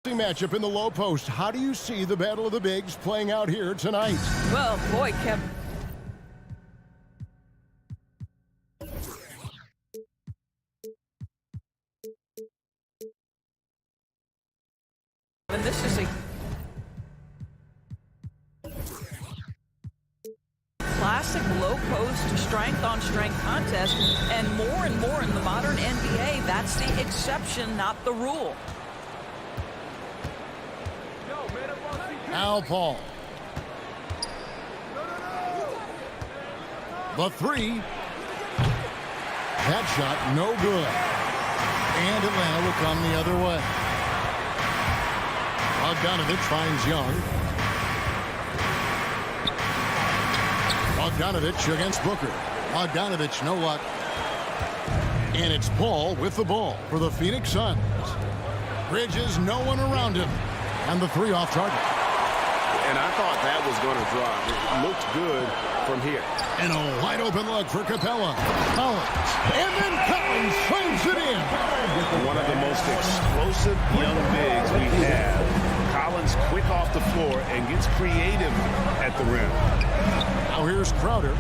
Matchup in the low post. How do you see the battle of the bigs playing out here tonight? Well, boy, Kevin. And this is a classic low post strength on strength contest, and more in the modern NBA, that's the exception, not the rule. Al Paul. The three. That shot no good. And Atlanta will come the other way. Bogdanovich finds Young. Bogdanovich against Booker. Bogdanovich, no luck. And it's Paul with the ball for the Phoenix Suns. Bridges, no one around him. And the three off target. And I thought that was going to drop. It looked good from here. And a wide open look for Capella. Collins. And then Collins slams it in. One of the most explosive young bigs we have. Collins quick off the floor and gets creative at the rim. Now here's Crowder.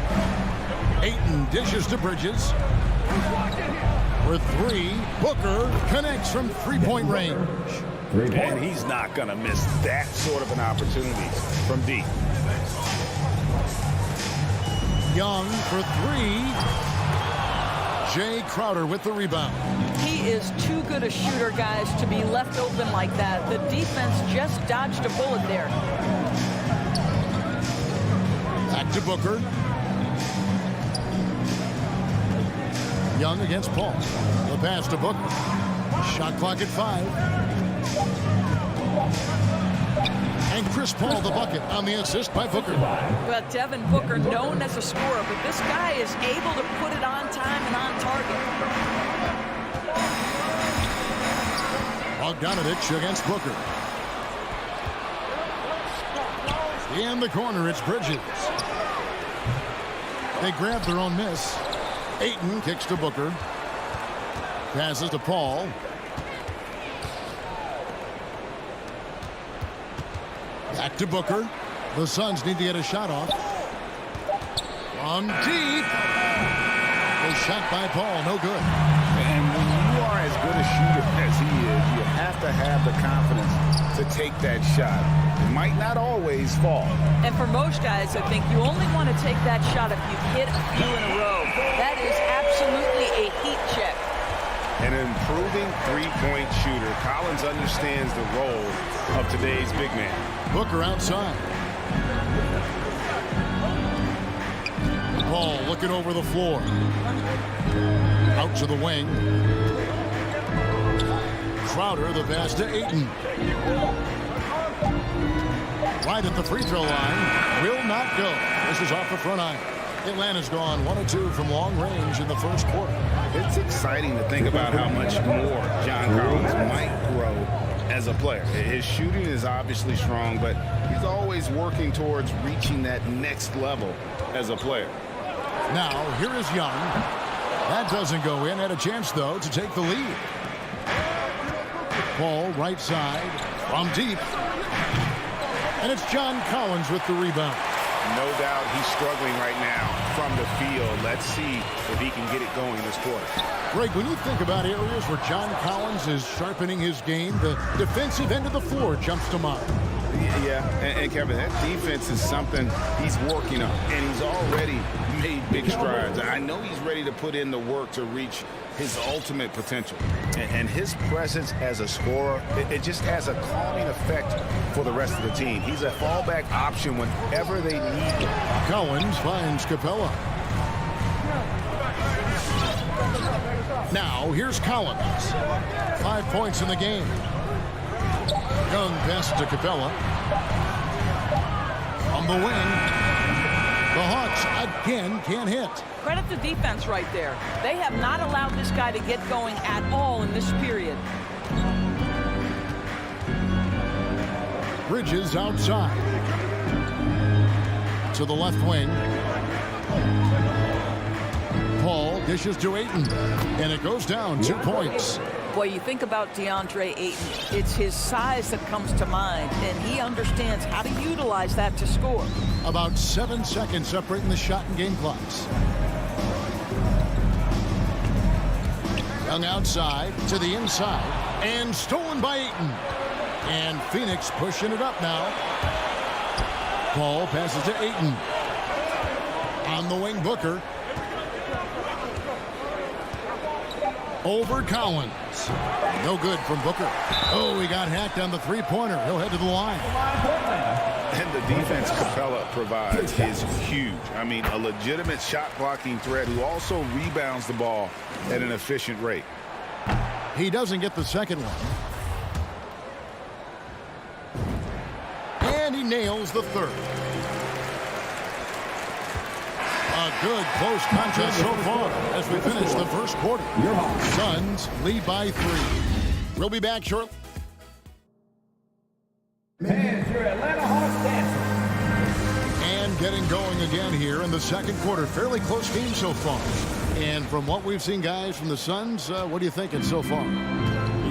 Ayton dishes to Bridges. For three, Booker connects from three-point range. And he's not going to miss that sort of an opportunity from deep. Young for three. Jay Crowder with the rebound. He is too good a shooter, guys, to be left open like that. The defense just dodged a bullet there. Back to Booker. Young against Paul. The pass to Booker. Shot clock at 5. And Chris Paul the bucket on the assist by Booker. Well, Devin Booker, known as a scorer, but this guy is able to put it on time and on target. Bogdanovich against Booker. In the corner, it's Bridges. They grab their own miss. Ayton kicks to Booker. Passes to Paul. Back to Booker. The Suns need to get a shot off. From deep. A shot by Paul, no good. And when you are as good a shooter as he is, you have to have the confidence to take that shot. It might not always fall. And for most guys, I think you only want to take that shot if you hit a few in a row. That is absolutely a heat check. An improving three-point shooter. Collins understands the role of today's big man. Booker outside. Paul looking over the floor. Out to the wing. Crowder, the pass to Ayton. Right at the free throw line. Will not go. This is off the front iron. Atlanta's gone 1 of 2 from long range in the first quarter. It's exciting to think about how much more John Collins might grow as a player. His shooting is obviously strong, but he's always working towards reaching that next level as a player. Now, here is Young. That doesn't go in. Had a chance, though, to take the lead. Paul, right side, from deep. And it's John Collins with the rebound. No doubt he's struggling right now from the field. Let's see if he can get it going this quarter. Greg, when you think about areas where John Collins is sharpening his game, the defensive end of the floor jumps to mind. Yeah, and Kevin, that defense is something he's working on, and he's already made big strides. I know he's ready to put in the work to reach his ultimate potential. And his presence as a scorer, it just has a calming effect for the rest of the team. He's a fallback option whenever they need him. Collins finds Capella. Now, here's Collins. 5 points in the game. Young pass to Capella. On the wing. The Hawks again can't hit. Credit the defense right there. They have not allowed this guy to get going at all in this period. Bridges outside. To the left wing. Paul dishes to Ayton. And it goes down 2 points. Boy, you think about DeAndre Ayton, it's his size that comes to mind, and he understands how to utilize that to score. About 7 seconds separating the shot and game clocks. Young outside to the inside, and stolen by Ayton. And Phoenix pushing it up now. Paul passes to Ayton. On the wing, Booker. Over Collins. No good from Booker. Oh, he got hacked on the three-pointer. He'll head to the line. And the defense Capella provides is huge. I mean, a legitimate shot-blocking threat who also rebounds the ball at an efficient rate. He doesn't get the second one. And he nails the third. A good close contest so far as we finish the first quarter. Suns lead by 3. We'll be back shortly. Man, your Atlanta Hawks dancing. And getting going again here in the second quarter. Fairly close game so far. And from what we've seen, guys, from the Suns, what are you thinking so far?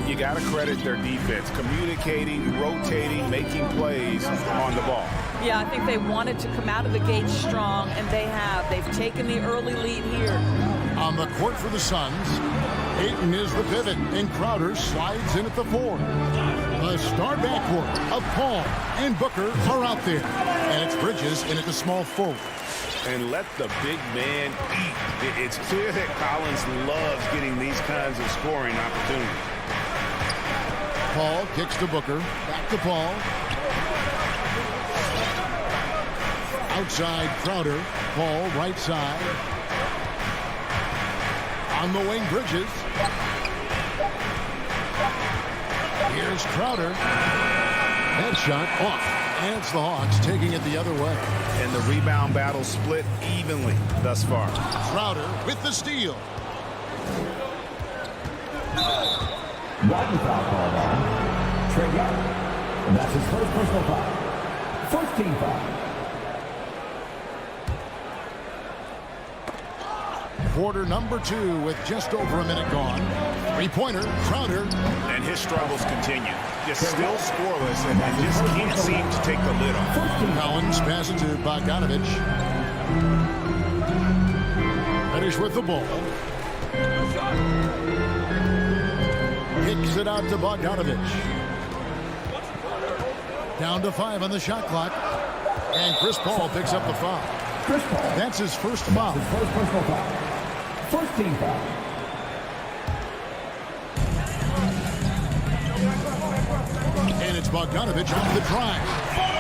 You got to credit their defense, communicating, rotating, making plays on the ball. Yeah, I think they wanted to come out of the gate strong, and they have. They've taken the early lead here. On the court for the Suns, Ayton is the pivot, and Crowder slides in at the 4. The star backcourt of Paul and Booker are out there. And it's Bridges in at the small forward. And let the big man eat. It's clear that Collins loves getting these kinds of scoring opportunities. Paul kicks to Booker. Back to Paul. Outside Crowder. Paul right side. On the wing, Bridges. Here's Crowder. That shot off. And it's the Hawks taking it the other way. And the rebound battle split evenly thus far. Crowder with the steal. One foul called on Trey Young. And that's his first personal foul. First team foul. Quarter number 2 with just over a minute gone. Three-pointer, Crowder. And his struggles continue. Just still scoreless and just can't seem to take the lid off. Collins passes to Bogdanovich. Finish with the ball. Kicks it out to Bogdanovich. Down to 5 on the shot clock. And Chris Paul picks up the foul. Chris Paul. That's his first foul. His first personal foul. First team foul. And it's Bogdanovich on the drive.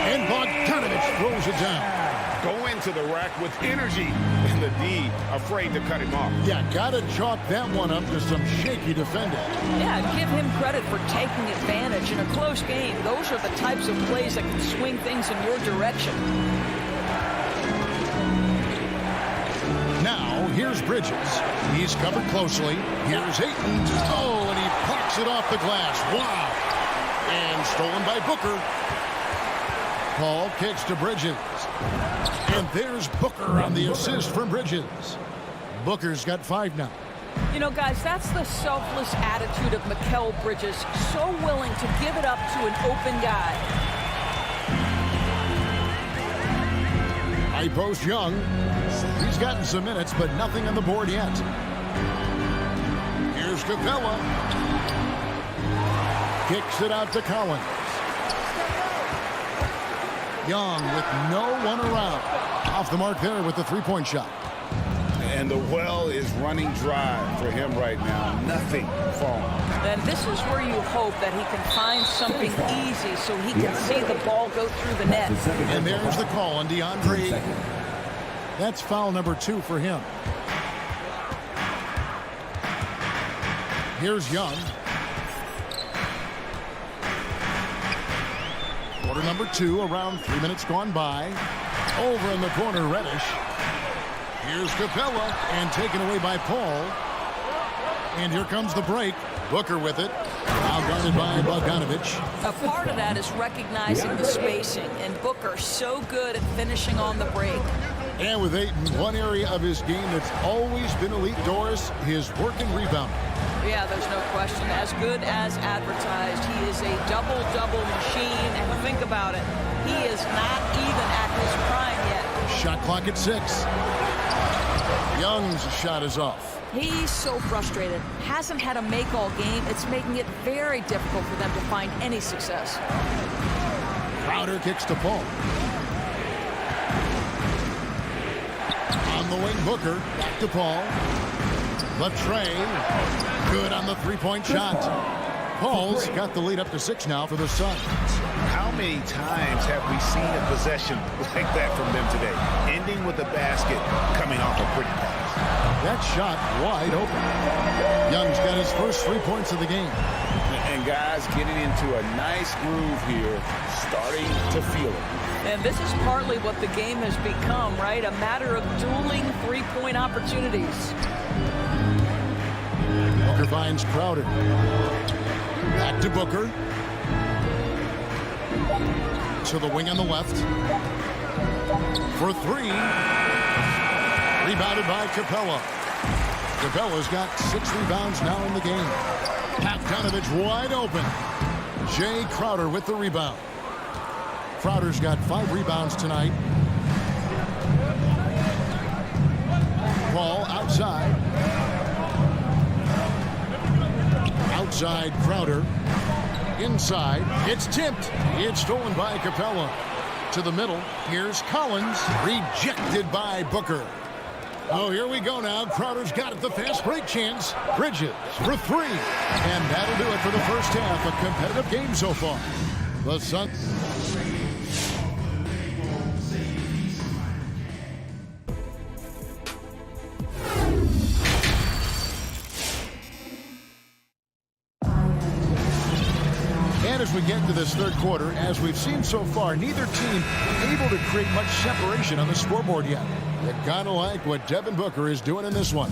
And Bogdanovich throws it down. Go into the rack with energy. And the D afraid to cut him off. Yeah, gotta chalk that one up to some shaky defending. Yeah, give him credit for taking advantage in a close game. Those are the types of plays that can swing things in your direction. Now, here's Bridges. He's covered closely. Here's Ayton. Oh, and he plucks it off the glass. Wow. And stolen by Booker. Paul kicks to Bridges. And there's Booker on the assist from Bridges. Booker's got 5 now. You know, guys, that's the selfless attitude of Mikal Bridges. So willing to give it up to an open guy. High post Young. He's gotten some minutes, but nothing on the board yet. Here's Capella. Kicks it out to Collins. Young with no one around. Off the mark there with the three-point shot. And the well is running dry for him right now. Nothing falling. And this is where you hope that he can find something easy so he can see the ball go through the net. And there's the call on DeAndre. That's foul number 2 for him. Here's Young. Quarter number 2, around 3 minutes gone by. Over in the corner, Reddish. Here's Capella, and taken away by Paul. And here comes the break. Booker with it. Now guarded by Bogdanovich. A part of that is recognizing the spacing, and Booker so good at finishing on the break. And with Ayton, one area of his game that's always been elite, Doris, his work and rebound. Yeah, there's no question. As good as advertised, he is a double-double machine. And think about it, he is not even at his prime yet. Shot clock at 6. Young's shot is off. He's so frustrated. Hasn't had a make all game. It's making it very difficult for them to find any success. Crowder kicks to Paul. On the wing, Booker. Back to Paul. Left tray. Good on the three-point shot. Paul's got the lead up to 6 now for the Suns. How many times have we seen a possession like that from them today? Ending with a basket, coming off a pretty pass. That shot wide open. Young's got his first 3 points of the game. And guys getting into a nice groove here, starting to feel it. And this is partly what the game has become, right? A matter of dueling three-point opportunities. Booker finds Crowder. Back to Booker. To the wing on the left. For 3. Rebounded by Capella. Capella's got 6 rebounds now in the game. Bogdanovich wide open. Jay Crowder with the rebound. Crowder's got 5 rebounds tonight. Ball outside. Outside Crowder. Inside. It's tipped. It's stolen by Capella. To the middle. Here's Collins. Rejected by Booker. Oh, here we go now. Crowder's got it. The fast break chance. Bridges for 3. And that'll do it for the first half. A competitive game so far. The Suns. And as we get into this third quarter, as we've seen so far, neither team able to create much separation on the scoreboard yet. You gotta like what Devin Booker is doing in this one.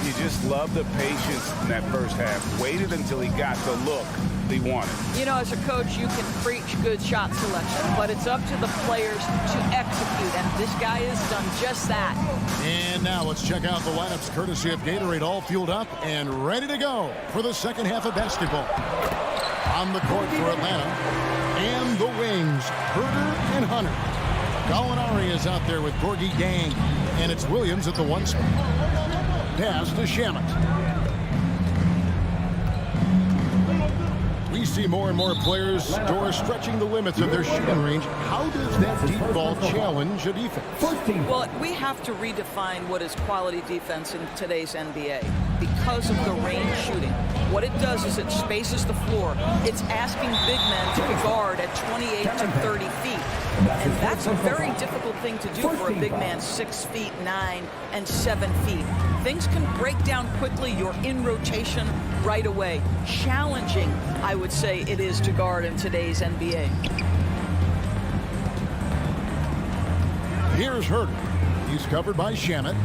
You just love the patience in that first half. Waited until he got the look he wanted. You know, as a coach, you can preach good shot selection, but it's up to the players to execute, and this guy has done just that. And now let's check out the lineups courtesy of Gatorade, all fueled up and ready to go for the second half of basketball. On the court for Atlanta, and the wings, Herter and Hunter. Gallinari is out there with Gorgie Dang, and it's Williams at the 1 spot. Pass to Shamet. We see more and more players stretching the limits of their shooting range. How does that deep ball challenge a defense? Well, we have to redefine what is quality defense in today's NBA because of the range shooting. What it does is it spaces the floor. It's asking big men to guard at 28 to 30 feet. And that's a very difficult thing to do for a big man 6 feet 9 and 7 feet. Things can break down quickly. You're in rotation right away. Challenging, I would say it is to guard in today's NBA. Here's Herter. He's covered by Shamet.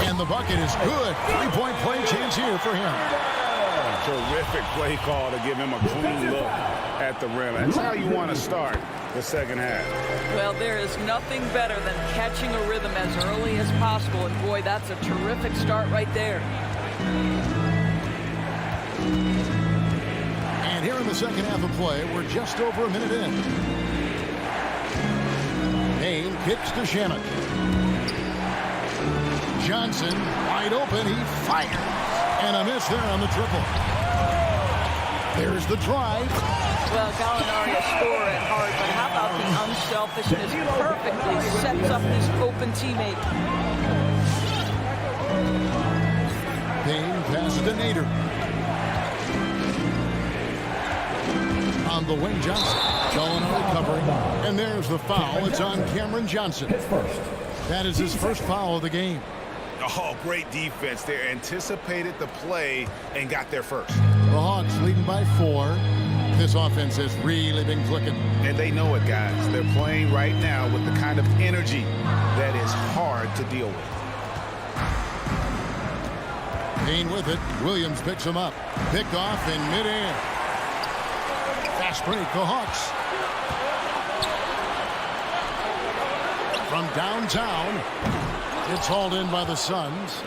And the bucket is good. 3-point play chance here for him. Terrific play call to give him a clean look at the rim. That's how you want to start the second half. Well, there is nothing better than catching a rhythm as early as possible. And boy, that's a terrific start right there. And here in the second half of play, we're just over a minute in. Payne kicks to Shamet. Johnson wide open. He fires. And a miss there on the triple. There's the drive. Well, Gallinari a scorer at heart, but how about the unselfishness? Perfectly sets up his open teammate. Payne passes to Nader. On the wing, Johnson. Gallinari covering. And there's the foul. It's on Cameron Johnson. That is his first foul of the game. Oh, great defense there. Anticipated the play and got there first. The Hawks leading by 4. This offense has really been clicking. And they know it, guys. They're playing right now with the kind of energy that is hard to deal with. Payne with it. Williams picks him up. Picked off in midair. Fast break, the Hawks. From downtown, it's hauled in by the Suns.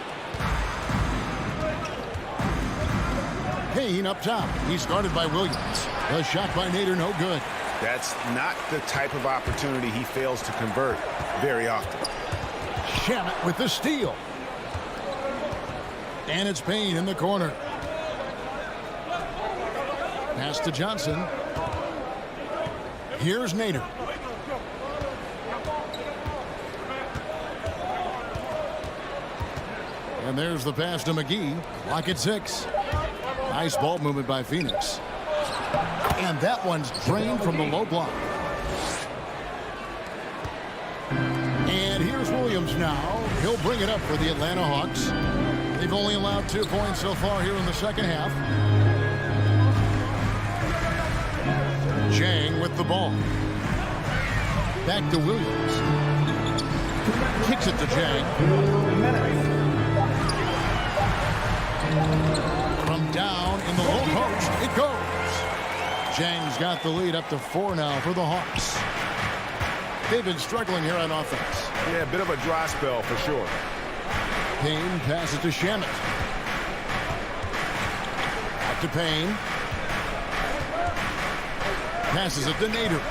Payne up top. He's guarded by Williams. The shot by Nader, no good. That's not the type of opportunity he fails to convert very often. Shamet with the steal. And it's Payne in the corner. Pass to Johnson. Here's Nader. And there's the pass to McGee. Clock at 6. Nice ball movement by Phoenix. And that one's drained from the low block. And here's Williams now. He'll bring it up for the Atlanta Hawks. They've only allowed 2 points so far here in the second half. Chang with the ball. Back to Williams. Kicks it to Chang. From down in the low post, it goes. Chang's got the lead up to 4 now for the Hawks. They've been struggling here on offense. Yeah, a bit of a dry spell for sure. Payne passes to Shamet. Back to Payne. Passes it to Nader.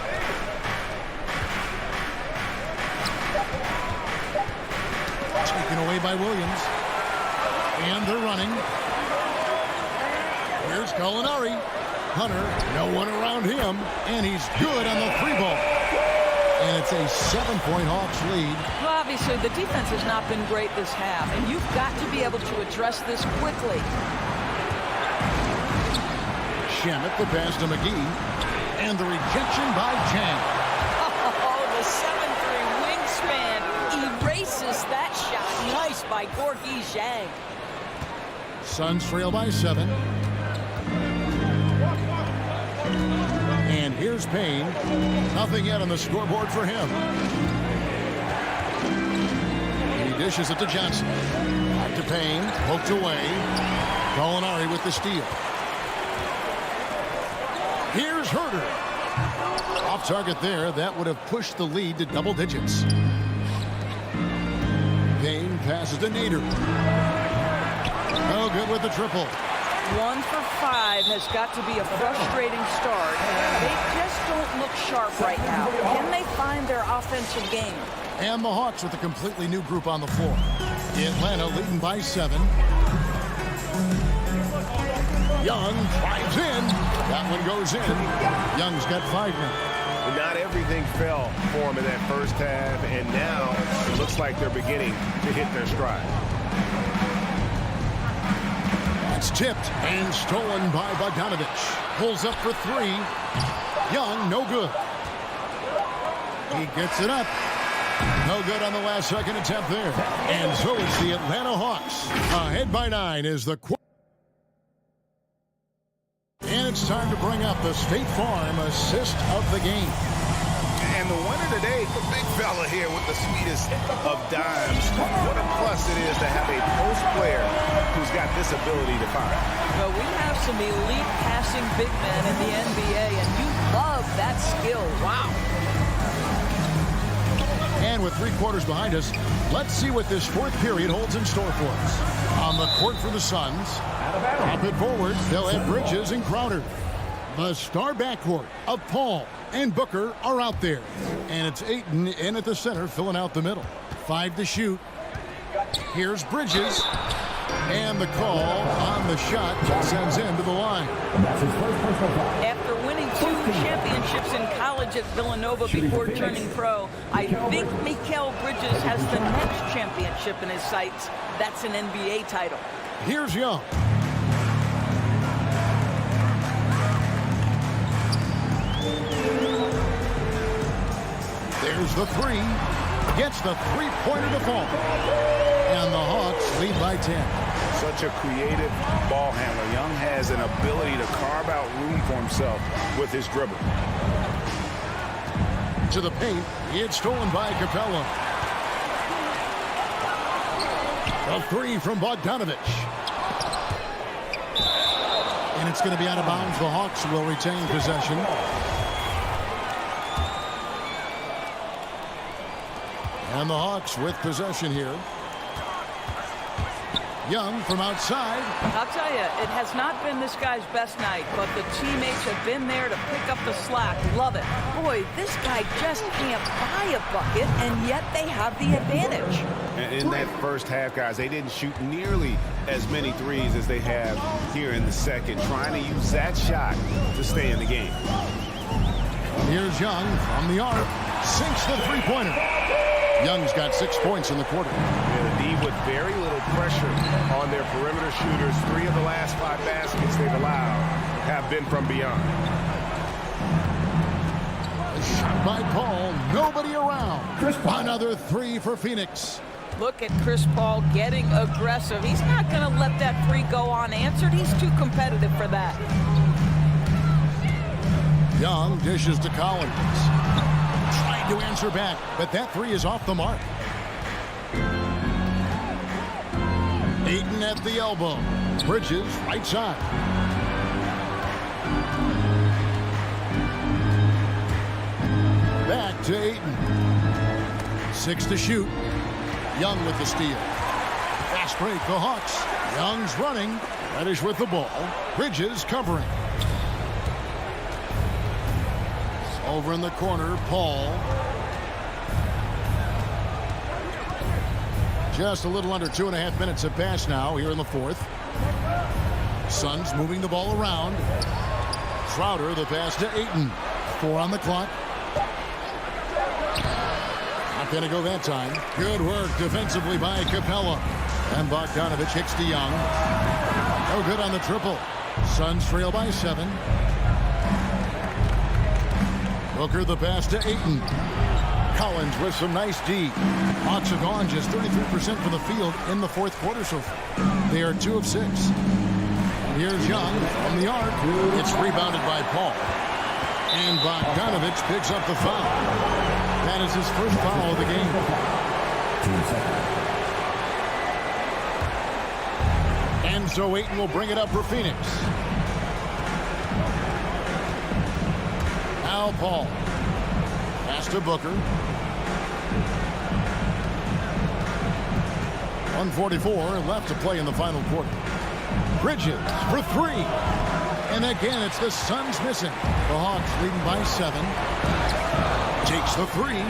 Taken away by Williams. And they're running. Here's Gallinari. Hunter, no one around him. And he's good on the 3-ball. And it's a 7-point Hawks lead. Well, obviously, the defense has not been great this half, and you've got to be able to address this quickly. Shamet, the pass to McGee. And the rejection by Chang. Oh, the 7'3" wingspan erases that shot. Nice by Gorgui Zhang. Suns trail by 7. And here's Payne. Nothing yet on the scoreboard for him. He dishes it to Johnson. Back to Payne. Poked away. Gallinari with the steal. Here's Herter. Off target there. That would have pushed the lead to double digits. Payne passes to Nader. No good with the triple. 1 for 5 has got to be a frustrating start. They just don't look sharp right now. Can they find their offensive game? And the Hawks with a completely new group on the floor. Atlanta leading by 7. Young drives in. That one goes in. Young's got 5 now. Not everything fell for him in that first half, and now it looks like they're beginning to hit their stride. It's tipped and stolen by Bogdanovich. Pulls up for 3. Young, no good. He gets it up. No good on the last second attempt there. And so it's the Atlanta Hawks. Ahead by 9 is the quarter. And it's time to bring up the State Farm assist of the game. And the winner today, the big fella here with the sweetest of dimes. What a plus it is to have a post player who's got this ability to find. Well, we have some elite passing big men in the NBA, and you love that skill. Wow. And with 3 quarters behind us, let's see what this 4th period holds in store for us. On the court for the Suns, top it forward, they'll have Bridges and Crowder. The star backcourt of Paul and Booker are out there. And it's Ayton in at the center, filling out the middle. 5 to shoot. Here's Bridges. And the call on the shot sends him to the line. After winning 2 championships in college at Villanova before turning pro, I think Mikal Bridges has the next championship in his sights. That's an NBA title. Here's Young. There's the 3. Gets the 3-pointer to fall. And the Hawks lead by 10. Such a creative ball handler. Young has an ability to carve out room for himself with his dribble. To the paint. It's stolen by Capella. A 3 from Bogdanovich. And it's going to be out of bounds. The Hawks will retain possession. And the Hawks with possession here. Young from outside. I'll tell you, it has not been this guy's best night, but the teammates have been there to pick up the slack. Love it. Boy, this guy just can't buy a bucket, and yet they have the advantage. In that first half, guys, they didn't shoot nearly as many threes as they have here in the second, trying to use that shot to stay in the game. Here's Young from the arc. Sinks the three-pointer. Young's got 6 points in the quarter. Yeah, the D with very little pressure on their perimeter shooters. 3 of the last 5 baskets they've allowed have been from beyond. Shot by Paul. Nobody around. Another 3 for Phoenix. Look at Chris Paul getting aggressive. He's not going to let that 3 go unanswered. He's too competitive for that. Young dishes to Collins. Tried to answer back, but that 3 is off the mark. Ayton at the elbow. Bridges right side. Back to Ayton. 6 to shoot. Young with the steal. Fast break, the Hawks. Young's running. Reddish with the ball. Bridges covering. Over in the corner, Paul. Just a little under 2.5 minutes have passed now here in the fourth. Suns moving the ball around. Crowder, the pass to Ayton. 4 on the clock. Not going to go that time. Good work defensively by Capella. And Bogdanovich hits to Young. No good on the triple. Suns trail by 7. Booker the pass to Ayton. Collins with some nice D. Hawks have gone just 33% from the field in the fourth quarter so far. They are 2 of 6. And here's Young from the arc. It's rebounded by Paul. And Bogdanovich picks up the foul. That is his first foul of the game. And so Ayton will bring it up for Phoenix. Now Paul. Pass to Booker. 1:44 left to play in the final quarter. Bridges for 3. And again, it's the Suns missing. The Hawks leading by 7. Takes the 3.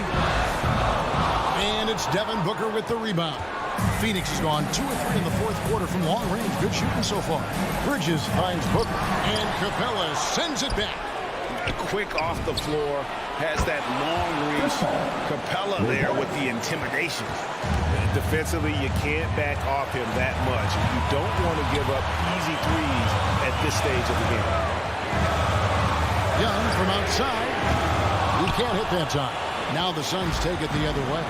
And it's Devin Booker with the rebound. Phoenix has gone 2 of 3 in the fourth quarter from long range. Good shooting so far. Bridges finds Booker. And Capella sends it back. Quick off the floor, has that long reach. Capella there with the intimidation. Defensively, you can't back off him that much. You don't want to give up easy threes at this stage of the game. Young from outside. He can't hit that time. Now the Suns take it the other way.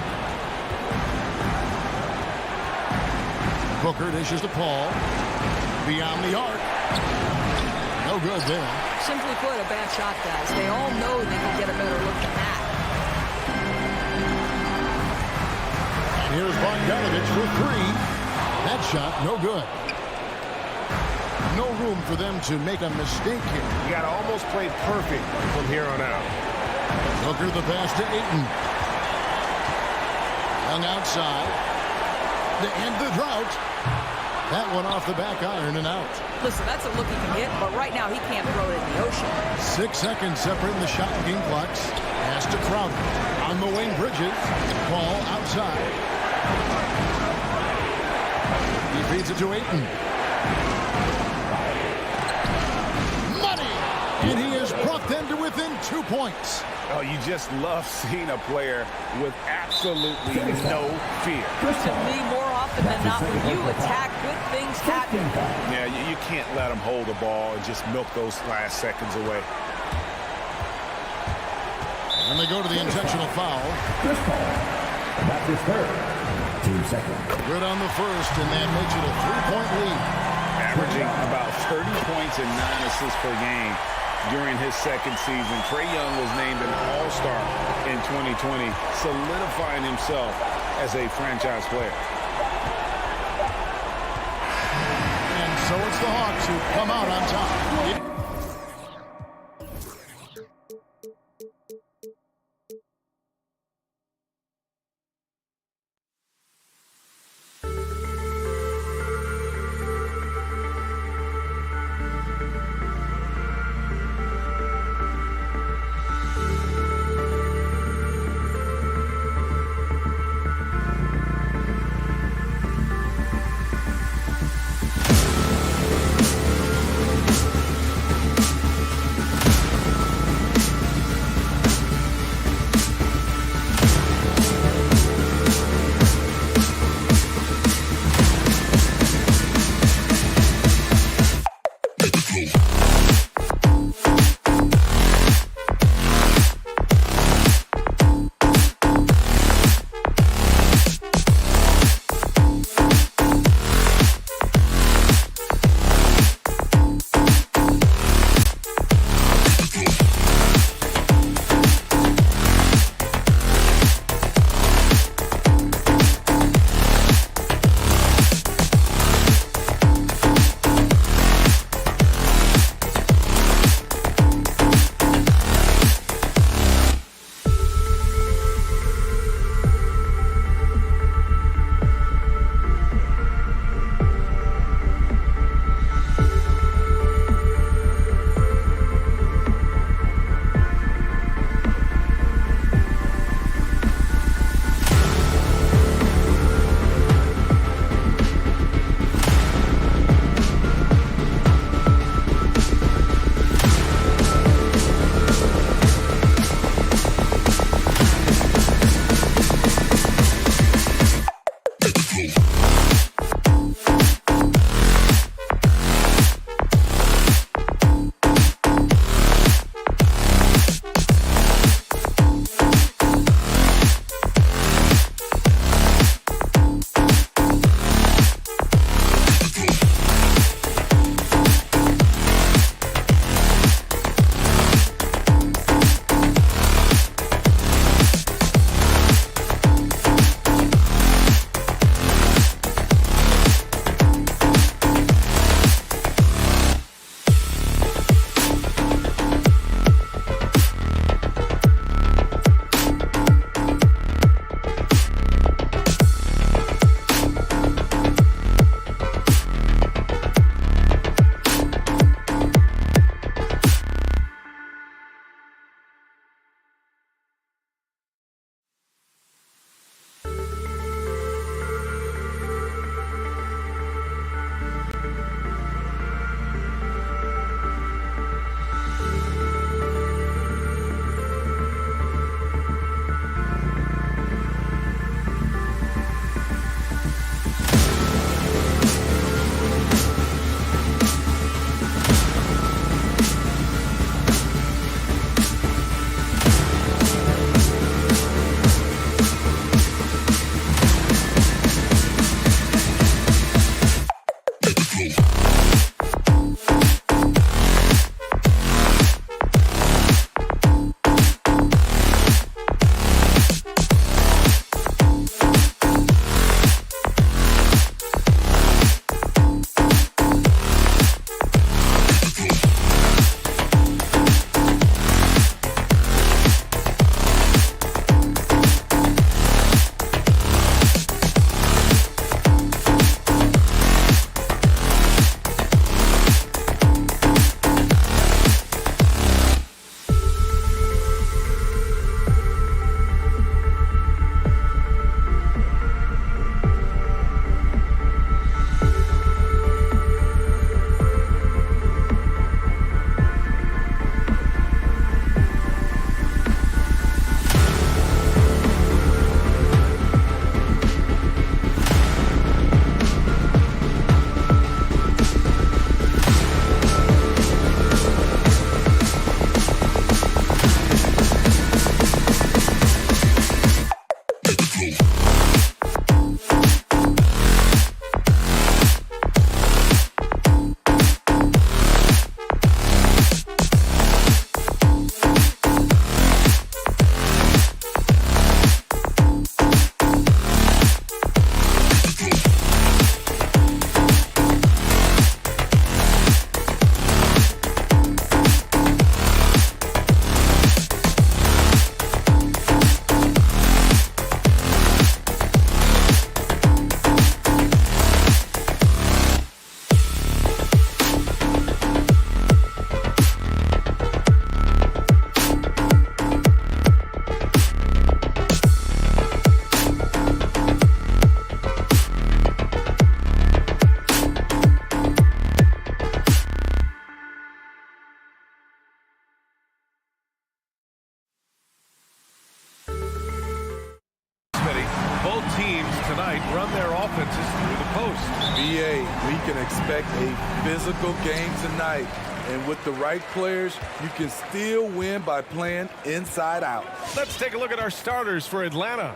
Booker dishes to Paul. Beyond the arc. No good there. Simply put, a bad shot, guys. They all know they can get a better look than that. And here's Bogdanovich for 3. That shot, no good. No room for them to make a mistake here. You got to almost play perfect from here on out. Booker the pass to Ayton. Young outside. To end the drought. That one off the back iron and out. Listen, that's a look he can hit, but right now he can't throw it in the ocean. 6 seconds separating the shot and game clocks. Pass to Crowder. On the wing, Bridges. Ball outside. He feeds it to Ayton. Money! And he has brought them to within 2 points. Oh, you just love seeing a player with absolutely no fear. To me, more often than not, when you attack, good things happen. Yeah, you can't let him hold the ball and just milk those last seconds away. And they go to the intentional foul. That's his third. Team second. Good on the first, and that makes it a 3-point lead. Averaging about 30 points and 9 assists per game during his second season. Trae Young was named an All-Star in 2020, solidifying himself as a franchise player. And so it's the Hawks who come out on top. tonight run their offenses through the post. BA, we can expect a physical game tonight. And with the right players, you can still win by playing inside out. Let's take a look at our starters for Atlanta.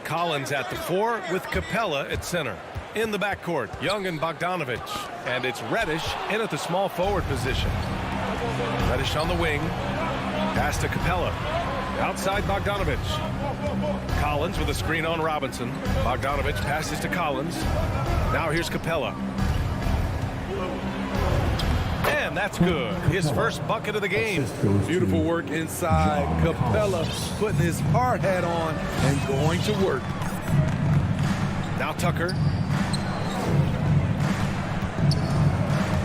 Collins at the 4 with Capella at center. In the backcourt, Young and Bogdanovich. And it's Reddish in at the small forward position. Reddish on the wing. Pass to Capella. Outside Bogdanovich. Collins with a screen on Robinson. Bogdanovich passes to Collins. Now here's Capella. And that's good. His first bucket of the game. Beautiful work inside. Capella putting his hard hat on and going to work. Now Tucker.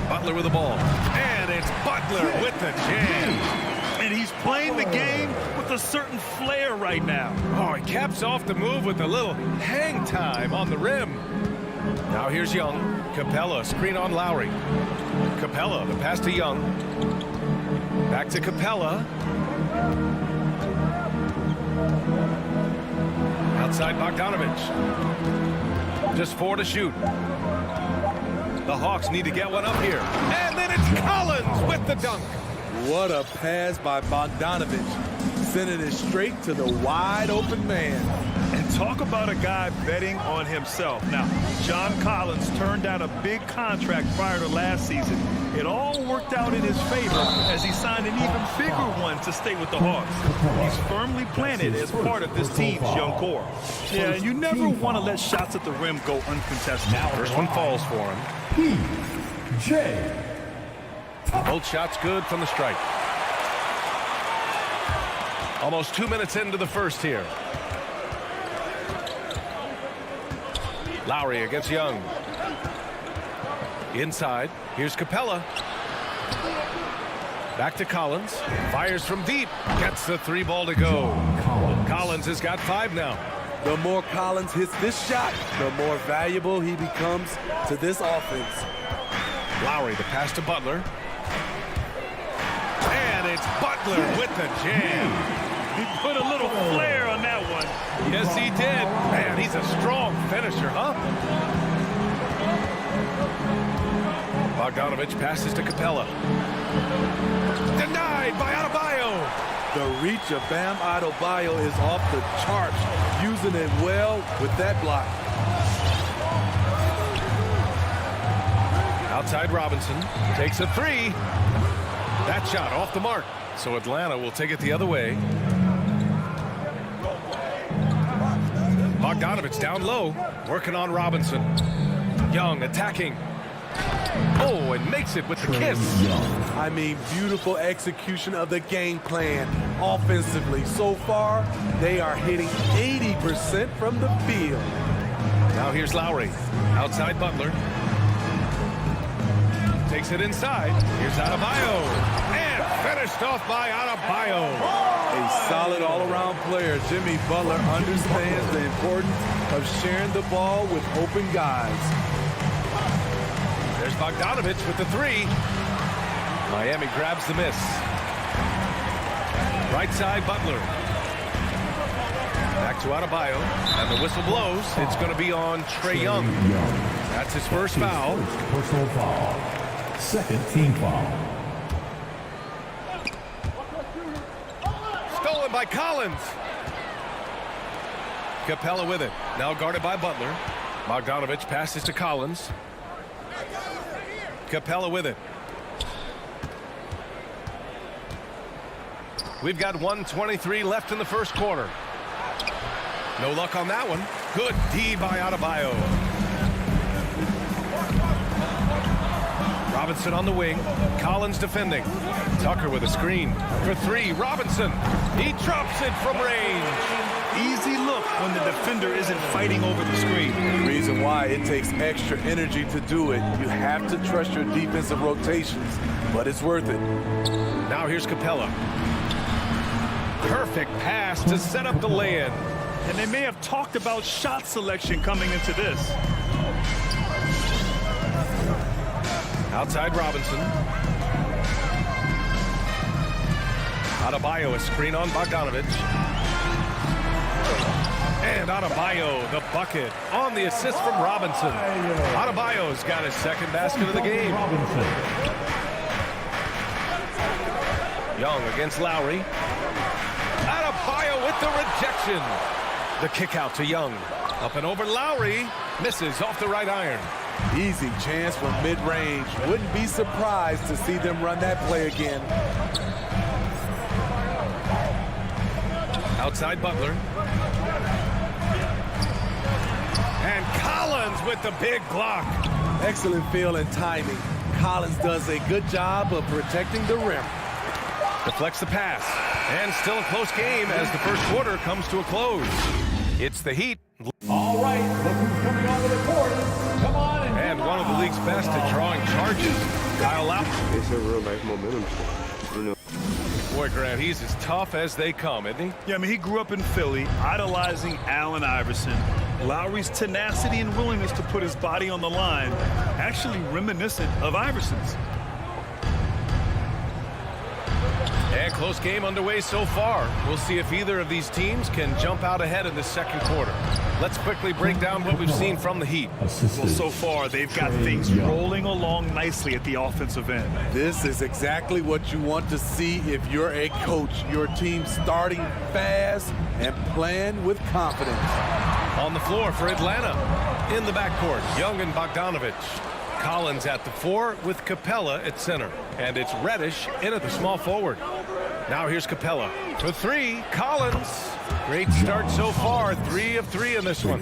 Butler with the ball. And it's Butler with the jam. And he's playing the game with a certain flair right now. Oh, he caps off the move with a little hang time on the rim. Now here's Young. Capella, screen on Lowry. Capella, the pass to Young. Back to Capella. Outside Bogdanovich. Just 4 to shoot. The Hawks need to get one up here. And then it's Collins with the dunk. What a pass by Bogdanovich, sending it straight to the wide open man. And talk about a guy betting on himself. Now, John Collins turned down a big contract prior to last season. It all worked out in his favor as he signed an even bigger one to stay with the Hawks. He's firmly planted as part of this team's young core. Yeah, you never want to let shots at the rim go uncontested. First one falls for him. P.J. Both shots good from the stripe. Almost 2 minutes into the first here. Lowry against Young. Inside. Here's Capella. Back to Collins. Fires from deep. Gets the 3 ball to go. Collins has got 5 now. The more Collins hits this shot, the more valuable he becomes to this offense. Lowry, the pass to Butler. And it's Butler with the jam. He put a little flair on that one. Yes, he did. Man, he's a strong finisher, huh? Bogdanovich passes to Capella. Denied by Adebayo. The reach of Bam Adebayo is off the charts, using it well with that block. Outside Robinson takes a 3. That shot off the mark. So Atlanta will take it the other way. Bogdanovich down low, working on Robinson. Young attacking. Oh, and makes it with the kiss. I mean, beautiful execution of the game plan offensively. So far, they are hitting 80% from the field. Now here's Lowry. Outside Butler. Takes it inside. Here's Adebayo. And finished off by Adebayo. A solid all-around player. Jimmy Butler understands the importance of sharing the ball with open guys. There's Bogdanovich with the 3. Miami grabs the miss. Right side, Butler. Back to Adebayo. And the whistle blows. It's going to be on Trae Young. That's his first foul. Personal foul. Second team foul. Stolen by Collins. Capella with it. Now guarded by Butler. Bogdanovich passes to Collins. Capella with it. We've got 1:23 left in the first quarter. No luck on that one. Good D by Adebayo. Robinson on the wing. Collins defending. Tucker with a screen. For 3, Robinson. He drops it from range. Easy look when the defender isn't fighting over the screen. The reason why it takes extra energy to do it. You have to trust your defensive rotations, but it's worth it. Now here's Capella. Perfect pass to set up the lay-in. And they may have talked about shot selection coming into this. Outside Robinson. Adebayo, a screen on Bogdanovich. And Adebayo, the bucket, on the assist from Robinson. Adebayo's got his second basket of the game. Young against Lowry. Adebayo with the rejection. The kick out to Young. Up and over Lowry. Misses off the right iron. Easy chance from mid-range. Wouldn't be surprised to see them run that play again. Outside Butler. And Collins with the big block. Excellent feel and timing. Collins does a good job of protecting the rim. Deflects the pass. And still a close game as the first quarter comes to a close. It's the Heat. All right, look who's coming onto the court. Come on. And one of the league's best at drawing charges. Kyle Lowry. It's a real life momentum sport, you know. Boy, Grant, he's as tough as they come, isn't he? Yeah, I mean, he grew up in Philly, idolizing Allen Iverson. Lowry's tenacity and willingness to put his body on the line, actually reminiscent of Iverson's. And close game underway so far. We'll see if either of these teams can jump out ahead in the second quarter. Let's quickly break down what we've seen from the Heat. Well, so far, they've got things rolling along nicely at the offensive end. This is exactly what you want to see if you're a coach. Your team starting fast and playing with confidence. On the floor for Atlanta. In the backcourt, Young and Bogdanovich. Collins at the 4 with Capella at center. And it's Reddish in at the small forward. Now here's Capella. For 3, Collins. Great start so far. 3 of 3 in this one.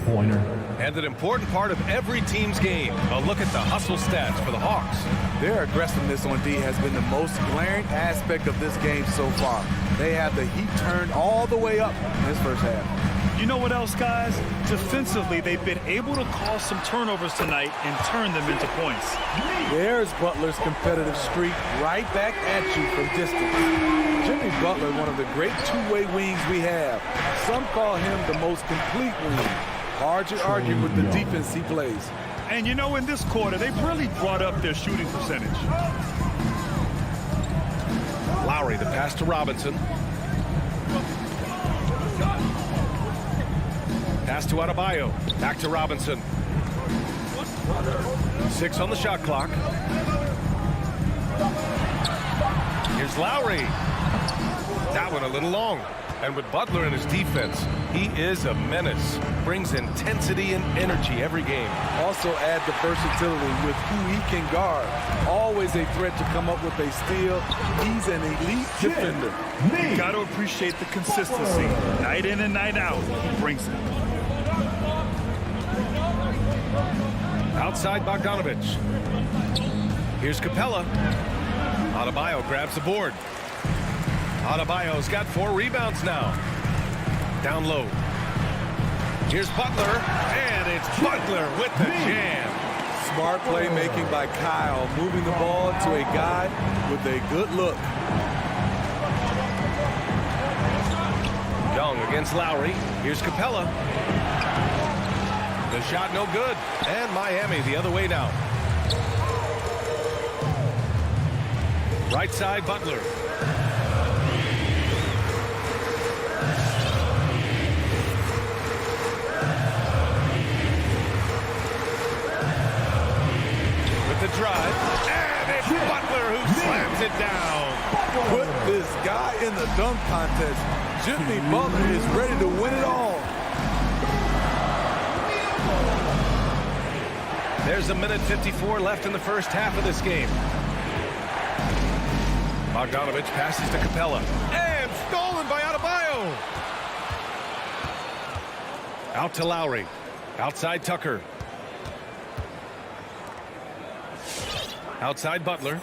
And an important part of every team's game. A look at the hustle stats for the Hawks. Their aggressiveness on D has been the most glaring aspect of this game so far. They have the Heat turned all the way up in this first half. You know what else, guys? Defensively, they've been able to cause some turnovers tonight and turn them into points. There's Butler's competitive streak right back at you from distance. Jimmy Butler, one of the great two-way wings we have. Some call him the most complete wing. Hard to argue with the defense he plays. And you know, in this quarter, they've really brought up their shooting percentage. Lowry, the pass to Robinson. Pass to Adebayo. Back to Robinson. 6 on the shot clock. Here's Lowry. That one a little long. And with Butler in his defense, he is a menace. Brings intensity and energy every game. Also add the versatility with who he can guard. Always a threat to come up with a steal. He's an elite defender. You got to appreciate the consistency. Night in and night out, he brings it. Outside Bogdanovich. Here's Capella. Adebayo grabs the board. Adebayo's got 4 rebounds now. Down low. Here's Butler, and it's Butler with the jam. Smart playmaking by Kyle, moving the ball to a guy with a good look. Young against Lowry. Here's Capella. The shot no good. And Miami the other way now. Right side, Butler. With the drive. And it's Butler who slams it down. Put this guy in the dunk contest. Jimmy Butler is ready to win it all. There's a minute 54 left in the first half of this game. Bogdanovich passes to Capella. And stolen by Adebayo. Out to Lowry. Outside Tucker. Outside Butler.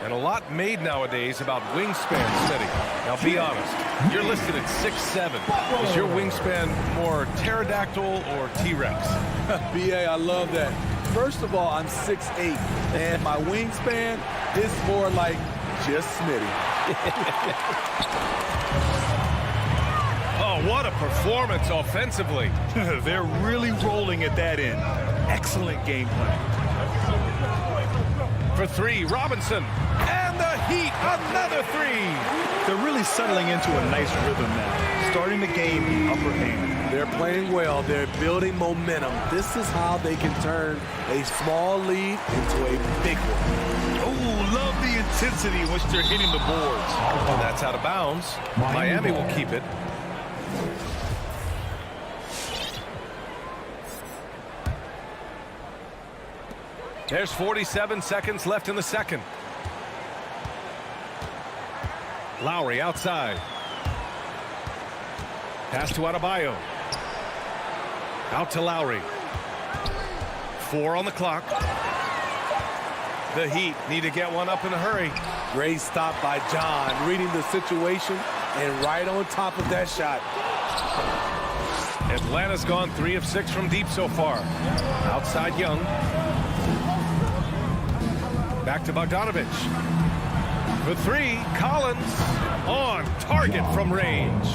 And a lot made nowadays about wingspan, Smitty. Now be honest, you're listed at 6'7". Is your wingspan more pterodactyl or T-Rex? BA, I love that. First of all, I'm 6'8", and my wingspan is more like just Smitty. Oh, what a performance offensively. They're really rolling at that end. Excellent game plan. For 3, Robinson. And the Heat, another 3. They're really really settling into a nice rhythm now, starting to gain the upper hand. They're playing well. They're building momentum. This is how they can turn a small lead into a big one. Oh, love the intensity in which they're hitting the boards. And that's out of bounds. Miami will keep it. There's 47 seconds left in the second. Lowry outside. Pass to Adebayo. Out to Lowry. 4 on the clock. The Heat need to get one up in a hurry. Great stop by John, reading the situation and right on top of that shot. Atlanta's gone 3 of 6 from deep so far. Outside Young. Back to Bogdanovich. For 3, Collins on target from range.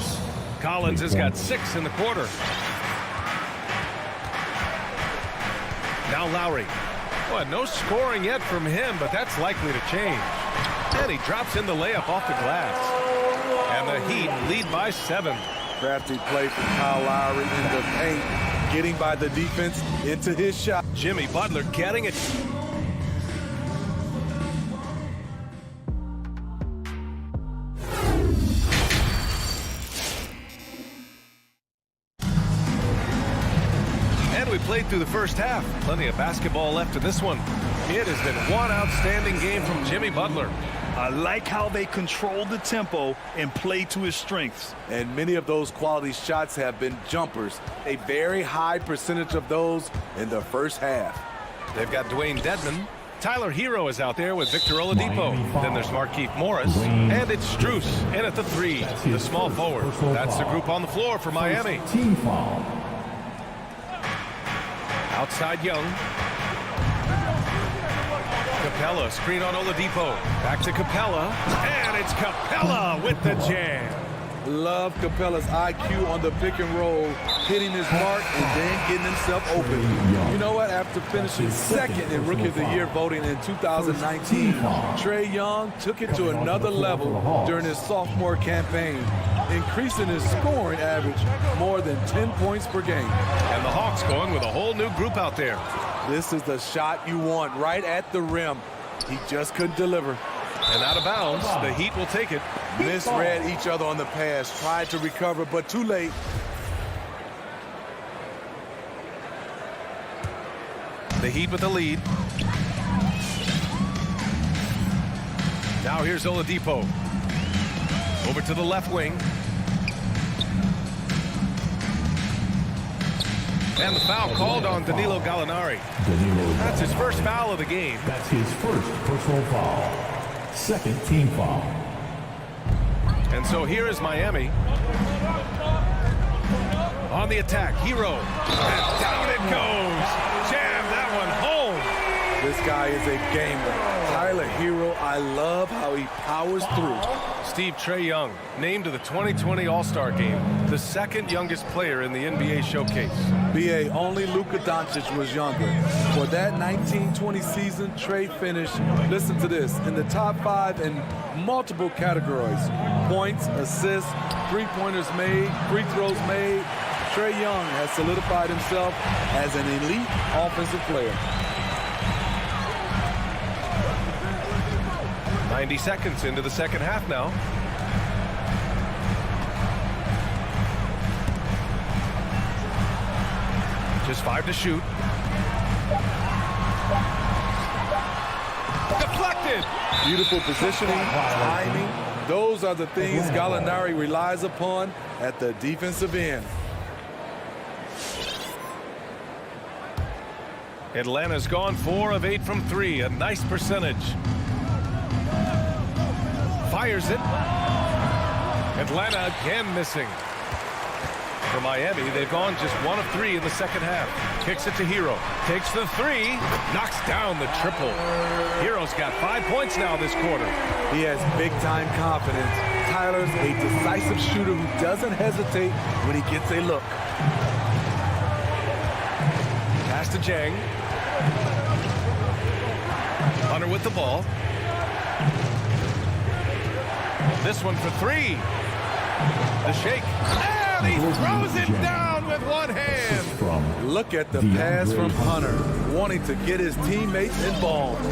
Collins has got 6 in the quarter. Now Lowry. Well, no scoring yet from him, but that's likely to change. And he drops in the layup off the glass. And the Heat lead by 7. Crafty play from Kyle Lowry in the paint, getting by the defense into his shot. Jimmy Butler getting it. We played through the first half. Plenty of basketball left in this one. It has been one outstanding game from Jimmy Butler. I like how they control the tempo and play to his strengths. And many of those quality shots have been jumpers. A very high percentage of those in the first half. They've got Dwayne Dedmon. Tyler Hero is out there with Victor Oladipo. Then there's Markieff Morris. And it's Strus in at the 3, the small forward. That's the group on the floor for Miami. Team foul. Outside Young. Capella, screen on Oladipo. Back to Capella. And it's Capella with the jam. Love Capella's IQ on the pick and roll, hitting his mark and then getting himself open. You know what? After finishing second in Rookie of the Year voting in 2019, Trae Young took it to another level during his sophomore campaign, increasing his scoring average more than 10 points per game. And the Hawks going with a whole new group out there. This is the shot you want right at the rim. He just couldn't deliver. And out of bounds, the Heat will take it. Misread each other on the pass, tried to recover, but too late. The Heat with the lead. Now here's Oladipo. Over to the left wing. And the foul called on Danilo Gallinari. That's his first foul of the game. That's his first personal foul. Second team foul. And so here is Miami. On the attack, Hero. And down it goes. Jam that one home. This guy is a gamer. Tyler Hero, I love how he powers through. Steve, Trae Young, named to the 2020 All-Star Game, the second youngest player in the NBA showcase. BA, only Luka Doncic was younger. For that 1920 season, Trae finished, listen to this, in the top 5 in multiple categories. Points, assists, three-pointers made, free throws made. Trae Young has solidified himself as an elite offensive player. 90 seconds into the second half now. Just 5 to shoot. Deflected. Beautiful positioning, timing. Those are the things Gallinari relies upon at the defensive end. Atlanta's gone 4 of 8 from 3. A nice percentage. Fires it. Atlanta again missing. For Miami, they've gone just 1 of 3 in the second half. Kicks it to Hero. Takes the 3. Knocks down the triple. Hero's got 5 points now this quarter. He has big-time confidence. Tyler's a decisive shooter who doesn't hesitate when he gets a look. Pass to Jang. Hunter with the ball. This one for three. The shake. And he throws it down with one hand. Look at the pass from Hunter, wanting to get his teammates involved.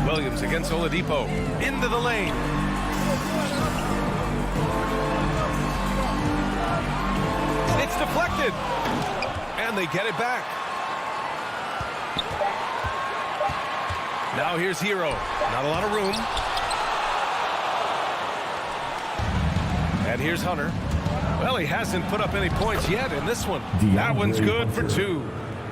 Williams against Oladipo. Into the lane. It's deflected. And they get it back. Now here's Hero. Not a lot of room. And here's Hunter. Well, he hasn't put up any points yet in this one. That one's good for two.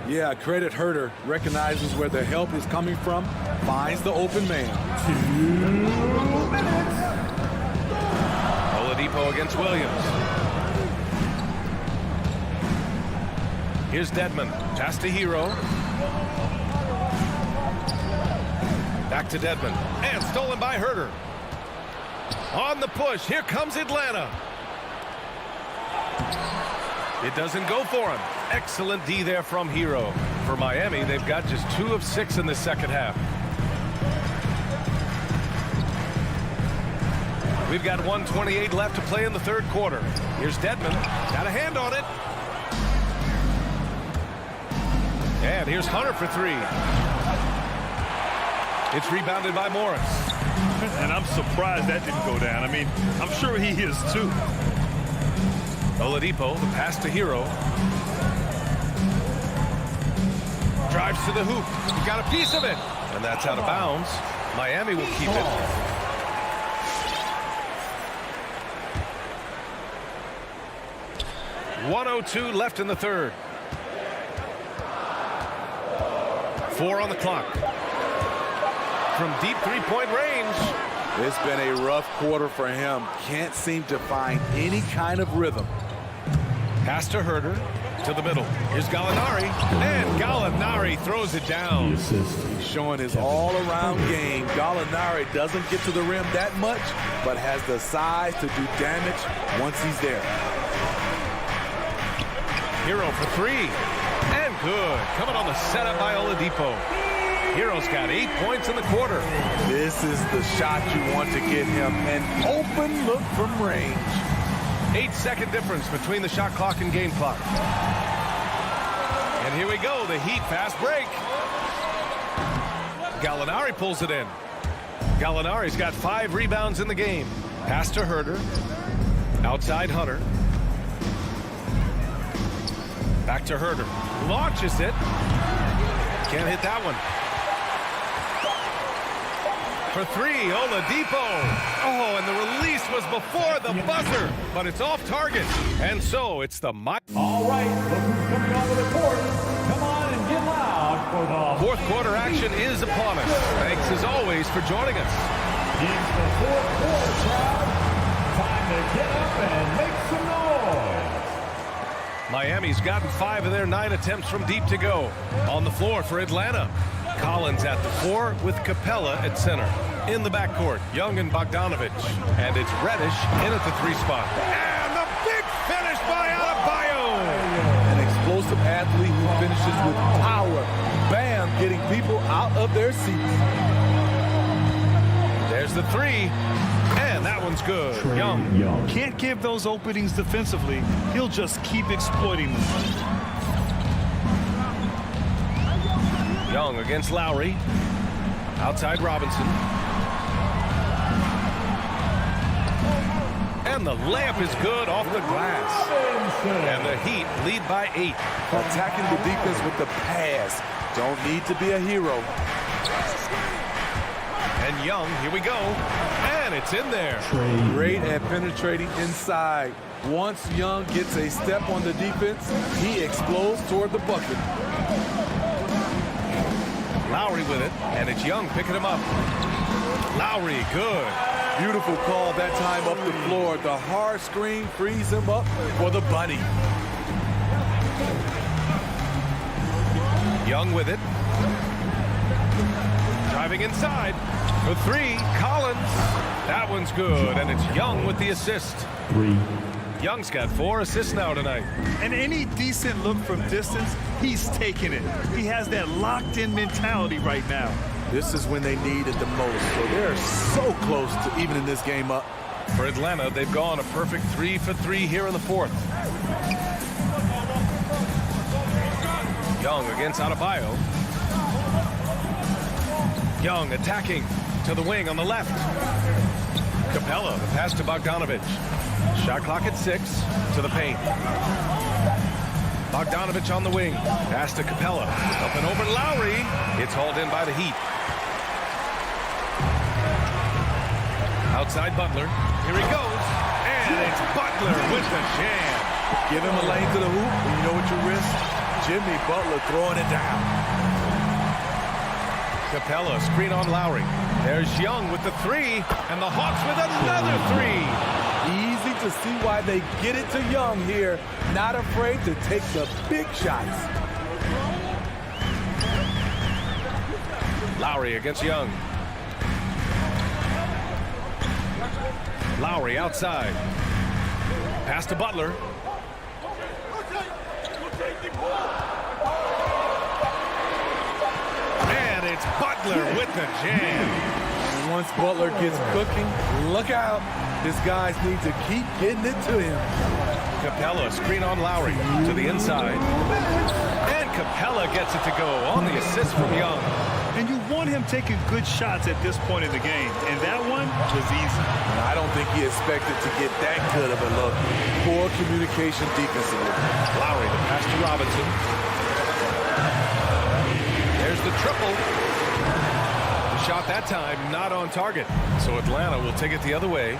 Yeah, credit Herter. Recognizes where the help is coming from. Finds the open man. 2 minutes. Oladipo against Williams. Here's Dedmon. Pass to Hero. Back to Dedmon. And stolen by Herter. On the push. Here comes Atlanta. It doesn't go for him. Excellent D there from Hero. For Miami, they've got just 2 of 6 in the second half. We've got 1:28 left to play in the third quarter. Here's Dedmon. Got a hand on it. And here's Hunter for three. It's rebounded by Morris. And I'm surprised that didn't go down. I mean, I'm sure he is too. Oladipo, the pass to Hero. Drives to the hoop. He got a piece of it. And that's out of bounds. Miami will keep it. .102 left in the third. 4 on the clock. From deep three-point range. It's been a rough quarter for him. Can't seem to find any kind of rhythm. Pass to Herter. To the middle. Here's Gallinari. And Gallinari throws it down. He's showing his all-around game. Gallinari doesn't get to the rim that much, but has the size to do damage once he's there. Hero for three. And good. Coming on the setup by Oladipo. Hero's got 8 points in the quarter. This is the shot you want to get him. An open look from range. 8-second difference between the shot clock and game clock. And here we go. The Heat fast break. Gallinari pulls it in. Gallinari's got 5 rebounds in the game. Pass to Herter. Outside Hunter. Back to Herter. Launches it. Can't hit that one. For three, Oladipo. Oh, and the release was before the buzzer, but it's off target. And so it's the... All right, look who's coming onto the court. Come on and get loud for the... Fourth quarter action is upon us. Thanks as always for joining us. It's the fourth quarter, crowd. Time to get up and make some noise. Miami's gotten 5 of their 9 attempts from deep to go. On the floor for Atlanta. Collins at the 4 with Capella at center. In the backcourt, Young and Bogdanovich. And it's Reddish in at the 3 spot. And the big finish by Adebayo. An explosive athlete who finishes with power. Bam, getting people out of their seats. There's the 3. And that one's good. Young. Can't give those openings defensively. He'll just keep exploiting them. Young against Lowry. Outside Robinson. And the layup is good off the glass. And the Heat lead by 8. Attacking the defense with the pass. Don't need to be a hero. And Young, here we go. And it's in there. Great at penetrating inside. Once Young gets a step on the defense, he explodes toward the bucket. Lowry with it, and it's Young picking him up. Lowry, good. Beautiful call that time up the floor. The hard screen frees him up for the bunny. Young with it. Driving inside. For 3, Collins. That one's good, and it's Young with the assist. 3. Young's got 4 assists now tonight. And any decent look from distance, he's taking it. He has that locked-in mentality right now. This is when they need it the most. So they're so close to evening this game up. For Atlanta, they've gone a perfect 3 for 3 here in the fourth. Young against Adebayo. Young attacking to the wing on the left. Capella, the pass to Bogdanovich. Shot clock at 6 to the paint. Bogdanovich on the wing. Pass to Capella. Up and over Lowry. It's hauled in by the Heat. Outside Butler. Here he goes. And it's Butler with the jam. Give him a lane to the hoop, and you know what you risk? Jimmy Butler throwing it down. Capella, screen on Lowry. There's Young with the 3, and the Hawks with another 3. Easy to see why they get it to Young here. Not afraid to take the big shots. Lowry against Young. Lowry outside. Pass to Butler. And it's Butler with the jam. And once Butler gets cooking, look out. His guys need to keep getting it to him. Capella, screen on Lowry to the inside. And Capella gets it to go on the assist from Young. And you want him taking good shots at this point in the game. And that one was easy. I don't think he expected to get that good of a look. Poor communication defensively. Lowry, the pass to Robinson. There's the triple. The shot that time not on target. So Atlanta will take it the other way.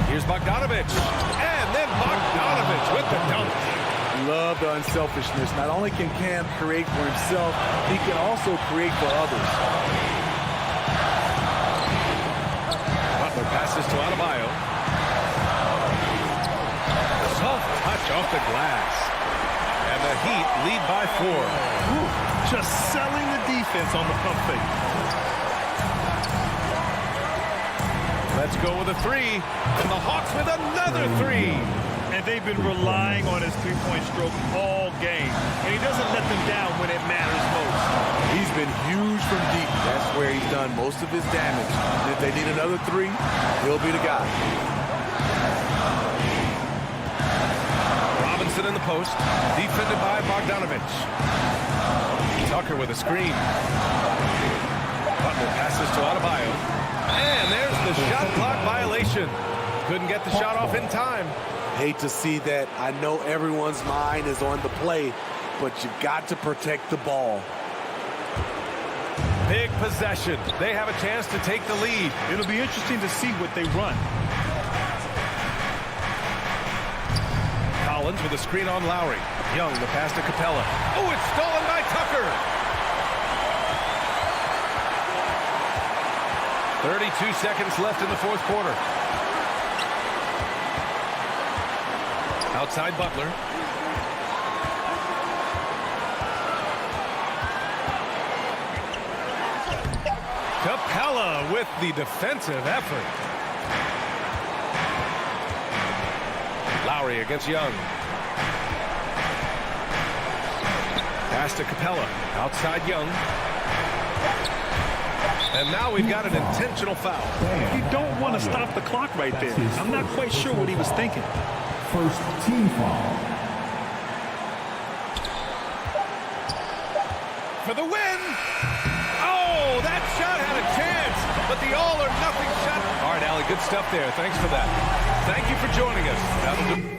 Here's Bogdanovich. And then Bogdanovich with the dunk. Love the unselfishness. Not only can Cam create for himself, he can also create for others. Butler passes to Adebayo. Soft touch off the glass. And the Heat lead by 4. Ooh, just selling the defense on the pump fake. Let's go with a 3. And the Hawks with another 3. And they've been relying on his three-point stroke all game. And he doesn't let them down when it matters most. He's been huge from deep. That's where he's done most of his damage. And if they need another 3, he'll be the guy. Robinson in the post. Defended by Bogdanovich. Tucker with a screen. Butler passes to Adebayo. And there's the shot clock violation. Couldn't get the shot off in time. Hate to see that. I know everyone's mind is on the play, but you got to protect the ball. Big possession. They have a chance to take the lead. It'll be interesting to see what they run. Collins with a screen on Lowry. Young, the pass to Capella. Oh, it's stolen by Tucker. 32 seconds left in the fourth quarter. Outside Butler. Capella with the defensive effort. Lowry against Young. Pass to Capella. Outside Young. And now we've got an intentional foul. You don't want to stop the clock right there. I'm not quite sure what he was thinking. First team foul. For the win! Oh, that shot had a chance, but the all-or-nothing shot. All right, Allie, good stuff there. Thanks for that. Thank you for joining us. Have a good...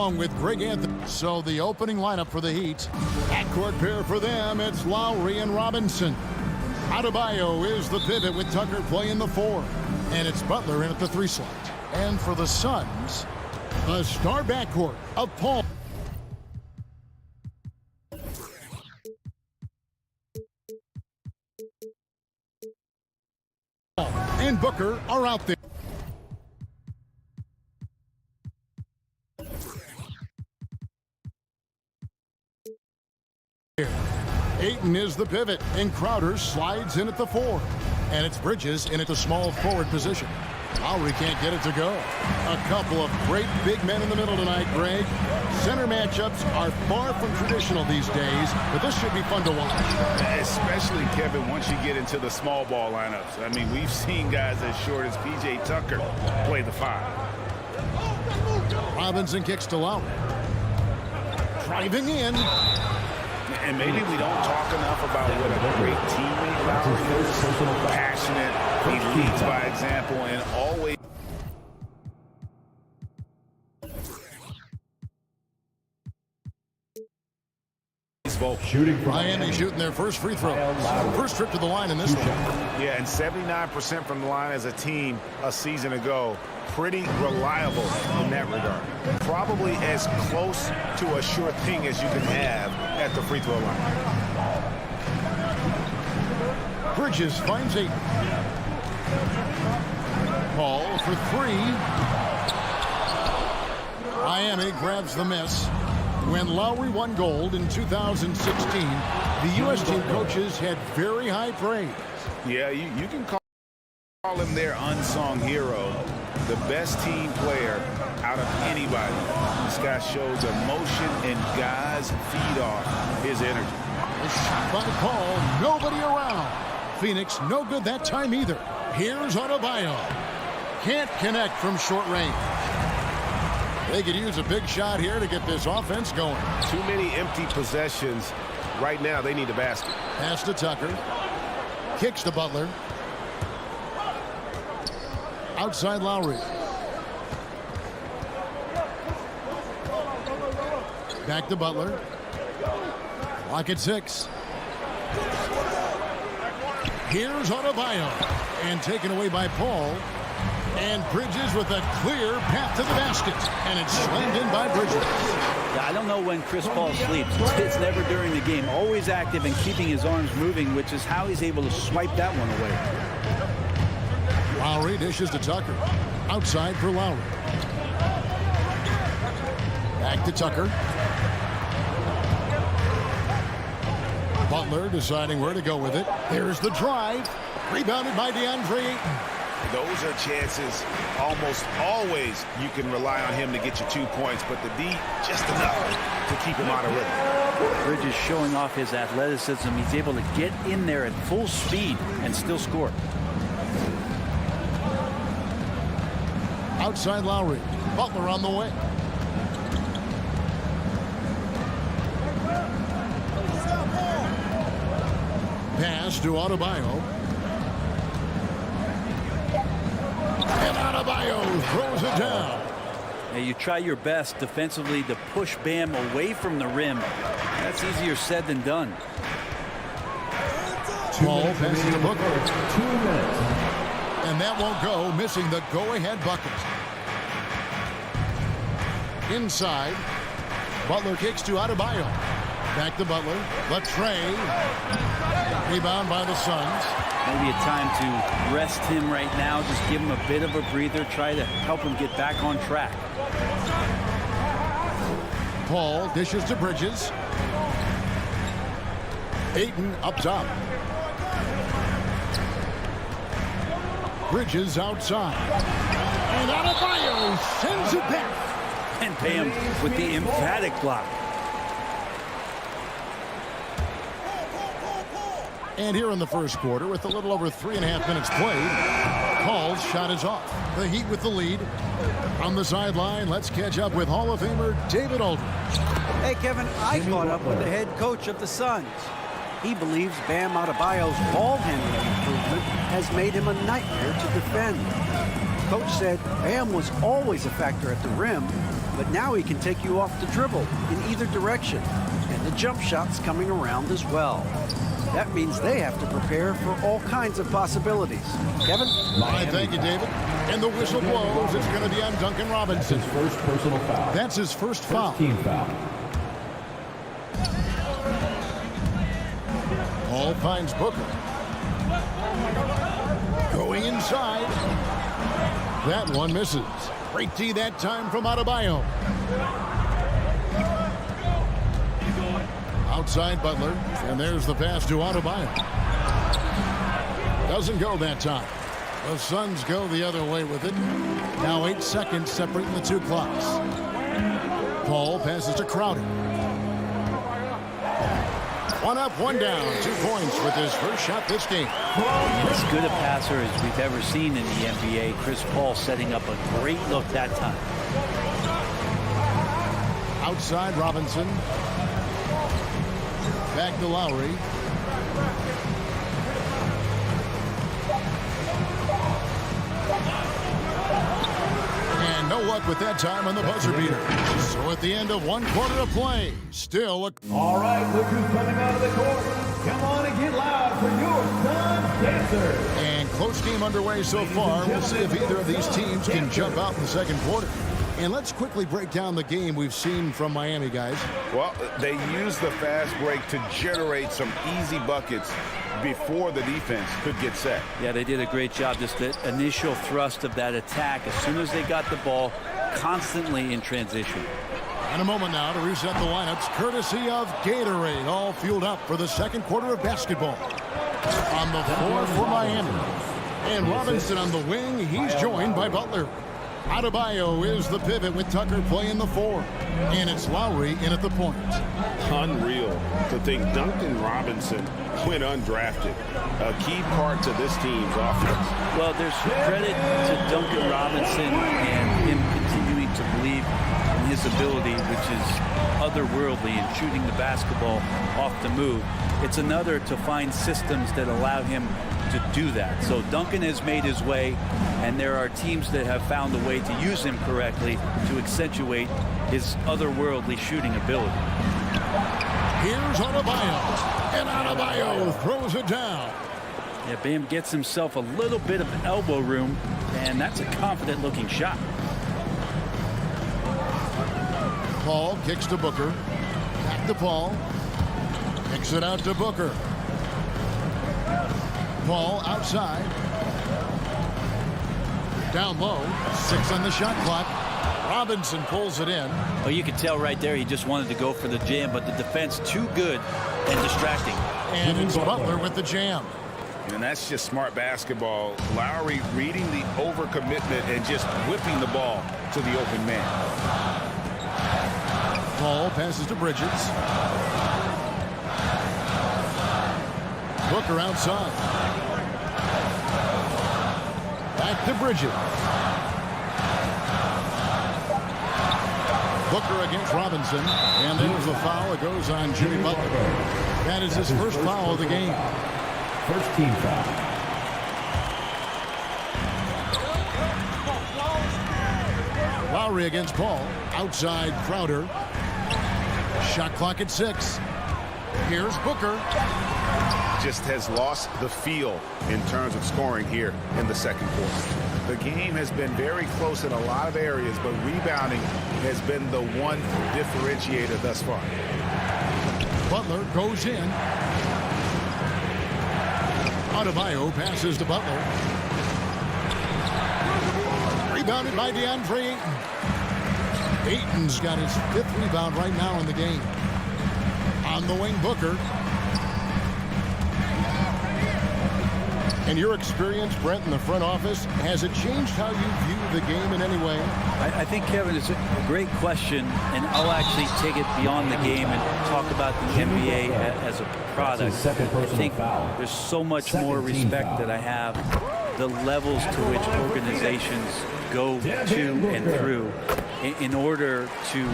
along with Greg Anthony. So the opening lineup for the Heat. Backcourt pair for them, it's Lowry and Robinson. Adebayo is the pivot with Tucker playing the 4. And it's Butler in at the 3 slot. And for the Suns, the star backcourt of Paul and Booker are out there. Ayton is the pivot, and Crowder slides in at the 4. And it's Bridges in at the small forward position. Lowry can't get it to go. A couple of great big men in the middle tonight, Greg. Center matchups are far from traditional these days, but this should be fun to watch. Especially, Kevin, once you get into the small ball lineups. I mean, we've seen guys as short as P.J. Tucker play the 5. Robinson kicks to Lowry. Driving in. And maybe we don't talk enough about what a great teammate Lowry is. Passionate, he leads by example, and always. Miami shooting their first free throw. First trip to the line in this one. Yeah, and 79% from the line as a team a season ago. Pretty reliable in that regard. Probably as close to a sure thing as you can have at the free throw line. Bridges finds 8. Paul for 3. Miami grabs the miss. When Lowry won gold in 2016, the U.S. team coaches had very high praise. Yeah, you can call him their unsung hero. The best team player out of anybody. This guy shows emotion, and guys feed off his energy. A shot by Paul, nobody around. Phoenix no good that time either. Here's Adebayo. Can't connect from short range. They could use a big shot here to get this offense going. Too many empty possessions. Right now, they need a basket. Pass to Tucker. Kicks to Butler. Outside Lowry. Back to Butler. Clock at 6. Here's Adebayo. And taken away by Paul. And Bridges with a clear path to the basket. And it's slammed in by Bridges. Yeah, I don't know when Chris Paul sleeps. It's never during the game. Always active and keeping his arms moving, which is how he's able to swipe that one away. Lowry dishes to Tucker. Outside for Lowry. Back to Tucker. Butler deciding where to go with it. There's the drive. Rebounded by DeAndre Ayton. Those are chances almost always you can rely on him to get you 2 points, but the D just enough to keep him out of rhythm. Bridges showing off his athleticism. He's able to get in there at full speed and still score. Outside Lowry. Butler on the way. Pass to Adebayo. And Adebayo throws it down. Now you try your best defensively to push Bam away from the rim. That's easier said than done. Paul passes to Booker. 2 minutes. And that won't go, missing the go-ahead bucket. Inside. Butler kicks to Adebayo. Back to Butler. Latrey. Rebound by the Suns. Maybe a time to rest him right now. Just give him a bit of a breather. Try to help him get back on track. Paul dishes to Bridges. Ayton up top. Bridges outside. And Adebayo sends it back. And Bam with the emphatic block. And here in the first quarter, with a little over 3.5 minutes played, Paul's shot is off. The Heat with the lead. On the sideline, let's catch up with Hall of Famer David Aldridge. Hey, Kevin, I caught up with the head coach of the Suns. He believes Bam Adebayo's ball handling improvement has made him a nightmare to defend. Coach said Bam was always a factor at the rim, but now he can take you off the dribble in either direction. And the jump shot's coming around as well. That means they have to prepare for all kinds of possibilities. Kevin? Thank you, David. And the whistle blows. It's going to be on Duncan Robinson. His first personal foul. That's his first foul. Team foul. Paul finds Booker. Going inside. That one misses. Great D that time from Adebayo. Outside Butler, and there's the pass to Adebayo. Doesn't go that time. The Suns go the other way with it. Now 8 seconds separating the two clocks. Paul passes to Crowder. One up, one down. 2 points with his first shot this game. As good a passer as we've ever seen in the NBA. Chris Paul setting up a great look that time. Outside Robinson. Back to Lowry. And no luck with that time on the buzzer beater. So at the end of 1 quarter of play, still a... All right, look who's coming out of the court. Come on and get loud for your Sun Dancers. And close game underway so far. We'll see if either of these teams can jump out in the second quarter. And let's quickly break down the game we've seen from Miami, guys. Well, they used the fast break to generate some easy buckets before the defense could get set. Yeah, they did a great job. Just the initial thrust of that attack as soon as they got the ball, constantly in transition. And a moment now to reset the lineups, courtesy of Gatorade, all fueled up for the second quarter of basketball. On the floor for Miami. And Robinson on the wing, he's joined by Butler. Adebayo is the pivot with Tucker playing the 4. And it's Lowry in at the point. Unreal to think Duncan Robinson went undrafted. A key part to this team's offense. Well, there's credit to Duncan Robinson and him continuing to believe in his ability, which is otherworldly in shooting the basketball off the move. It's another to find systems that allow him to do that. So Duncan has made his way, and there are teams that have found a way to use him correctly to accentuate his otherworldly shooting ability. Here's Adebayo, and Adebayo throws it down. Yeah, Bam gets himself a little bit of elbow room, and that's a confident-looking shot. Paul kicks to Booker. Back to Paul. Kicks it out to Booker. Paul outside. Down low. 6 on the shot clock. Robinson pulls it in. Oh, you can tell right there he just wanted to go for the jam, but the defense too good and distracting. And it's Butler with the jam. And that's just smart basketball. Lowry reading the overcommitment and just whipping the ball to the open man. Paul passes to Bridges. Booker outside. Back to Bridges. Booker against Robinson. And there's the foul. It goes on Jimmy Butler. That is his first foul of the game. First team foul. Lowry against Paul. Outside Crowder. Shot clock at 6. Here's Booker. Just has lost the feel in terms of scoring here in the second quarter. The game has been very close in a lot of areas, but rebounding has been the one differentiator thus far. Butler goes in. Adebayo passes to Butler. Rebounded by DeAndre Ayton. Ayton's got his 5th rebound right now in the game. On the wing, Booker. And your experience, Brent, in the front office, has it changed how you view the game in any way? I think, Kevin, it's a great question, and I'll actually take it beyond the game and talk about the NBA as a product. I think there's so much more respect that I have, the levels to which organizations go to and through. in order to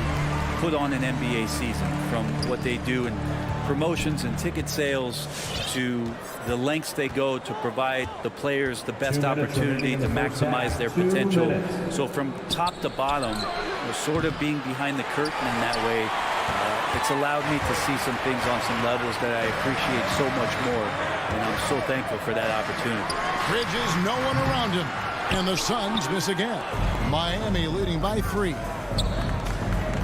put on an NBA season, from what they do in promotions and ticket sales to the lengths they go to provide the players the best opportunity to maximize their potential. So from top to bottom, sort of being behind the curtain in that way, it's allowed me to see some things on some levels that I appreciate so much more, and I'm so thankful for that opportunity. Bridges, no one around him, and the Suns miss again. Miami leading by 3.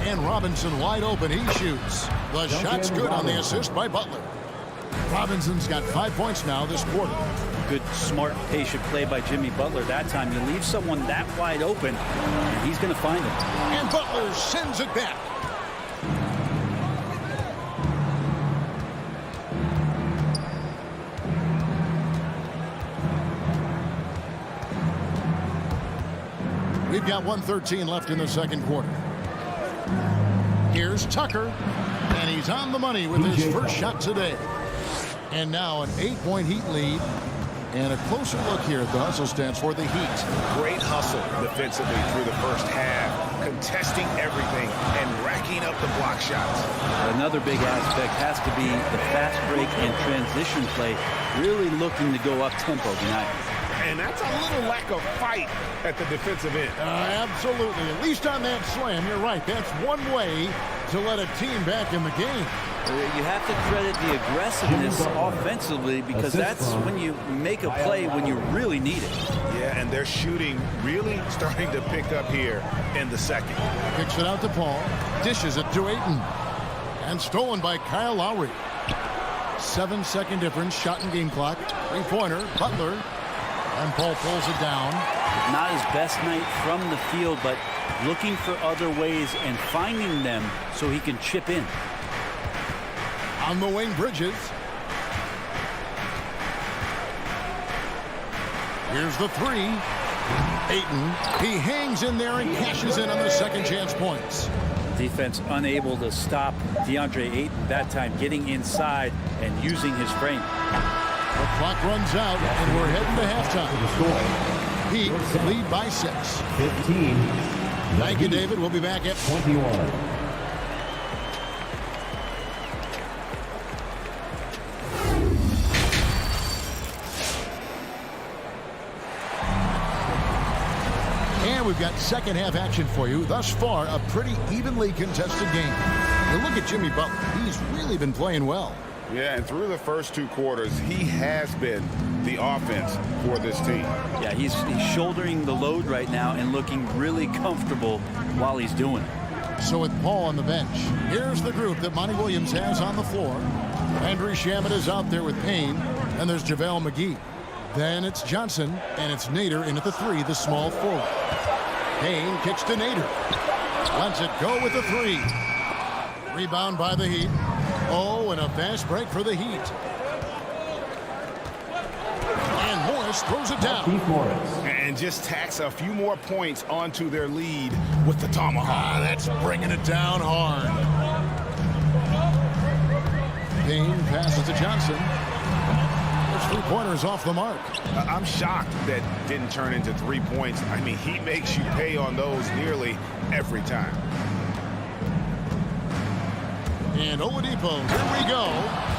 And Robinson wide open, he shoots. The shot's good on the assist by Butler. Robinson's got 5 points now this quarter. Good, smart, patient play by Jimmy Butler that time. You leave someone that wide open, and he's going to find him. And Butler sends it back. We've got 1:13 left in the second quarter. Here's Tucker, and he's on the money with his first shot today. And now an 8-point Heat lead. And a closer look here at the hustle stats for the Heat. Great hustle defensively through the first half, contesting everything and racking up the block shots. Another big aspect has to be the fast break and transition play, really looking to go up-tempo tonight. And that's a little lack of fight at the defensive end. Absolutely. At least on that slam, you're right. That's one way to let a team back in the game. You have to credit the aggressiveness offensively, because that's when you make a play when you really need it. Yeah, and their shooting really starting to pick up here in the second. Kicks it out to Paul. Dishes it to Ayton. And stolen by Kyle Lowry. 7-second difference, shot and game clock. 3-pointer, Butler. And Paul pulls it down. Not his best night from the field, but looking for other ways and finding them so he can chip in. On the wing, Bridges. Here's the 3. Ayton. He hangs in there and cashes in on the second chance points. Defense unable to stop DeAndre Ayton that time, getting inside and using his frame. The clock runs out, and we're heading to halftime. Heat lead by 6. 15. Thank you, David. We'll be back at 21. And we've got second half action for you. Thus far, a pretty evenly contested game. You look at Jimmy Butler. He's really been playing well. Yeah, and through the first 2 quarters, he has been the offense for this team. Yeah, he's shouldering the load right now and looking really comfortable while he's doing it. So with Paul on the bench, here's the group that Monty Williams has on the floor. Andrew Shamet is out there with Payne, and there's JaVale McGee. Then it's Johnson, and it's Nader in at the 3, the small forward. Payne kicks to Nader. Lets it go with the 3. Rebound by the Heat. Oh, and a fast break for the Heat. And Morris throws it down. And just tacks a few more points onto their lead with the tomahawk. That's bringing it down hard. Payne passes to Johnson. Those 3-pointers off the mark. I'm shocked that didn't turn into 3 points. I mean, he makes you pay on those nearly every time. And Oladipo, here we go.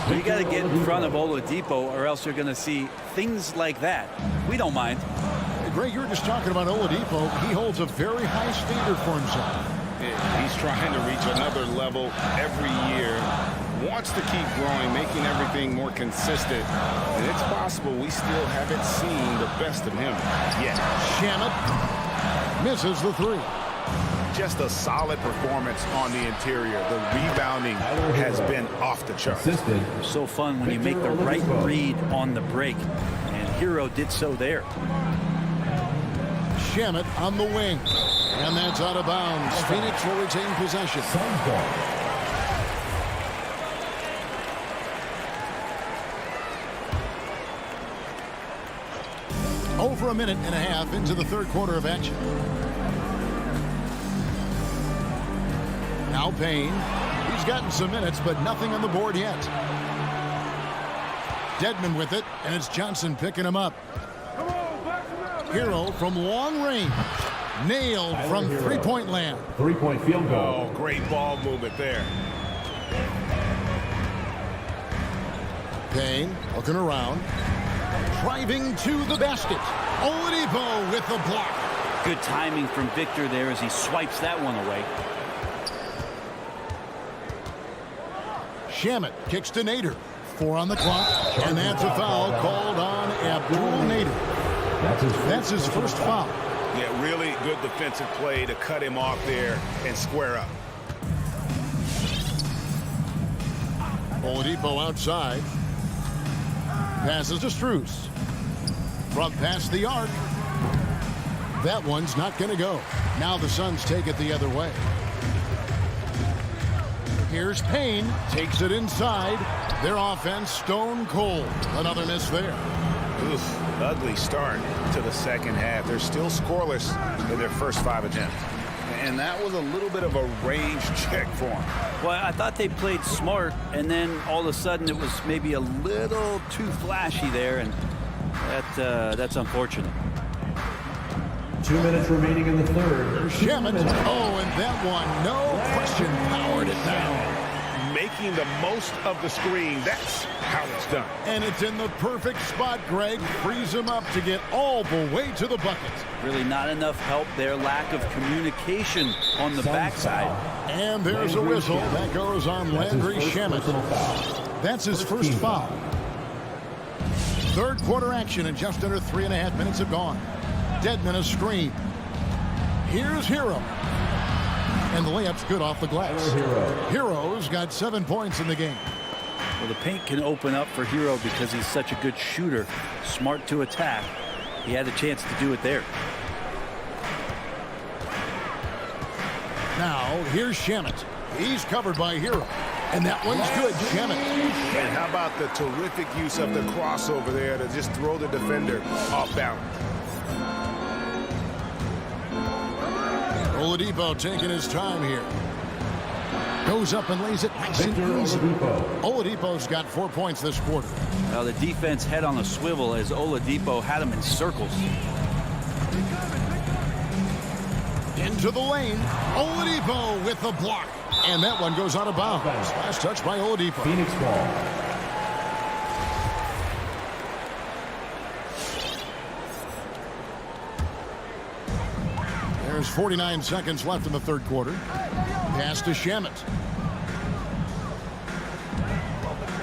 Well, you got to get in front of Oladipo, or else you're going to see things like that. We don't mind. Greg, you were just talking about Oladipo. He holds a very high standard for himself. He's trying to reach another level every year. Wants to keep growing, making everything more consistent. And it's possible we still haven't seen the best of him yet. Shamet misses the 3. Just a solid performance on the interior. The rebounding has been off the charts. So fun when you make the right read on the break, and Hero did so there. Shamet on the wing, and that's out of bounds. Phoenix will retain possession. Over a minute and a half into the third quarter of action. Now Payne. He's gotten some minutes, but nothing on the board yet. Dedmon with it, and it's Johnson picking him up. Hero from long range. Nailed from three-point land. Three-point field goal. Oh, great ball movement there. Payne looking around. Driving to the basket. Oladipo with the block. Good timing from Victor there as he swipes that one away. Shamet kicks to Nader. 4 on the clock, and that's a foul called on Abdul Nader. That's his first foul. Yeah, really good defensive play to cut him off there and square up. Oladipo outside. Passes to Strus. From past the arc. That one's not going to go. Now the Suns take it the other way. Here's Payne. Takes it inside. Their offense stone cold. Another miss there. Oof, ugly start to the second half. They're still scoreless in their first 5 attempts. And that was a little bit of a range check for them. Well, I thought they played smart, and then all of a sudden it was maybe a little too flashy there, and that's unfortunate. 2 minutes remaining in the third. Shamet. Oh, and that one, no question, powered it down. Making the most of the screen. That's how it's done. And it's in the perfect spot, Greg. Frees him up to get all the way to the bucket. Really not enough help there. Lack of communication on the backside. And there's a whistle. That goes on Landry Shamet. That's his first foul. Third quarter action, and just under 3.5 minutes have gone. Dedmon a screen. Here's Hero. And the layup's good off the glass. Hero's got 7 points in the game. Well, the paint can open up for Hero because he's such a good shooter. Smart to attack. He had a chance to do it there. Now, here's Shamet. He's covered by Hero. And that one's good, Shamet. And how about the terrific use of the crossover there to just throw the defender off balance. Oladipo taking his time here. Goes up and lays it nice and easy. Oladipo's got 4 points this quarter. Now the defense head on a swivel as Oladipo had him in circles. Into the lane. Oladipo with the block. And that one goes out of bounds. Last touch by Oladipo. Phoenix ball. There's 49 seconds left in the third quarter. Pass to Shamet.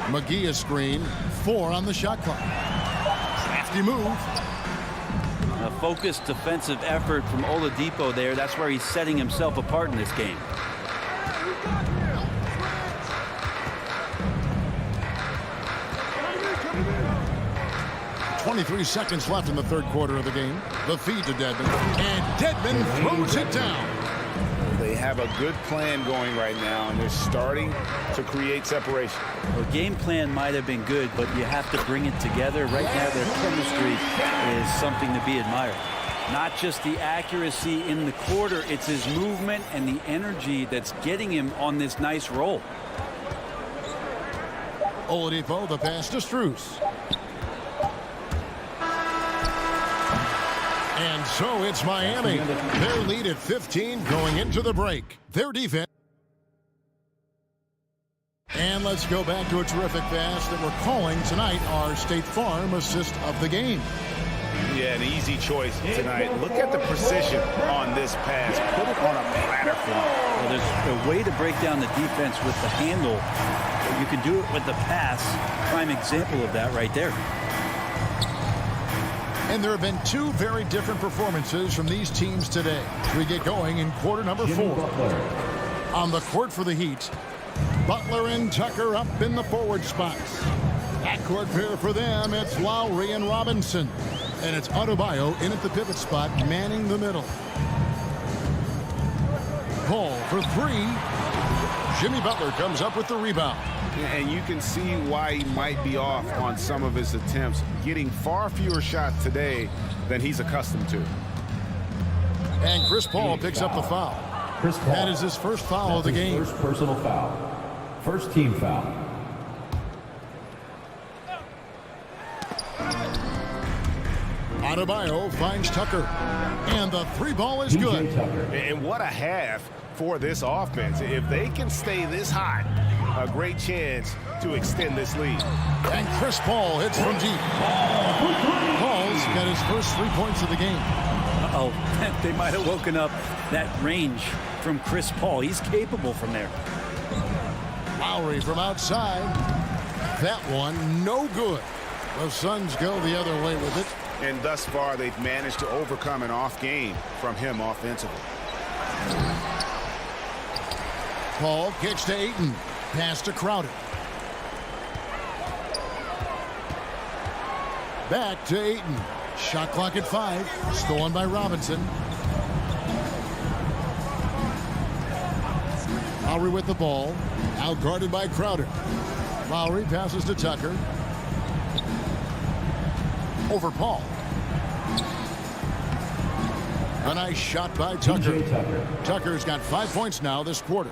McGee a screen. 4 on the shot clock. Crafty move. A focused defensive effort from Oladipo there. That's where he's setting himself apart in this game. .23 seconds left in the third quarter of the game. The feed to Dedmon. And Dedmon throws it down. They have a good plan going right now, and they're starting to create separation. The game plan might have been good, but you have to bring it together. Right now, their chemistry is something to be admired. Not just the accuracy in the quarter, it's his movement and the energy that's getting him on this nice roll. Oladipo, the pass to Strus. And so it's Miami. Their lead at 15 going into the break. Their defense. And let's go back to a terrific pass that we're calling tonight our State Farm assist of the game. Yeah, an easy choice tonight. Look at the precision on this pass. Put it on a platter for him. Well, there's a way to break down the defense with the handle. You can do it with the pass. Prime example of that right there. And there have been 2 very different performances from these teams today. We get going in quarter number 4. On the court for the Heat, Butler and Tucker up in the forward spots. Backcourt pair for them, it's Lowry and Robinson. And it's Adebayo in at the pivot spot, manning the middle. Paul for 3. Jimmy Butler comes up with the rebound. And you can see why he might be off on some of his attempts, getting far fewer shots today than he's accustomed to. And Chris Paul picks up the foul. That is his first foul of the game. First personal foul. First team foul. Adebayo finds Tucker. And the three ball is good. And what a half for this offense. If they can stay this hot, a great chance to extend this lead. And Chris Paul hits from deep. Paul's got his first 3 points of the game. Uh-oh, they might have woken up that range from Chris Paul. He's capable from there. Lowry from outside. That one, no good. The Suns go the other way with it. And thus far, they've managed to overcome an off game from him offensively. Paul kicks to Ayton. Pass to Crowder. Back to Ayton. Shot clock at 5. Stolen by Robinson. Lowry with the ball. Out guarded by Crowder. Lowry passes to Tucker. Over Paul. A nice shot by Tucker. Tucker's got 5 points now this quarter.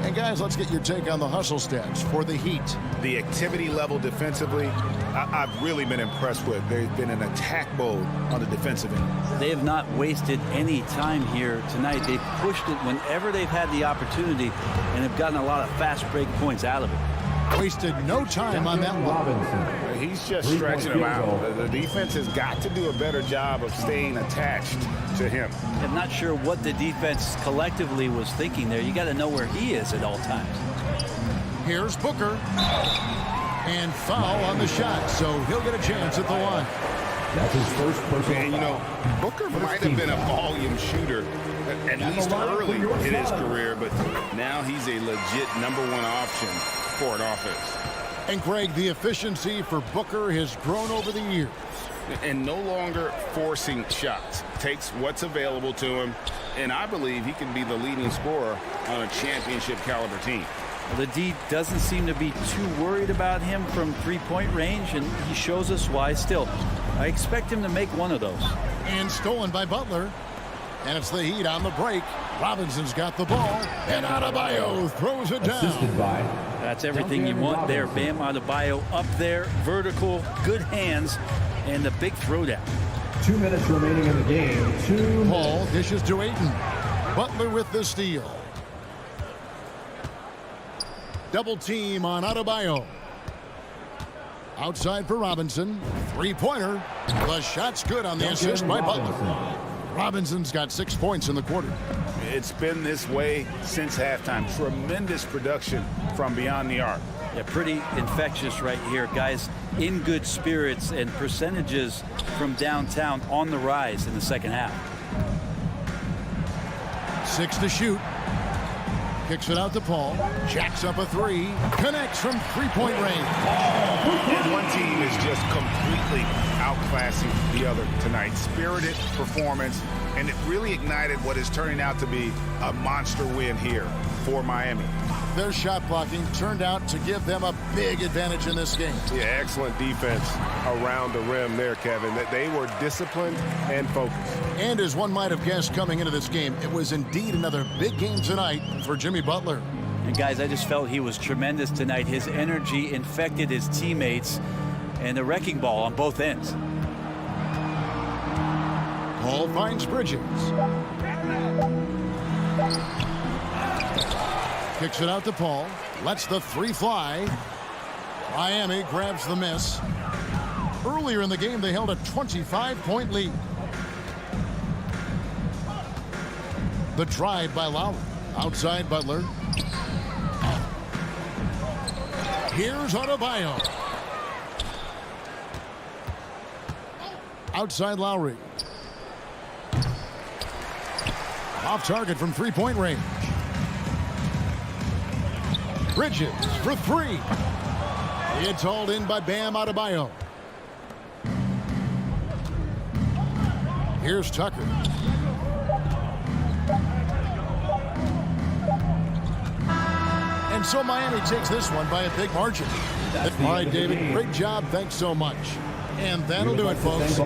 And guys, let's get your take on the hustle stats for the Heat. The activity level defensively, I've really been impressed with. They've been in attack mode on the defensive end. They have not wasted any time here tonight. They've pushed it whenever they've had the opportunity and have gotten a lot of fast break points out of it. Wasted no time on that one. He's just stretching him out. The defense has got to do a better job of staying attached to him. I'm not sure what the defense collectively was thinking there. You got to know where he is at all times. Here's Booker. And foul on the shot, so he'll get a chance at the line. That's his first personal. And, you know, Booker might have been a volume shooter at least early in his career, but now he's a legit #1 option for an offense. And Greg, the efficiency for Booker has grown over the years. And no longer forcing shots. Takes what's available to him, and I believe he can be the leading scorer on a championship caliber team. The D doesn't seem to be too worried about him from three-point range, and he shows us why still. I expect him to make one of those. And stolen by Butler. And it's the Heat on the break. Robinson's got the ball. And Adebayo throws it down. That's everything you want there. Bam Adebayo up there, vertical, good hands, and the big throwdown. 2 minutes remaining in the game. Paul dishes to Ayton. Butler with the steal. Double team on Adebayo. Outside for Robinson. Three-pointer. The shot's good on the assist by Butler. Robinson's got 6 points in the quarter. It's been this way since halftime. Tremendous production from beyond the arc. Yeah, pretty infectious right here. Guys in good spirits, and percentages from downtown on the rise in the second half. 6 to shoot. Kicks it out to Paul. Jacks up a 3. Connects from three-point range. And one team is just completely outclassing the other tonight. Spirited performance, and it really ignited what is turning out to be a monster win here for Miami. Their shot blocking turned out to give them a big advantage in this game. Yeah, excellent defense around the rim there, Kevin. That they were disciplined and focused. And as one might have guessed coming into this game, it was indeed another big game tonight for Jimmy Butler. And guys, I just felt he was tremendous tonight. His energy infected his teammates, and the wrecking ball on both ends. Paul finds Bridges. Kicks it out to Paul. Lets the 3 fly. Miami grabs the miss. Earlier in the game, they held a 25-point lead. The drive by Lowry. Outside Butler. Here's Adebayo. Outside Lowry. Off target from three-point range. Bridges for 3. It's hauled in by Bam Adebayo. Here's Tucker. And so Miami takes this one by a big margin. All right, David, great job. Thanks so much. And that'll do it, folks.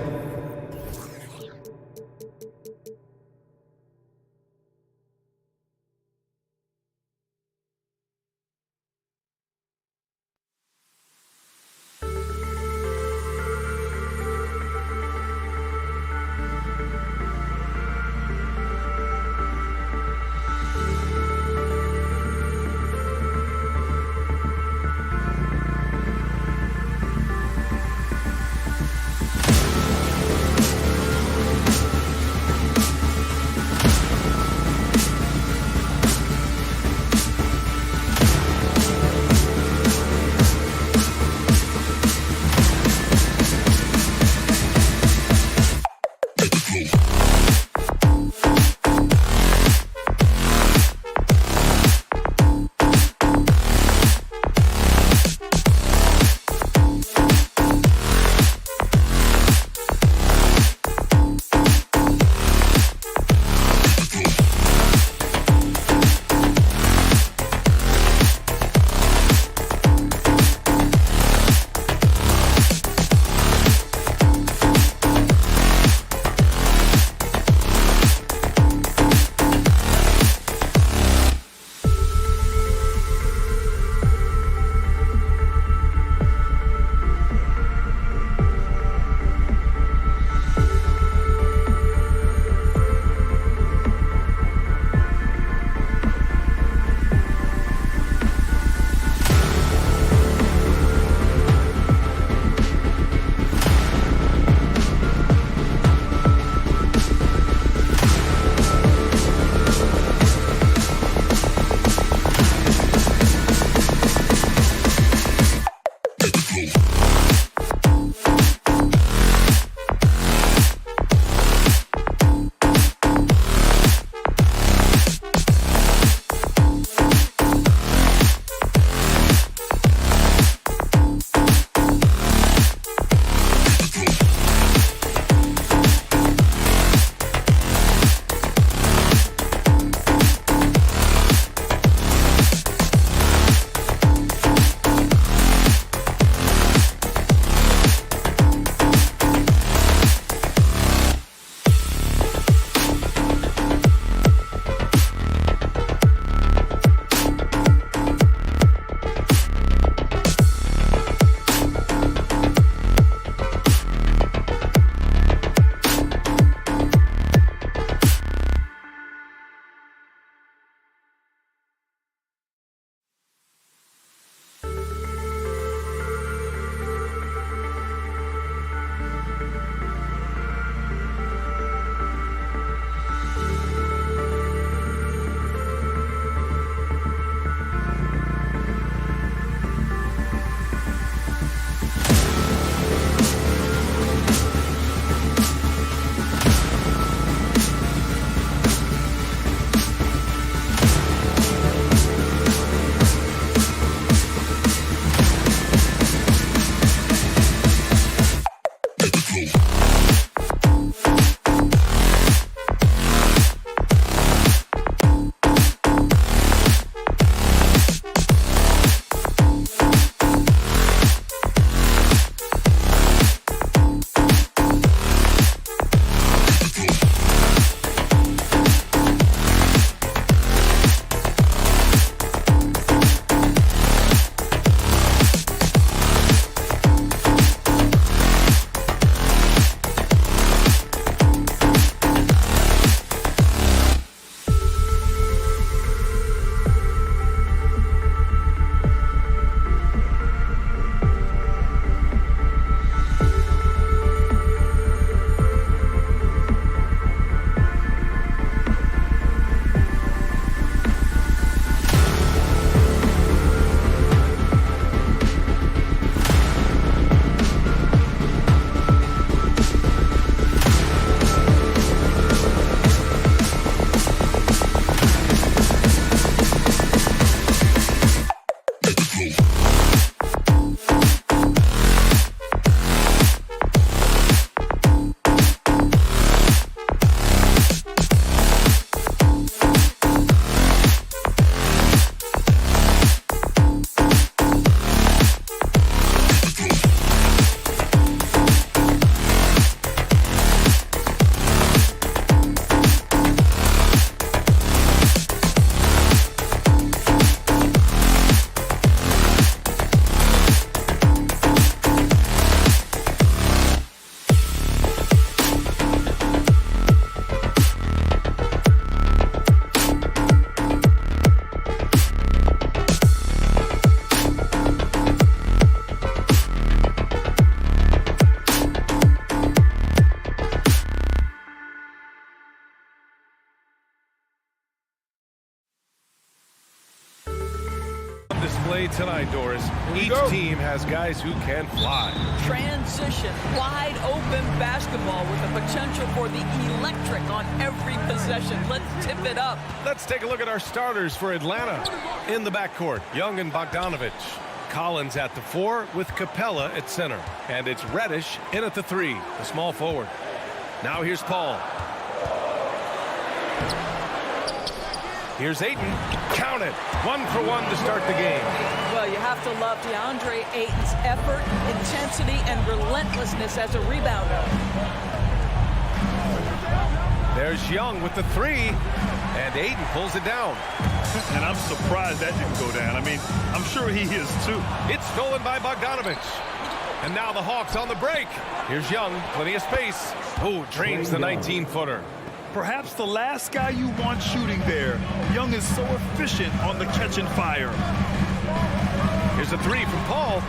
CLA tonight, Doris. Each team has guys who can fly. Transition, wide open basketball with the potential for the electric on every possession. Let's tip it up. Let's take a look at our starters for Atlanta. In the backcourt, Young and Bogdanovich. Collins at the 4 with Capella at center. And it's Reddish in at the 3, the small forward. Now here's Paul. Here's Ayton. Count it. 1 for 1 to start the game. Well, you have to love DeAndre Ayton's effort, intensity, and relentlessness as a rebounder. There's Young with the 3, and Ayton pulls it down. And I'm surprised that didn't go down. I mean, I'm sure he is too. It's stolen by Bogdanovich. And now the Hawks on the break. Here's Young, plenty of space. Oh, drains the 19-footer. Perhaps the last guy you want shooting there. Young is so efficient on the catch and fire. Here's a 3 from Paul.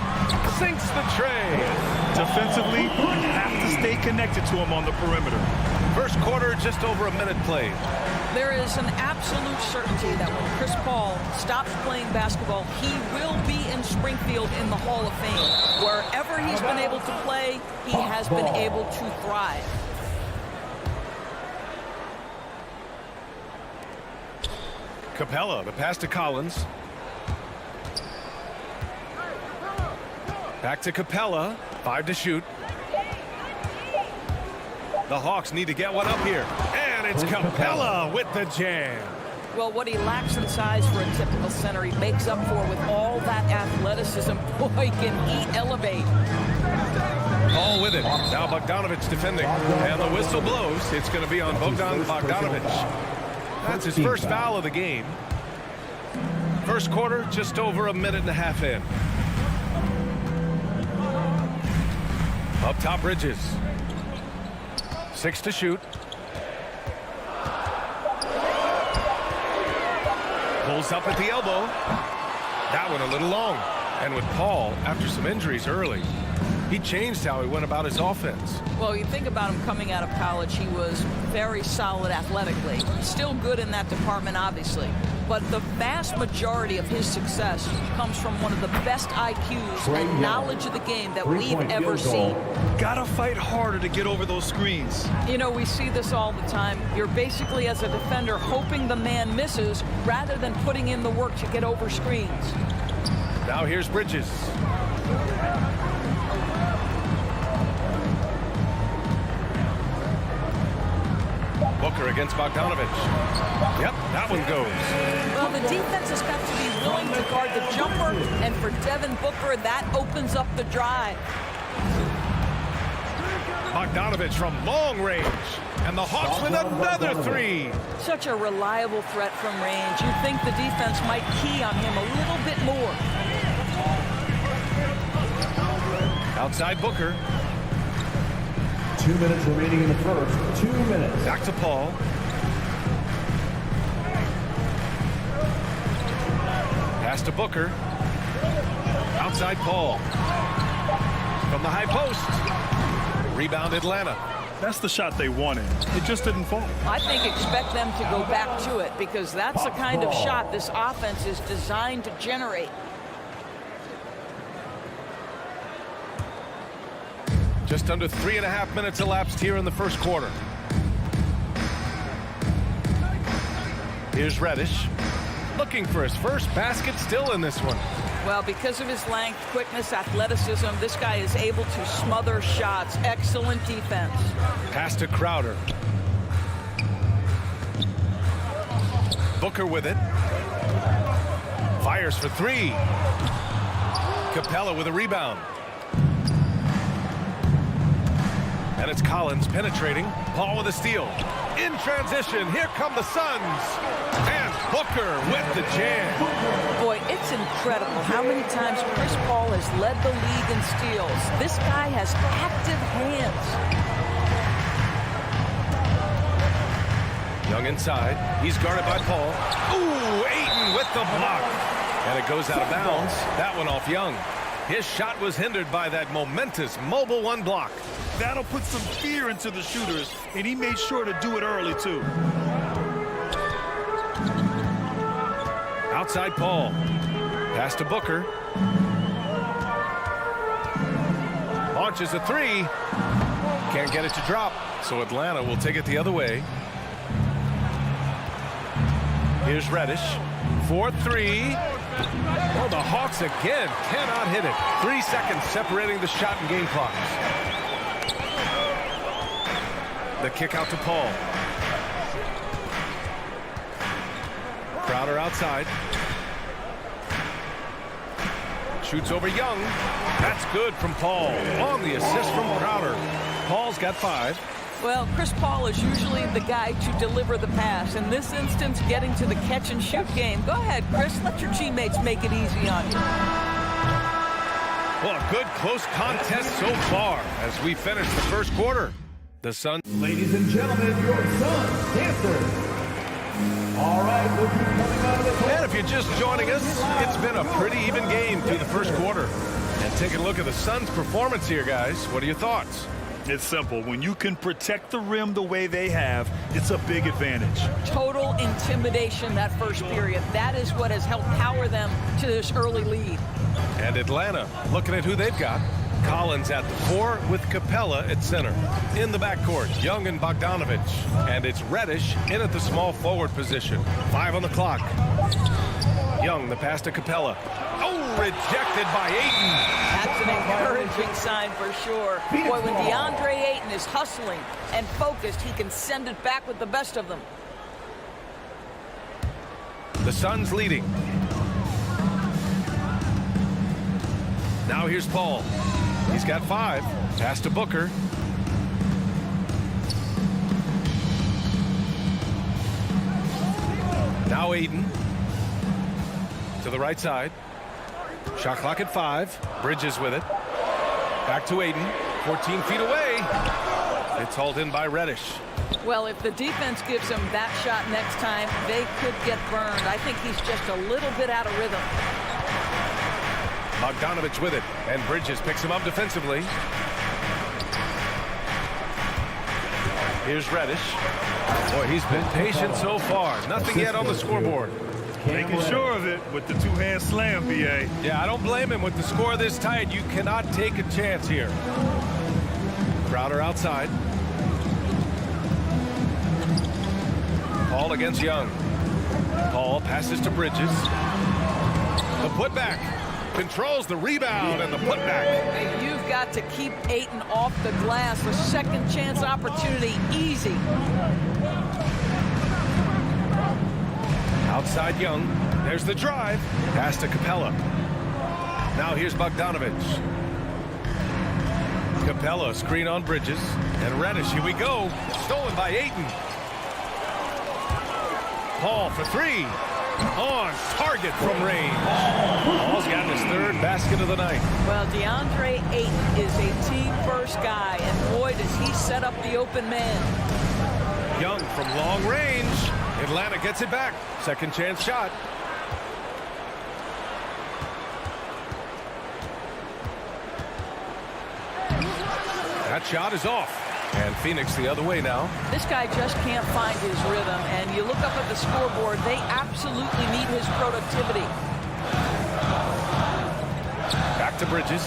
Sinks the tray. Defensively, you have to stay connected to him on the perimeter. First quarter, just over a minute played. There is an absolute certainty that when Chris Paul stops playing basketball, he will be in Springfield in the Hall of Fame. Wherever he's been able to play, he has been able to thrive. Capella, the pass to Collins. Back to Capella. 5 to shoot. The Hawks need to get one up here. And it's Capella with the jam. Well, what he lacks in size for a typical center, he makes up for with all that athleticism. Boy, can he elevate. Paul with it. Now Bogdanovich defending. And the whistle blows. It's going to be on Bogdanovich. That's his first foul of the game. First quarter, just over a minute and a half in. Up top, Bridges. 6 to shoot. Pulls up at the elbow. That one a little long. And with Paul, after some injuries early, he changed how he went about his offense. Well, you think about him coming out of college, he was very solid athletically. Still good in that department, obviously. But the vast majority of his success comes from one of the best IQs and knowledge of the game that we've ever seen. Gotta fight harder to get over those screens. You know, we see this all the time. You're basically, as a defender, hoping the man misses rather than putting in the work to get over screens. Now here's Bridges. Booker against Bogdanovich. Yep, that one goes. Well, the defense has got to be willing to guard the jumper, and for Devin Booker, that opens up the drive. Bogdanovich from long range, and the Hawks with another 3. Such a reliable threat from range. You'd think the defense might key on him a little bit more. Outside Booker. 2 minutes remaining in the first. 2 minutes. Back to Paul. Pass to Booker. Outside Paul. From the high post. Rebound Atlanta. That's the shot they wanted. It just didn't fall. I think expect them to go back to it because that's the kind of shot this offense is designed to generate. Just under 3.5 minutes elapsed here in the first quarter. Here's Reddish. Looking for his first basket still in this one. Well, because of his length, quickness, athleticism, this guy is able to smother shots. Excellent defense. Pass to Crowder. Booker with it. Fires for 3. Capella with a rebound. And it's Collins penetrating. Paul with a steal. In transition, here come the Suns. And Booker with the jam. Boy, it's incredible how many times Chris Paul has led the league in steals. This guy has active hands. Young inside. He's guarded by Paul. Ooh, Ayton with the block. And it goes out of bounds. That one off Young. His shot was hindered by that momentous mobile 1 block. That'll put some fear into the shooters, and he made sure to do it early, too. Outside Paul. Pass to Booker. Launches a three. Can't get it to drop, so Atlanta will take it the other way. Here's Reddish. 4-3. Oh, the Hawks again cannot hit it. 3 seconds separating the shot and game clocks. The kick out to Paul. Crowder outside. Shoots over Young. That's good from Paul. On the assist from Crowder. Paul's got 5. Well, Chris Paul is usually the guy to deliver the pass. In this instance, getting to the catch-and-shoot game. Go ahead, Chris. Let your teammates make it easy on you. Well, a good close contest so far as we finish the first quarter. The Suns. Ladies and gentlemen, your Suns dancers. All right, we'll be coming out of the... And if you're just joining us, it's been a pretty even game through the first quarter. And taking a look at the Suns' performance here, guys. What are your thoughts? It's simple. When you can protect the rim the way they have, it's a big advantage. Total intimidation that first period. That is what has helped power them to this early lead. And Atlanta, looking at who they've got. Collins at the 4 with Capella at center. In the backcourt, Young and Bogdanovich. And it's Reddish in at the small forward position. 5 on the clock. Young, the pass to Capella. Oh, rejected by Ayton. That's an encouraging sign for sure. Boy, when DeAndre Ayton is hustling and focused, he can send it back with the best of them. The Suns leading. Now here's Paul. He's got 5. Pass to Booker. Now Ayton. To the right side. Shot clock at 5. Bridges with it. Back to Ayton. 14 feet away. It's hauled in by Reddish. Well, if the defense gives him that shot next time, they could get burned. I think he's just a little bit out of rhythm. Bogdanovich with it, and Bridges picks him up defensively. Here's Reddish. Boy, he's been patient so far. Nothing yet on the scoreboard. Making sure of it with the two-hand slam, B.A. Yeah, I don't blame him. With the score this tight, you cannot take a chance here. Crowder outside. Paul against Young. Paul passes to Bridges. The putback. Controls the rebound and the putback. You've got to keep Ayton off the glass. A second chance opportunity, easy. Outside Young. There's the drive. Pass to Capella. Now here's Bogdanovich. Capella screen on Bridges. And Reddish, here we go. Stolen by Ayton. Paul for 3. On target from range. Paul's got his 3rd basket of the night. Well, DeAndre Ayton is a team-first guy, and boy, does he set up the open man. Young from long range. Atlanta gets it back. Second chance shot. That shot is off. And Phoenix the other way now. This guy just can't find his rhythm, and you look up at the scoreboard, they absolutely need his productivity. Back to Bridges.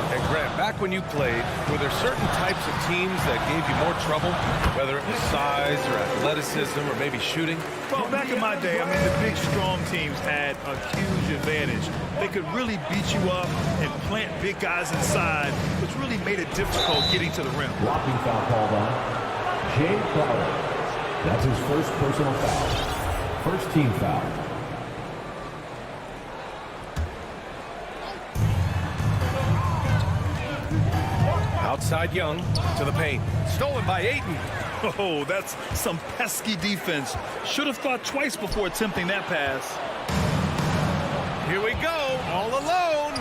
And Grant, back when you played, were there certain types of teams that gave you more trouble, whether it was size or athleticism or maybe shooting? Well, back in my day, I mean, the big, strong teams had a huge advantage. They could really beat you up and plant big guys inside, which really made it difficult getting to the rim. Blocking foul called on Jay Crowder. That's his first personal foul. First team foul. Outside Young to the paint. Stolen by Ayton. Oh, that's some pesky defense. Should have thought twice before attempting that pass. Here we go, all alone.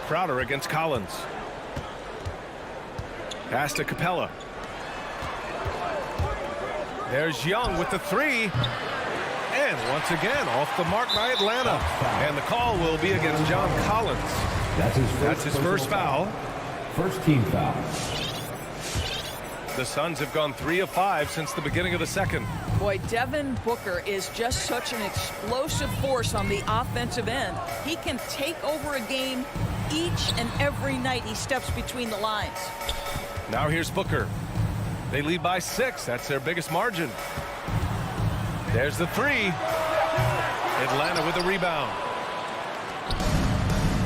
Crowder against Collins. Pass to Capella. There's Young with the 3. And once again, off the mark by Atlanta. And the call will be against John Collins. That's his first foul. First team foul. The Suns have gone 3 of 5 since the beginning of the second. Boy, Devin Booker is just such an explosive force on the offensive end. He can take over a game each and every night he steps between the lines. Now here's Booker. They lead by 6. That's their biggest margin. There's the 3. Atlanta with the rebound.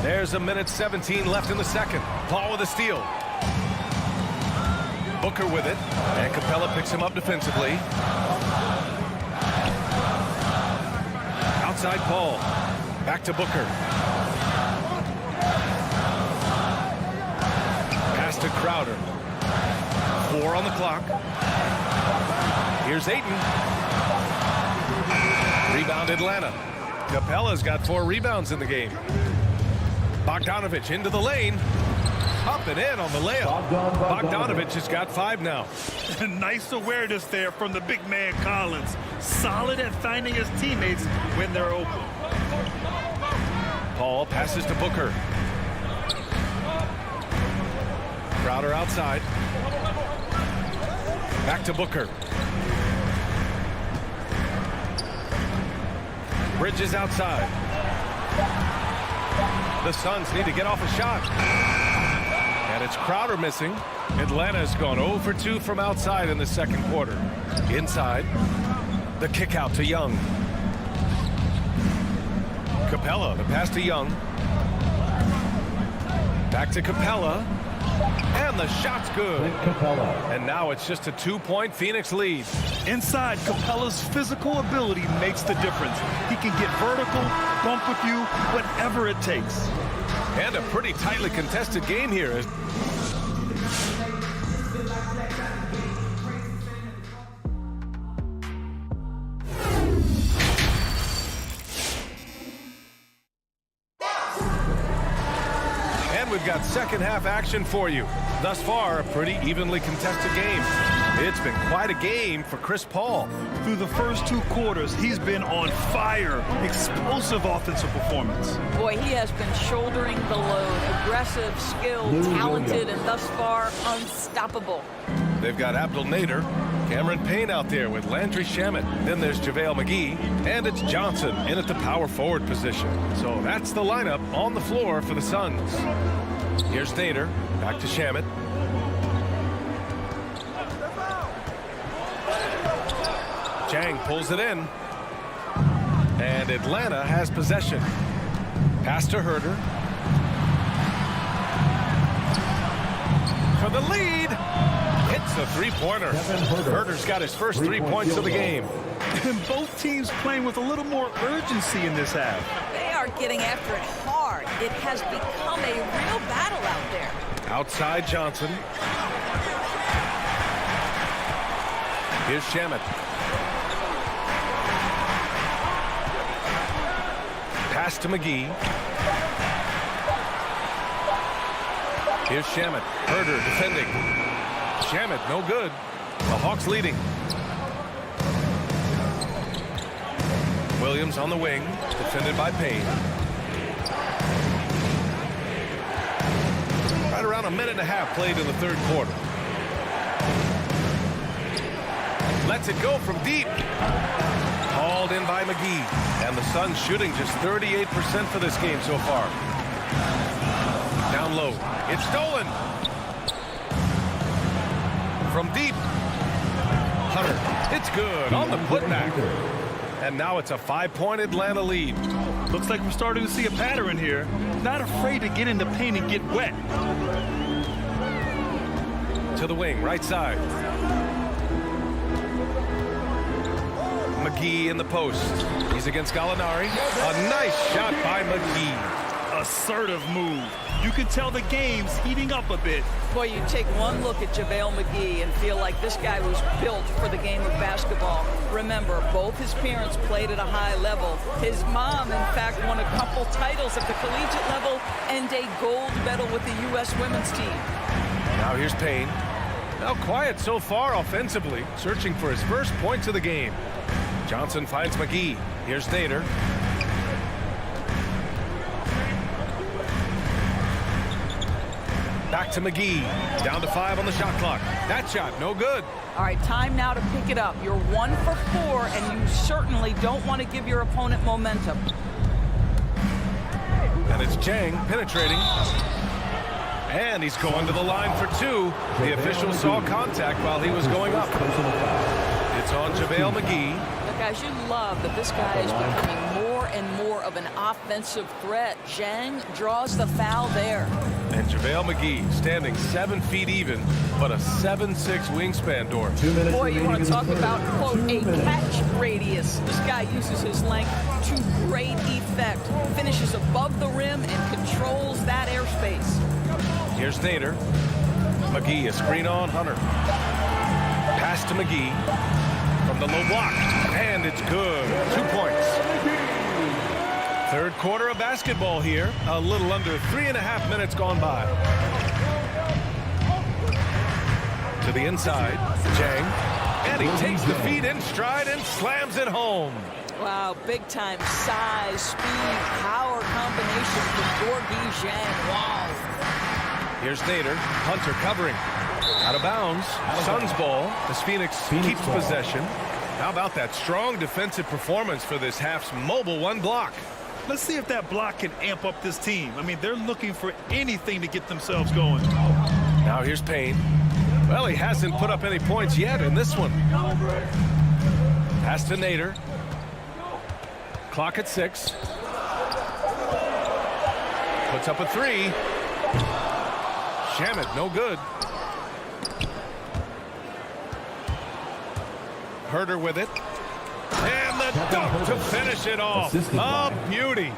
There's 1:17 left in the second. Paul with a steal. Booker with it, and Capella picks him up defensively. Outside Paul. Back to Booker. Pass to Crowder. 4 on the clock. Here's Ayton. Rebound Atlanta. Capella's got 4 rebounds in the game. Bogdanovich into the lane. Up and in on the layup. Bogdanovich has got 5 now. Nice awareness there from the big man Collins. Solid at finding his teammates when they're open. Paul passes to Booker. Crowder outside. Back to Booker. Bridges outside. The Suns need to get off a shot. And it's Crowder missing. Atlanta's gone 0 for 2 from outside in the second quarter. Inside. The kick out to Young. Capella, the pass to Young. Back to Capella. And the shot's good. And now it's just a 2-point Phoenix lead. Inside, Capella's physical ability makes the difference. He can get vertical, bump with you, whatever it takes. And a pretty tightly contested game here. We've got second half action for you. Thus far, a pretty evenly contested game. It's been quite a game for Chris Paul. Through the first 2 quarters, he's been on fire. Explosive offensive performance. Boy, he has been shouldering the load. Aggressive, skilled, talented, and thus far, unstoppable. They've got Abdel Nader, Cameron Payne out there with Landry Shamet. Then there's JaVale McGee, and it's Johnson in at the power forward position. So that's the lineup on the floor for the Suns. Here's Nader, back to Shamet. Chang pulls it in. And Atlanta has possession. Pass to Herter. For the lead. Hits the 3-pointer. Herter's got his first 3 points of the game. And both teams playing with a little more urgency in this half. They are getting after it hard. It has become a real battle out there. Outside Johnson. Here's Shamet. Pass to McGee. Here's Shamet. Herter defending. Shamet, no good. The Hawks leading. Williams on the wing, defended by Payne. Right around 1.5 minutes played in the third quarter. Lets it go from deep. Hauled in by McGee. And the Suns shooting just 38% for this game so far. Down low. It's stolen. From deep. Hunter. It's good on the putback. And now it's a 5-point Atlanta lead. Looks like we're starting to see a pattern here. Not afraid to get in the paint and get wet. To the wing, right side. McGee in the post. He's against Gallinari. A nice shot by McGee. Assertive move. You can tell the game's heating up a bit. Boy, you take one look at JaVale McGee and feel like this guy was built for the game of basketball. Remember, both his parents played at a high level. His mom, in fact, won a couple titles at the collegiate level and a gold medal with the U.S. women's team. Now here's Payne. Now quiet so far offensively, searching for his first points of the game. Johnson finds McGee. Here's Nader. Back to McGee. Down to 5 on the shot clock. That shot, no good. All right, time now to pick it up. You're 1 for 4, and you certainly don't want to give your opponent momentum. And it's Chang penetrating. And he's going to the line for 2. The official saw contact while he was going up. It's on JaVale McGee. Look, guys, you love that this guy is becoming more and more of an offensive threat. Zhang draws the foul there. And JaVale McGee standing 7 feet even, but a 7'6" wingspan, Dort. Boy, you want to talk about, quote, a catch radius. This guy uses his length to great effect. Finishes above the rim and controls that airspace. Here's Nader. McGee, a screen on Hunter. Pass to McGee from the low block, and it's good. 2 points. Third quarter of basketball here. A little under 3.5 minutes gone by. To the inside, Chang, and he takes the feed in stride and slams it home. Wow, big time size, speed, power combination from Gorgui Zhang. Wow. Here's Nader. Hunter covering. Out of bounds. Suns ball as Phoenix keeps possession. How about that strong defensive performance for this half's mobile 1 block? Let's see if that block can amp up this team. I mean, they're looking for anything to get themselves going. Now here's Payne. Well, he hasn't put up any points yet in this one. Pass to Nader. Clock at 6. Puts up a 3. Shamet, no good. Herder with it. And the dunk to finish it off. A beauty.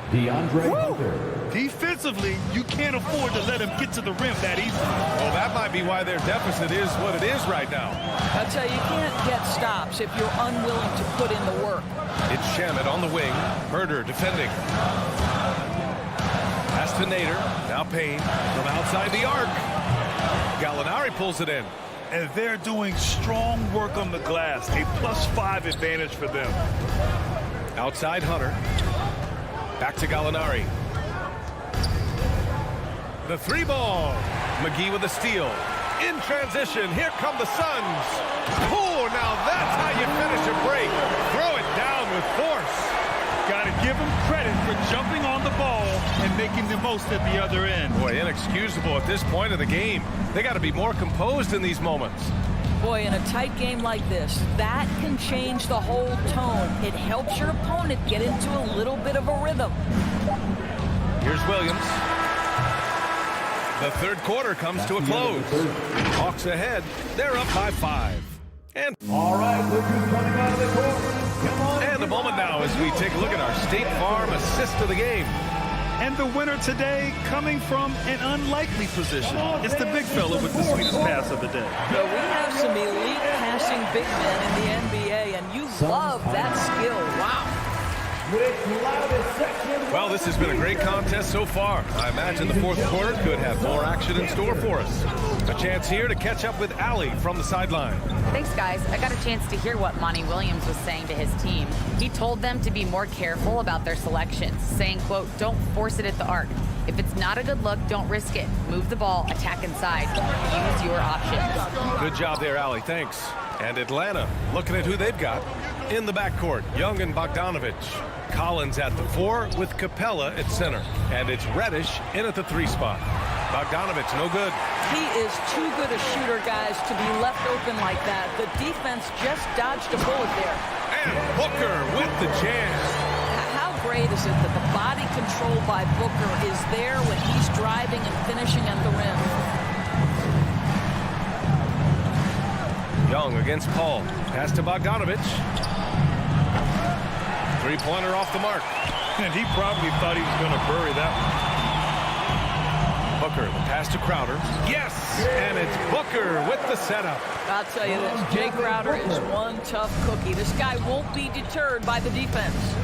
Defensively, you can't afford to let him get to the rim that easily. Well, that might be why their deficit is what it is right now. I'll tell you, you can't get stops if you're unwilling to put in the work. It's Shamet on the wing. Herder defending. Pass to Nader. Now Payne from outside the arc. Gallinari pulls it in. And they're doing strong work on the glass. A +5 advantage for them. Outside Hunter. Back to Gallinari. The 3 ball. McGee with a steal. In transition, here come the Suns. Oh, now that's how you finish a break. Throw it down with force. Got to give him credit for jumping on the ball and making the most at the other end. Boy, inexcusable at this point of the game. They got to be more composed in these moments. Boy, in a tight game like this, that can change the whole tone. It helps your opponent get into a little bit of a rhythm. Here's Williams. The third quarter comes to a close. Hawks ahead. They're up by 5. And all right, look who's coming out of the court. Come on. And a moment now as we take a look at our State Farm assist of the game. And the winner today coming from an unlikely position. It's the big fella with the sweetest pass of the day. Well, we have some elite passing big men in the NBA, and you love that skill. Wow. Well, this has been a great contest so far. I imagine the fourth quarter could have more action in store for us. A chance here to catch up with Allie from the sideline. Thanks, guys. I got a chance to hear what Monty Williams was saying to his team. He told them to be more careful about their selections, saying, quote, don't force it at the arc. If it's not a good look, don't risk it. Move the ball, attack inside. Use your options. Good job there, Allie. Thanks. And Atlanta, looking at who they've got. In the backcourt, Young and Bogdanovich. Collins at the 4 with Capella at center. And it's Reddish in at the 3 spot. Bogdanovich, no good. He is too good a shooter, guys, to be left open like that. The defense just dodged a bullet there. And Booker with the jam. How great is it that the body control by Booker is there when he's driving and finishing at the rim? Young against Paul. Pass to Bogdanovich. Three-pointer off the mark. And he probably thought he was going to bury that one. Booker, the pass to Crowder. Yes! And it's Booker with the setup. I'll tell you this, Jay Crowder is one tough cookie. This guy won't be deterred by the defense.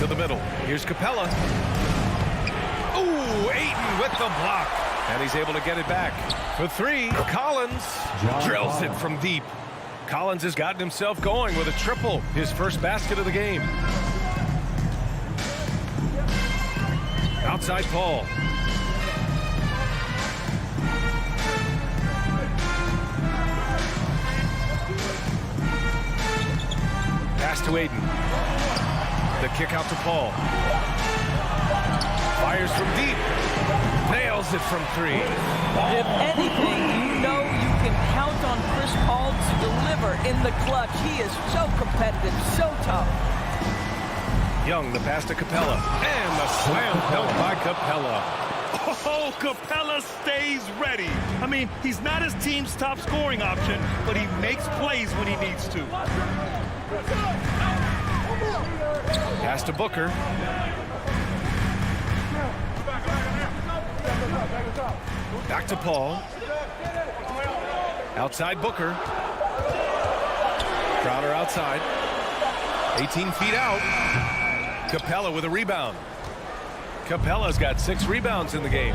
To the middle. Here's Capella. Ooh, Ayton with the block. And he's able to get it back. For 3, Collins drills it from deep. Collins has gotten himself going with a triple, his first basket of the game. Outside Paul. Pass to Aiden. The kick out to Paul. Fires from deep. Nails it from 3. If anything, you know you can count on Chris Paul to deliver in the clutch. He is so competitive, so tough. Young, the pass to Capella. And the slam dunk by Capella. Oh, Capella stays ready. I mean, he's not his team's top scoring option, but he makes plays when he needs to. Pass to Booker. Back to Paul. Outside Booker. Crowder outside. 18 feet out. Capella with a rebound. Capella's got 6 rebounds in the game.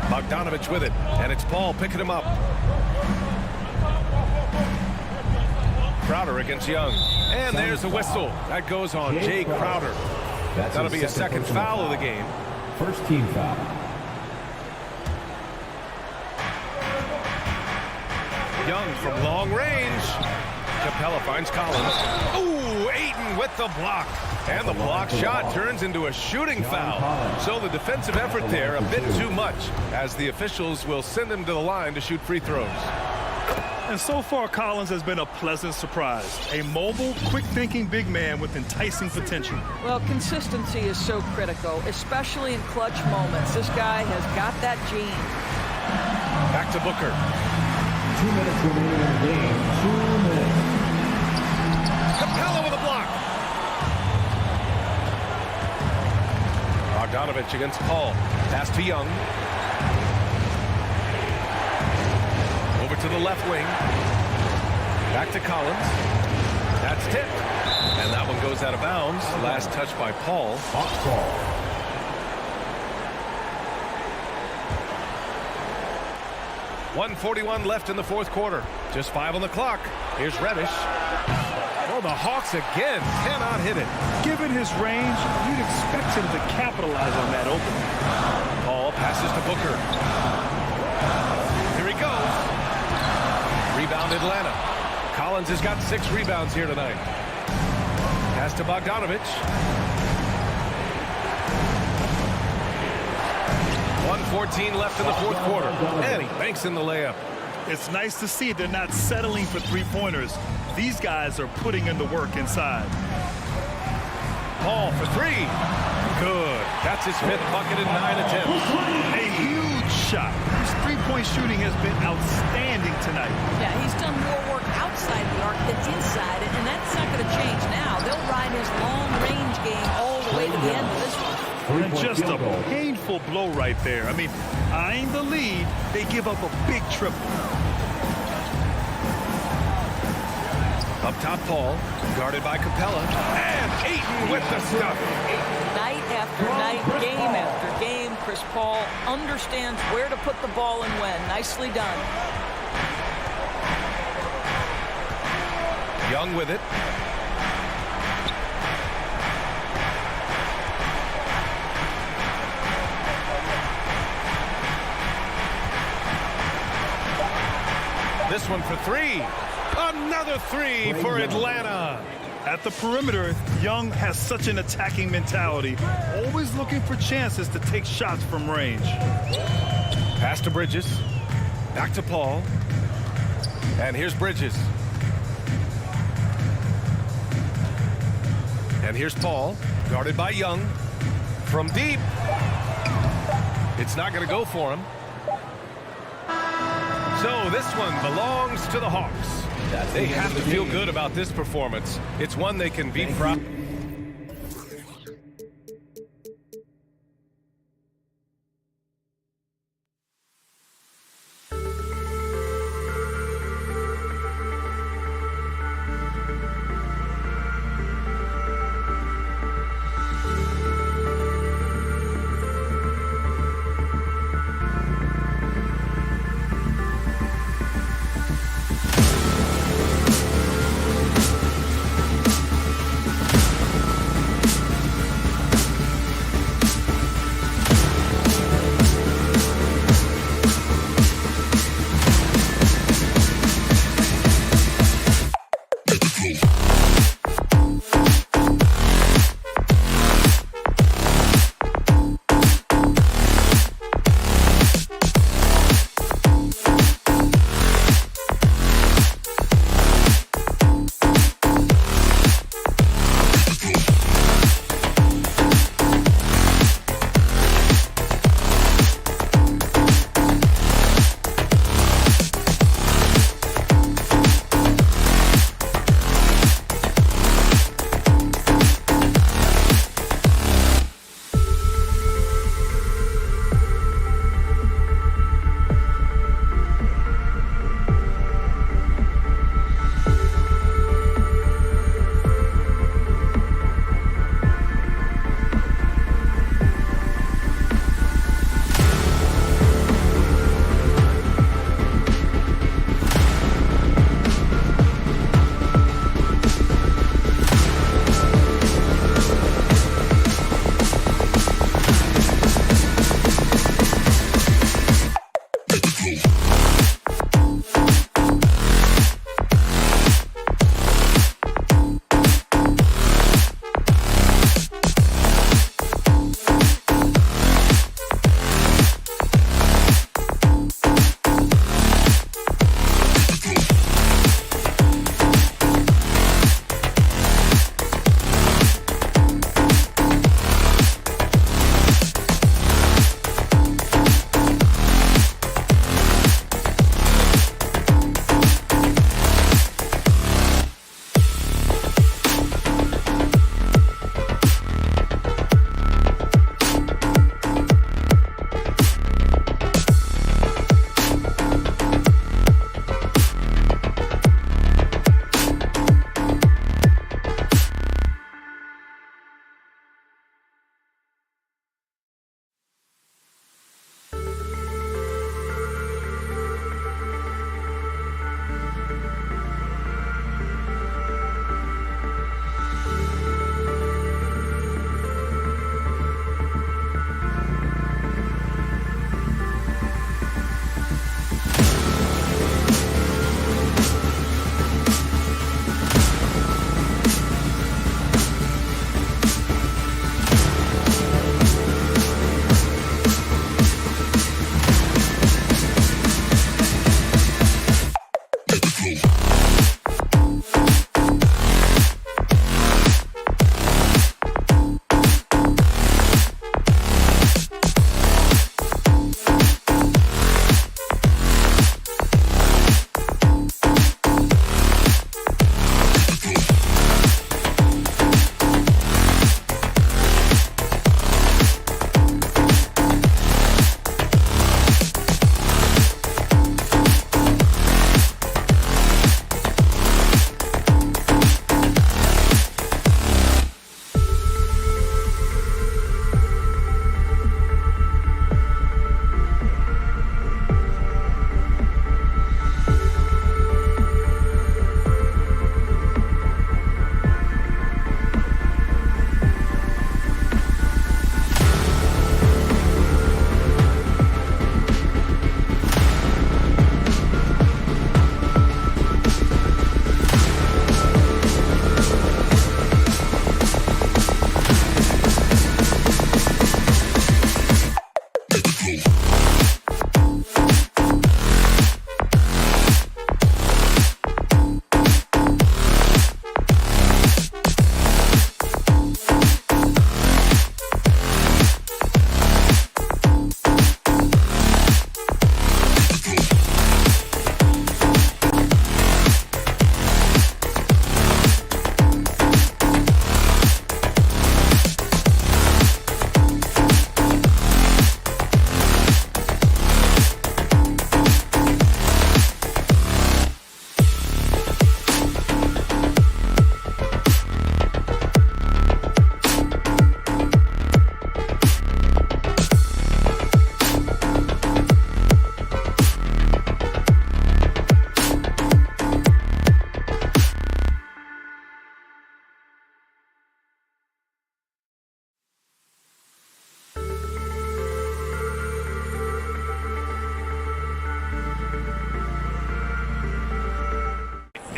Bogdanovich with it. And it's Paul picking him up. Crowder against Young. And there's a whistle. That goes on Jay Crowder. That'll be a second foul of the game. First team foul. Young from long range. Capella finds Collins. Ooh, Ayton with the block. And the block shot turns into a shooting foul. So the defensive effort there a bit too much, as the officials will send him to the line to shoot free throws. And so far, Collins has been a pleasant surprise. A mobile, quick-thinking big man with enticing potential. Well, consistency is so critical, especially in clutch moments. This guy has got that gene. Back to Booker. 2 minutes remaining in the game. 2 minutes. Capella with a block. Bogdanovich against Paul. Pass to Young. Over to the left wing. Back to Collins. That's tipped. And that one goes out of bounds. Last touch by Paul. Paul. 1:41 left in the fourth quarter. Just 5 on the clock. Here's Reddish. Oh, the Hawks again cannot hit it. Given his range, you'd expect him to capitalize on that opening. Paul passes to Booker. Here he goes. Rebound Atlanta. Collins has got 6 rebounds here tonight. Pass to Bogdanovich. 1:14 left in the fourth quarter. And he banks in the layup. It's nice to see they're not settling for three-pointers. These guys are putting in the work inside. Paul for 3. Good. That's his 5th bucket in 9 attempts. A huge shot. His three-point shooting has been outstanding tonight. Yeah, he's done more work outside the arc than inside it, and that's not going to change now. They'll ride his long-range game all the way to the end of this one. And just a painful blow right there. I mean, eyeing the lead, they give up a big triple. Up top, Paul, guarded by Capella, and Ayton with the stuff. Night after night, game after game, Chris Paul understands where to put the ball and when. Nicely done. Young with it. This one for 3. Another 3 for Atlanta. At the perimeter, Young has such an attacking mentality, always looking for chances to take shots from range. Pass to Bridges. Back to Paul. And here's Bridges. And here's Paul, guarded by Young. From deep. It's not going to go for him. So this one belongs to the Hawks. They have to feel good about this performance. It's one they can be proud of.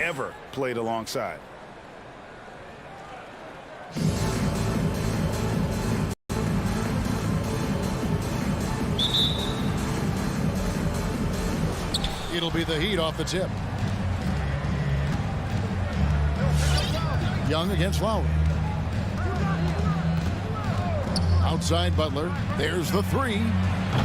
ever played alongside. It'll be the Heat off the tip. Young against Lowry. Outside Butler. There's the three.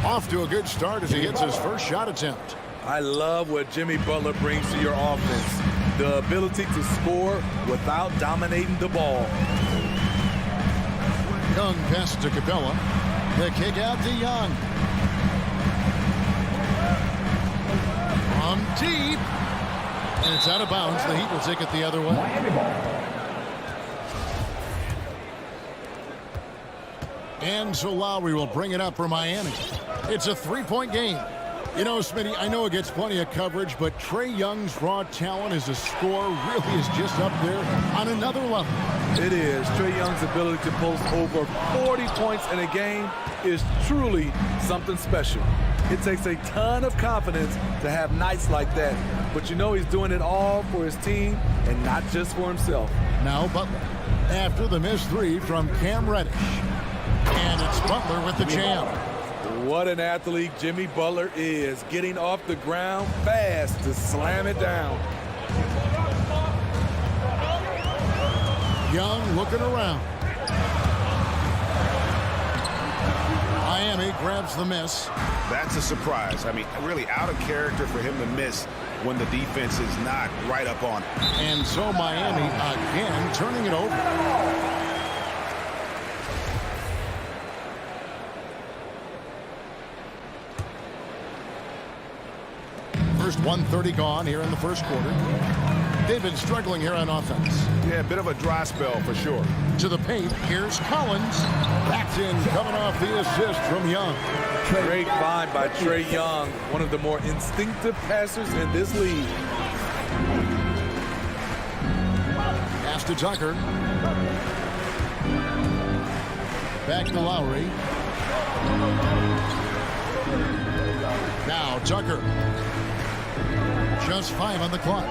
Off to a good start as he hits his first shot attempt. I love what Jimmy Butler brings to your offense. The ability to score without dominating the ball. Young pass to Capella. The kick out to Young. From deep. And it's out of bounds. The Heat will take it the other way. And so Lowry will bring it up for Miami. It's a three-point game. You know, Smitty, I know it gets plenty of coverage, but Trae Young's raw talent as a scorer really is just up there on another level. It is. Trae Young's ability to post over 40 points in a game is truly something special. It takes a ton of confidence to have nights like that. But you know he's doing it all for his team and not just for himself. Now Butler after the missed three from Cam Reddish. And it's Butler with the jam. What an athlete Jimmy Butler is, getting off the ground fast to slam it down. Young looking around. Miami grabs the miss. That's a surprise. I mean, really out of character for him to miss when the defense is not right up on it. And so Miami again turning it over. First 1:30 gone here in the first quarter. They've been struggling here on offense. Yeah, a bit of a dry spell for sure. To the paint, here's Collins. Backed in, coming off the assist from Young. Great find by Trae Young, one of the more instinctive passers in this league. Pass to Tucker. Back to Lowry. Now Tucker. Just 5 on the clock.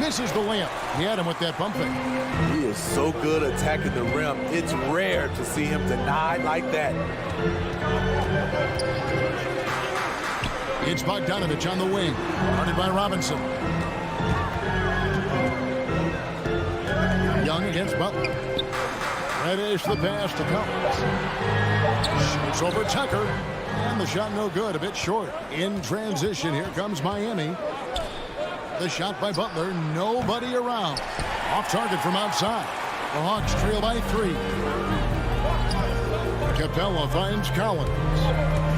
Misses the layup. He had him with that bump fake. He is so good attacking the rim. It's rare to see him denied like that. It's Bogdanovich on the wing. Guarded by Robinson. Young against Butler. Reddish the pass to Collins. Shoots over Tucker. And the shot no good, a bit short. In transition, here comes Miami. The shot by Butler, nobody around. Off target from outside. The Hawks trail by 3. Capella finds Collins.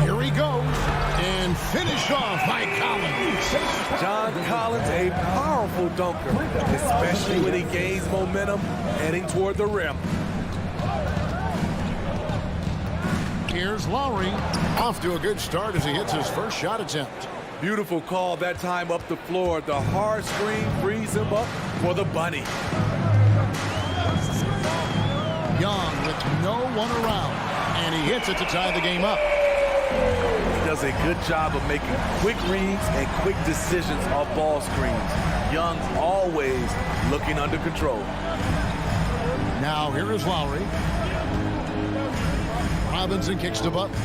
Here he goes. And finished off by Collins. John Collins, a powerful dunker, especially when he gains momentum heading toward the rim. Here's Lowry. Off to a good start as he hits his first shot attempt. Beautiful call that time up the floor. The hard screen frees him up for the bunny. Young with no one around. And he hits it to tie the game up. He does a good job of making quick reads and quick decisions off ball screens. Young's always looking under control. Now here is Lowry. Robinson kicks to Butler.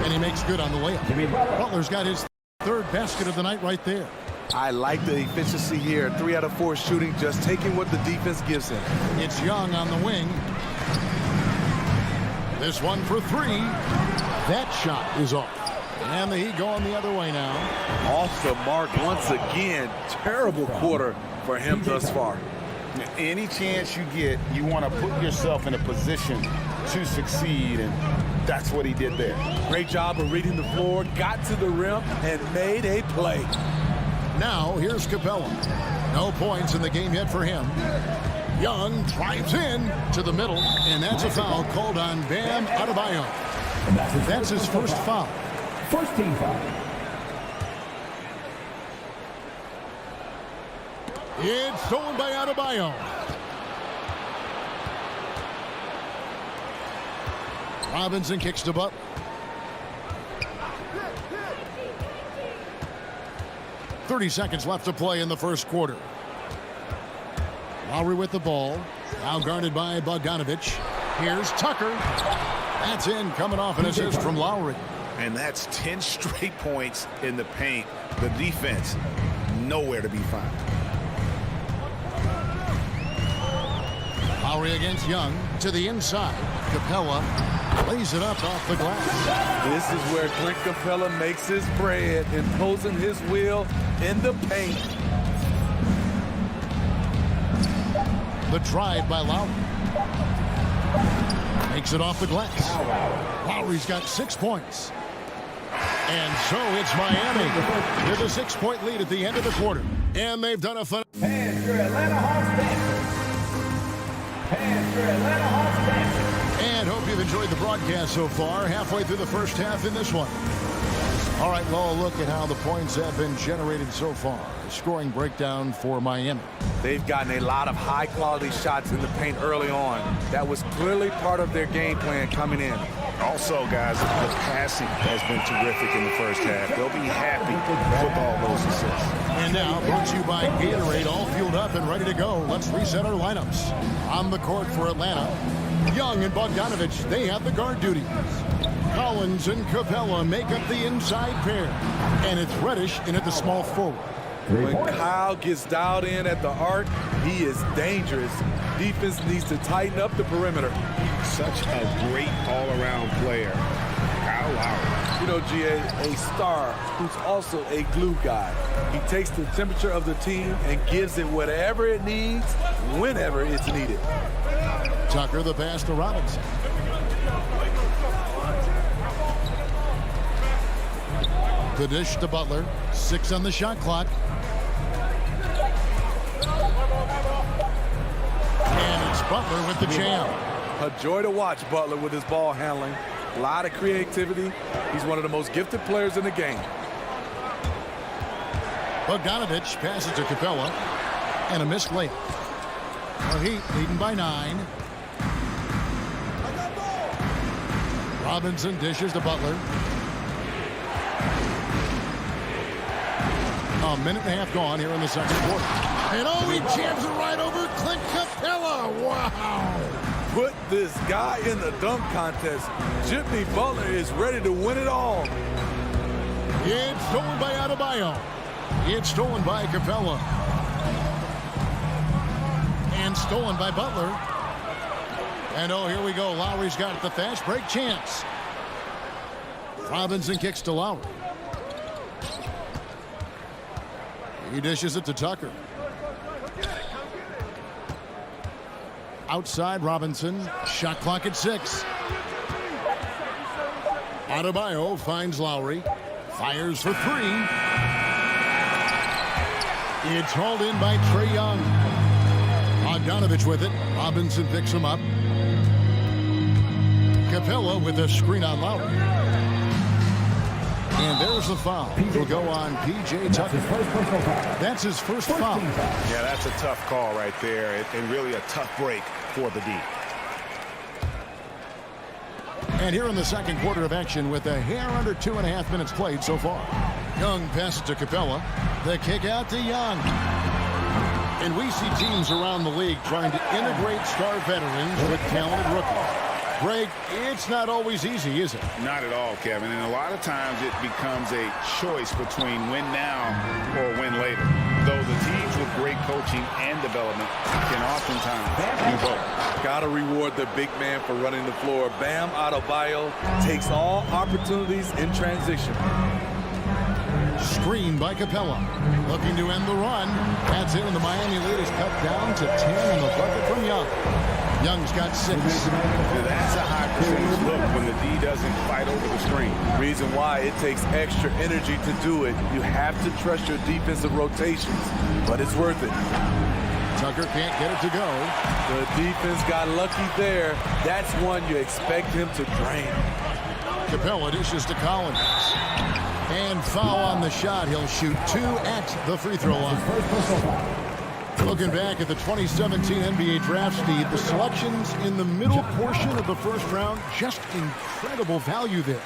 And he makes good on the layup. Butler's got his third basket of the night right there. I like the efficiency here. 3 out of 4 shooting, just taking what the defense gives him. It's Young on the wing. This one for 3. That shot is off. And the Heat going the other way now. Off the mark once again. Terrible quarter for him thus far. Any chance you get, you want to put yourself in a position to succeed, and that's what he did there. Great job of reading the floor, got to the rim, and made a play. Now here's Capella. No points in the game yet for him. Young drives in to the middle, and that's a foul called on Bam Adebayo. That's his first foul. First team foul. It's stolen by Adebayo. Robinson kicks to Butler. .30 left to play in the first quarter. Lowry with the ball. Now guarded by Bogdanovich. Here's Tucker. That's in, coming off an assist from Lowry. And that's 10 straight points in the paint. The defense, nowhere to be found. Lowry against Young to the inside. Capella lays it up off the glass. This is where Clint Capella makes his bread, imposing his will in the paint. The drive by Lowry. Makes it off the glass. Lowry's got 6 points. And so it's Miami with a 6-point lead at the end of the quarter. And they've done a fun. And your Atlanta Hawks Panthers. And your Atlanta Hawks Panthers. And hope you've enjoyed the broadcast so far. Halfway through the first half in this one. All right, well, look at how the points have been generated so far. Scoring breakdown for Miami. They've gotten a lot of high-quality shots in the paint early on. That was clearly part of their game plan coming in. Also, guys, the passing has been terrific in the first half. They'll be happy with all those assists. And now, brought to you by Gatorade, all fueled up and ready to go. Let's reset our lineups. On the court for Atlanta, Young and Bogdanovich, they have the guard duties. Collins and Capella make up the inside pair. And it's Reddish in at the small forward. When Kyle gets dialed in at the arc, he is dangerous. Defense needs to tighten up the perimeter. Such a great all-around player, Kyle Lowry. You know, GA, a star who's also a glue guy. He takes the temperature of the team and gives it whatever it needs, whenever it's needed. Tucker the pass to Robinson. The dish to Butler. 6 on the shot clock. And it's Butler with the jam. A joy to watch Butler with his ball handling. A lot of creativity. He's one of the most gifted players in the game. Bogdanovich passes to Capella. And a missed layup. The Heat leading by 9. Robinson dishes to Butler. A minute and a half gone here in the second quarter. And oh, he jams it right over Clint Capella. Wow. Put this guy in the dunk contest. Jimmy Butler is ready to win it all. It's stolen by Adebayo. It's stolen by Capella. And stolen by Butler. And oh, here we go. Lowry's got the fast break chance. Robinson kicks to Lowry. He dishes it to Tucker. Outside Robinson. Shot clock at 6. Adebayo finds Lowry. Fires for 3. It's hauled in by Trae Young. Bogdanovich with it. Robinson picks him up. Capella with a screen on Lowry. And there's the foul. Will go on P.J. Tucker. That's his first foul. Yeah, that's a tough call right there, and really a tough break for the D. And here in the second quarter of action with a hair under 2.5 minutes played so far. Young passes to Capella. The kick out to Young. And we see teams around the league trying to integrate star veterans with talented rookies. Greg, it's not always easy, is it? Not at all, Kevin. And a lot of times it becomes a choice between win now or win later. Though the teams with great coaching and development can oftentimes do both. Got to reward the big man for running the floor. Bam Adebayo takes all opportunities in transition. Screen by Capella. Looking to end the run. That's it, and the Miami lead is cut down to 10 on the bucket from Young. Young's got 6. That's a high percentage look when the D doesn't fight over the screen. Reason why it takes extra energy to do it. You have to trust your defensive rotations, but it's worth it. Tucker can't get it to go. The defense got lucky there. That's one you expect him to drain. Capella dishes to Collins. And foul on the shot. He'll shoot 2 at the free throw line. Looking back at the 2017 NBA draft, Steve, the selections in the middle portion of the first round, just incredible value there.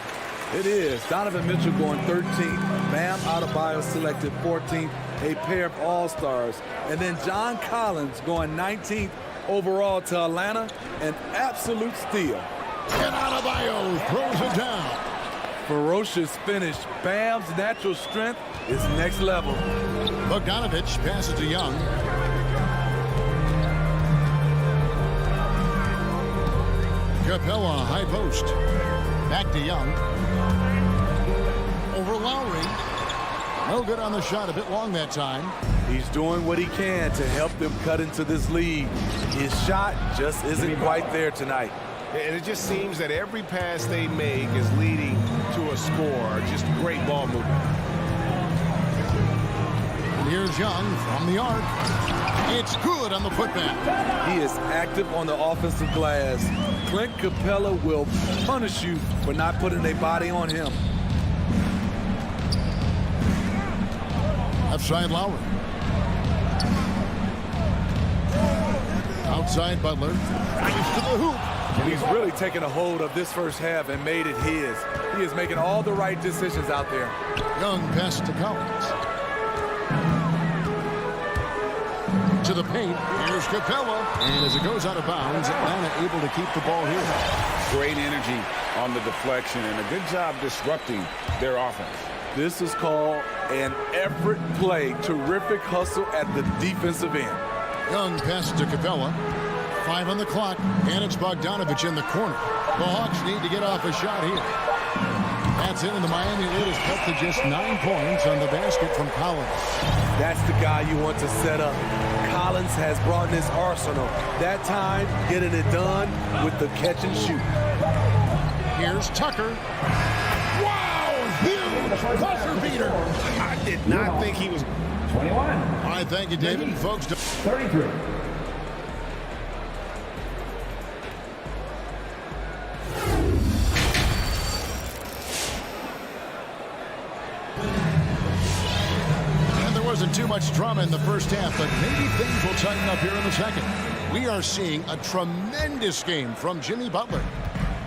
It is. Donovan Mitchell going 13th. Bam Adebayo selected 14th. A pair of all-stars. And then John Collins going 19th overall to Atlanta. An absolute steal. And Adebayo throws it down. Ferocious finish. Bam's natural strength is next level. Bogdanovich passes to Young. Capella, high post. Back to Young. Over Lowry. No good on the shot, a bit long that time. He's doing what he can to help them cut into this lead. His shot just isn't quite there tonight. And it just seems that every pass they make is leading to a score. Just great ball movement. And here's Young from the arc. It's good on the putback. He is active on the offensive glass. Clint Capella will punish you for not putting a body on him. Left side Lowry. Outside Butler. Drives to the hoop. He's really taken a hold of this first half and made it his. He is making all the right decisions out there. Young pass to Collins. To the paint. Here's Capella. And as it goes out of bounds, Atlanta able to keep the ball here. Great energy on the deflection and a good job disrupting their offense. This is called an effort play. Terrific hustle at the defensive end. Young passes to Capella. 5 on the clock, and it's Bogdanovich in the corner. The Hawks need to get off a shot here. That's it, and the Miami lead is cut to just 9 points on the basket from Collins. That's the guy you want to set up. Collins has brought in his arsenal. That time, getting it done with the catch and shoot. Here's Tucker. Wow, huge buzzer beater. I did not think he was 21. All right, thank you, David. Folks, 33. wasn't too much drama in the first half, but maybe things will tighten up here in the second. We are seeing a tremendous game from Jimmy Butler.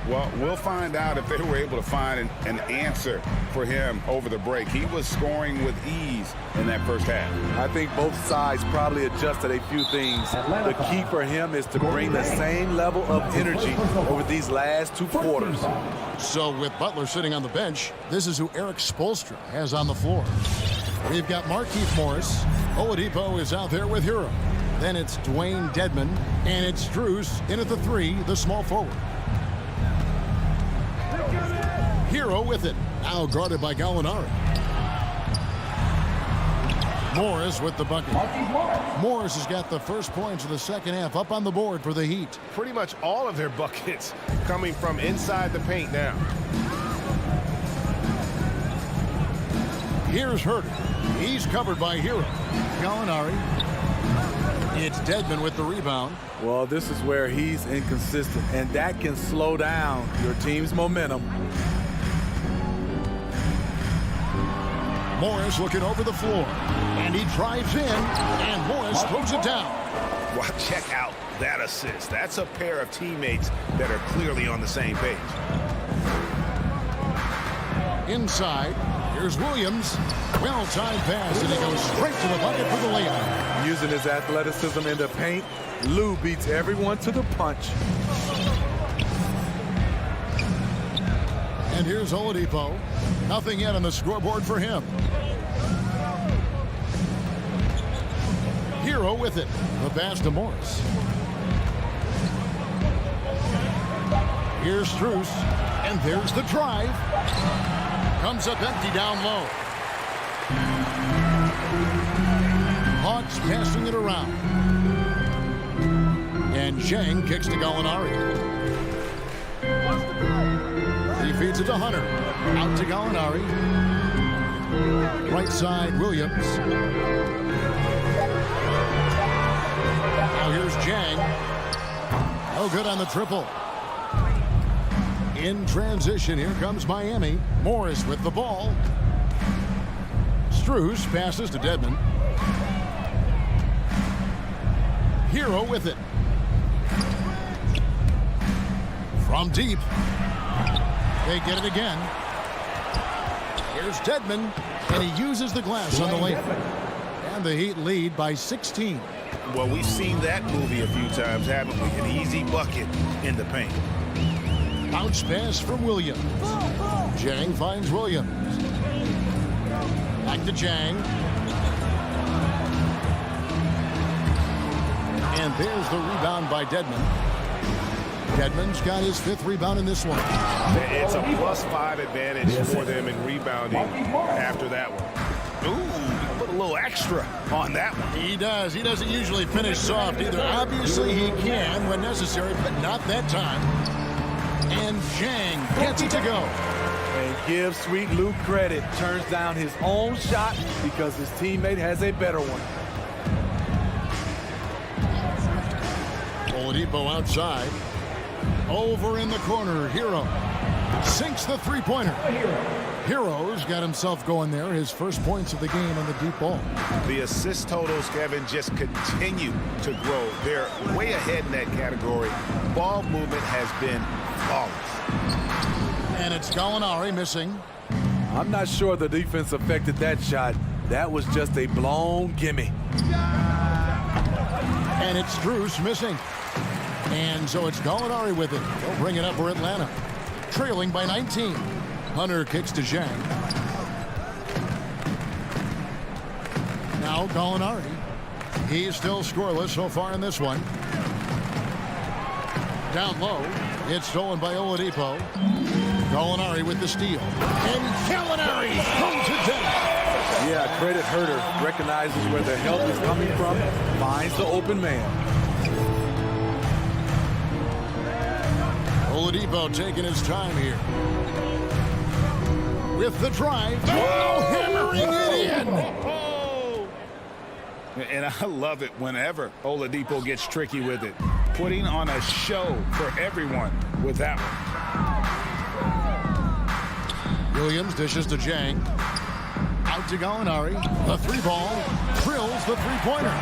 Well, we'll find out if they were able to find an answer for him over the break. He was scoring with ease in that first half. I think both sides probably adjusted a few things. The key for him is to bring the same level of energy over these last 2 quarters. So with Butler sitting on the bench, this is who Eric Spoelstra has on the floor. We've got Markieff Morris. Oladipo is out there with Hero. Then it's Dwayne Dedmon, and it's Strus in at the 3, the small forward. Hero with it. Now guarded by Gallinari. Morris with the bucket. Morris has got the first points of the second half up on the board for the Heat. Pretty much all of their buckets coming from inside the paint now. Here's Herter. He's covered by Hero. Gallinari. It's Dedmon with the rebound. Well, this is where he's inconsistent, and that can slow down your team's momentum. Morris looking over the floor, and he drives in, and Morris throws it down. Well, check out that assist. That's a pair of teammates that are clearly on the same page. Inside, here's Williams. Well-timed pass, and he goes straight to the bucket for the layup. Using his athleticism in the paint, Lou beats everyone to the punch. And here's Oladipo. Nothing yet on the scoreboard for him. Hero with it. The pass to Morris. Here's Strus. And there's the drive. Comes up empty down low. Hawks passing it around. And Zhang kicks to Gallinari. He feeds it to Hunter. Out to Gallinari. Right side, Williams. Now here's Zhang. No good on the triple. In transition, here comes Miami. Morris with the ball. Strus passes to Dedmon. Hero with it. From deep. They get it again. Here's Dedmon, and he uses the glass on the lane. And the Heat lead by 16. Well, we've seen that movie a few times, haven't we? An easy bucket in the paint. Bounce pass from Williams. Jang finds Williams. Back to Jang. And there's the rebound by Dedmon. Dedmon's got his 5th rebound in this one. It's a +5 advantage for them in rebounding after that one. Ooh, put a little extra on that one. He does. He doesn't usually finish soft either. Obviously, he can when necessary, but not that time. And Jang gets it to go. And give Sweet Luke credit. Turns down his own shot because his teammate has a better one. Oladipo outside. Over in the corner, Hero sinks the three-pointer. Hero's got himself going there. His first points of the game on the deep ball. The assist totals, Kevin, just continue to grow. They're way ahead in that category. Ball movement has been flawless. And it's Gallinari missing. I'm not sure the defense affected that shot. That was just a blown gimme. And it's Strus missing. And so it's Gallinari with it. They'll bring it up for Atlanta. Trailing by 19. Hunter kicks to Zhang. Now Gallinari. He's still scoreless so far in this one. Down low. It's stolen by Oladipo. Gallinari with the steal. And Gallinari holds it down. Yeah, credit Herter. Recognizes where the help is coming from. Finds the open man. Oladipo taking his time here. With the drive. Oh, hammering it in. And I love it whenever Oladipo gets tricky with it. Putting on a show for everyone with that one. Williams dishes to Jang. Out to Gallinari. The 3-ball. Drills the 3-pointer.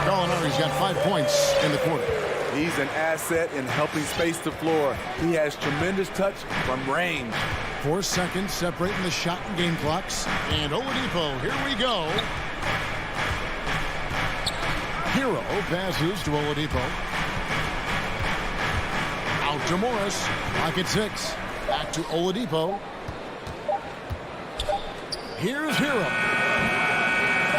Gallinari's got 5 points in the quarter. He's an asset in helping space the floor. He has tremendous touch from range. 4 seconds separating the shot and game clocks. And Oladipo, here we go. Hero passes to Oladipo. Out to Morris. Clock at 6. Back to Oladipo. Here's Hero.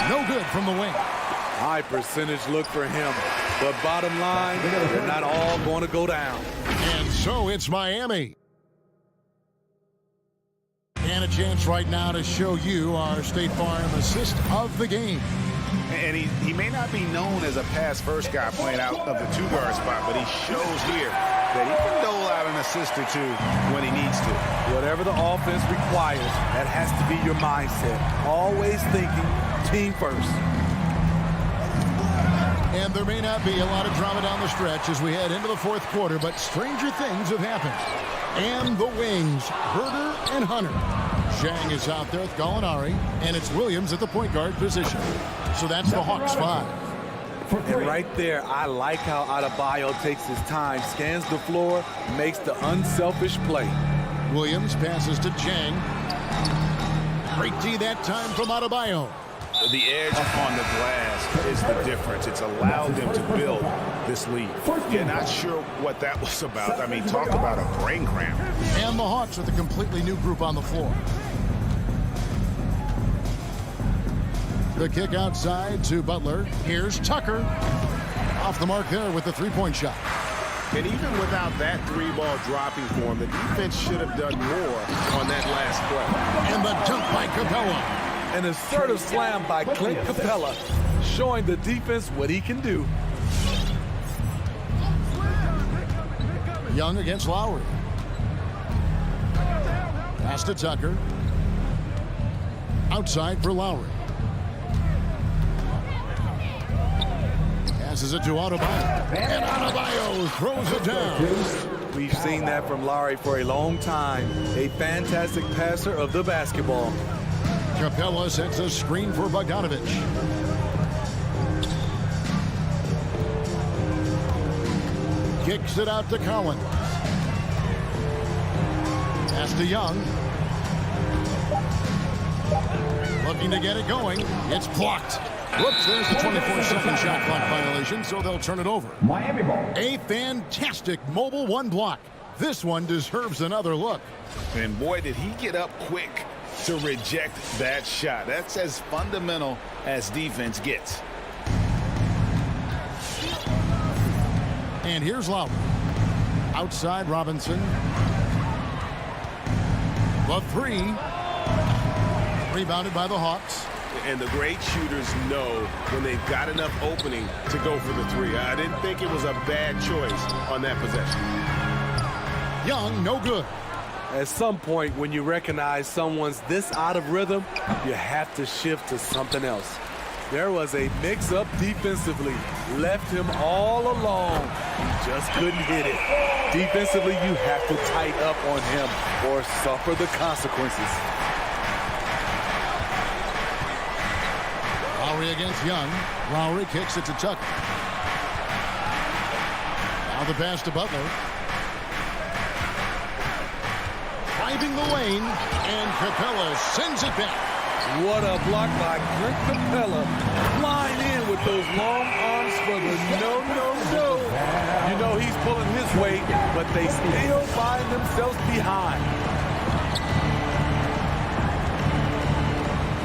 No good from the wing. High percentage look for him. But bottom line, they're not all going to go down. And so it's Miami. And a chance right now to show you our State Farm assist of the game. And he may not be known as a pass-first guy playing out of the 2-guard spot, but he shows here that he can dole out an assist or 2 when he needs to. Whatever the offense requires, that has to be your mindset. Always thinking team first. And there may not be a lot of drama down the stretch as we head into the 4th quarter, but stranger things have happened. And the wings, Herter and Hunter. Zhang is out there with Gallinari, and it's Williams at the point guard position. So that's the Hawks 5. And right there, I like how Adebayo takes his time, scans the floor, makes the unselfish play. Williams passes to Zhang. Great D that time from Adebayo. The edge on the glass is the difference. It's allowed them to build this lead. Yeah, not sure what that was about. I mean, talk about a brain cramp. And the Hawks with a completely new group on the floor. The kick outside to Butler. Here's Tucker. Off the mark there with the 3-point shot. And even without that 3-ball dropping for him, the defense should have done more on that last play. And the dunk by Capella. An assertive slam by Clint Capella, showing the defense what he can do. Young against Lowry. Pass to Tucker. Outside for Lowry. Passes it to Adebayo. And Adebayo throws it down. We've seen that from Lowry for a long time. A fantastic passer of the basketball. Capella sets a screen for Bogdanovic. kicks it out to Collins. Pass to Young. Looking to get it going. It's blocked. Whoops, there's the 24-second shot clock violation, so they'll turn it over. Miami ball. A fantastic mobile one block. This one deserves another look. And boy, did he get up quick to reject that shot. That's as fundamental as defense gets. And here's Lowry. Outside Robinson. The three. Rebounded by the Hawks. And the great shooters know when they've got enough opening to go for the three. I didn't think it was a bad choice on that possession. Young, no good. At some point, when you recognize someone's this out of rhythm, you have to shift to something else. There was a mix-up defensively. Left him all alone. He just couldn't hit it. Defensively, you have to tighten up on him or suffer the consequences. Lowry against Young. Lowry kicks it to Tucker. Now the pass to Butler. Driving the lane, and Capella sends it back. What a block by Clint Capella. Flying in with those long arms for the no. You know he's pulling his weight, but they still find themselves behind.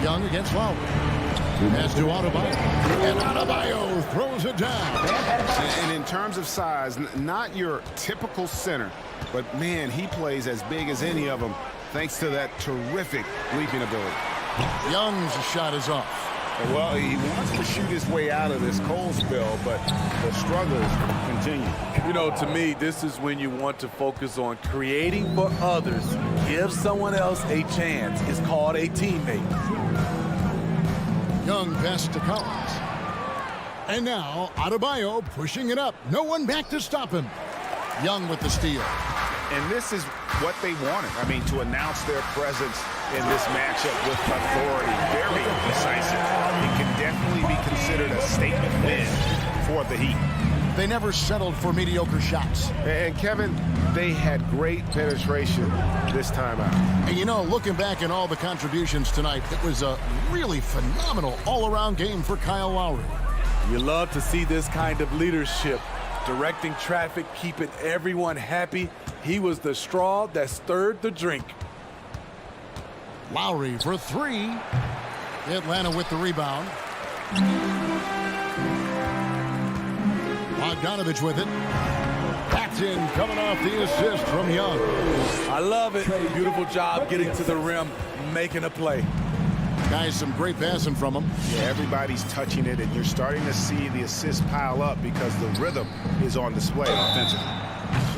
Young against Lowry. Pass to Adebayo. And Adebayo throws it down. And in terms of size, not your typical center, but man, he plays as big as any of them thanks to that terrific leaping ability. Young's shot is off. Well, he wants to shoot his way out of this cold spell, but the struggles continue. You know, to me, this is when you want to focus on creating for others. Give someone else a chance. It's called a teammate. Young pass to Collins. And now Adebayo pushing it up. No one back to stop him. Young with the steal. And this is what they wanted. I mean, to announce their presence in this matchup with authority. Very decisive. It can definitely be considered a statement win for the Heat. They never settled for mediocre shots. And Kevin, they had great penetration this time out. And you know, looking back at all the contributions tonight, it was a really phenomenal all-around game for Kyle Lowry. You love to see this kind of leadership. Directing traffic, keeping everyone happy. He was the straw that stirred the drink. Lowry for three. Atlanta with the rebound. Bogdanovich with it. That's in, coming off the assist from Young. I love it. Beautiful job getting to the rim, making a play. Guys, some great passing from him. Yeah, everybody's touching it, and you're starting to see the assists pile up because the rhythm is on display offensively.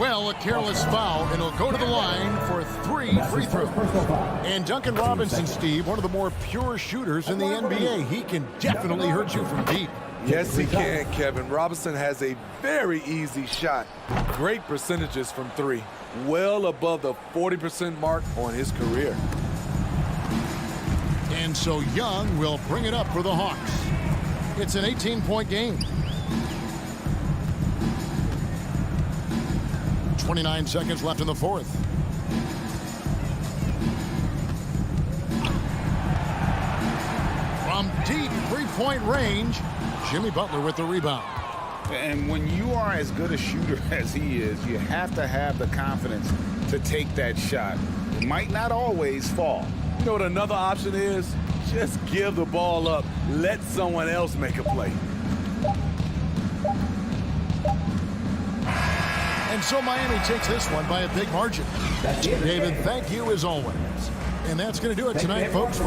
Well, a careless foul, and he'll go to the line for 3 free throws. And Duncan Robinson, Steve, one of the more pure shooters in the NBA. He can definitely hurt you from deep. Yes, he can, Kevin. Robinson has a very easy shot. Great percentages from three. Well above the 40% mark on his career. And so Young will bring it up for the Hawks. It's an 18-point game. 29 seconds left in the fourth. From deep three-point range, Jimmy Butler with the rebound. And when you are as good a shooter as he is, you have to have the confidence to take that shot. It might not always fall. You know what another option is? Just give the ball up. Let someone else make a play. And so Miami takes this one by a big margin. David, thank you as always. And that's going to do it tonight, folks.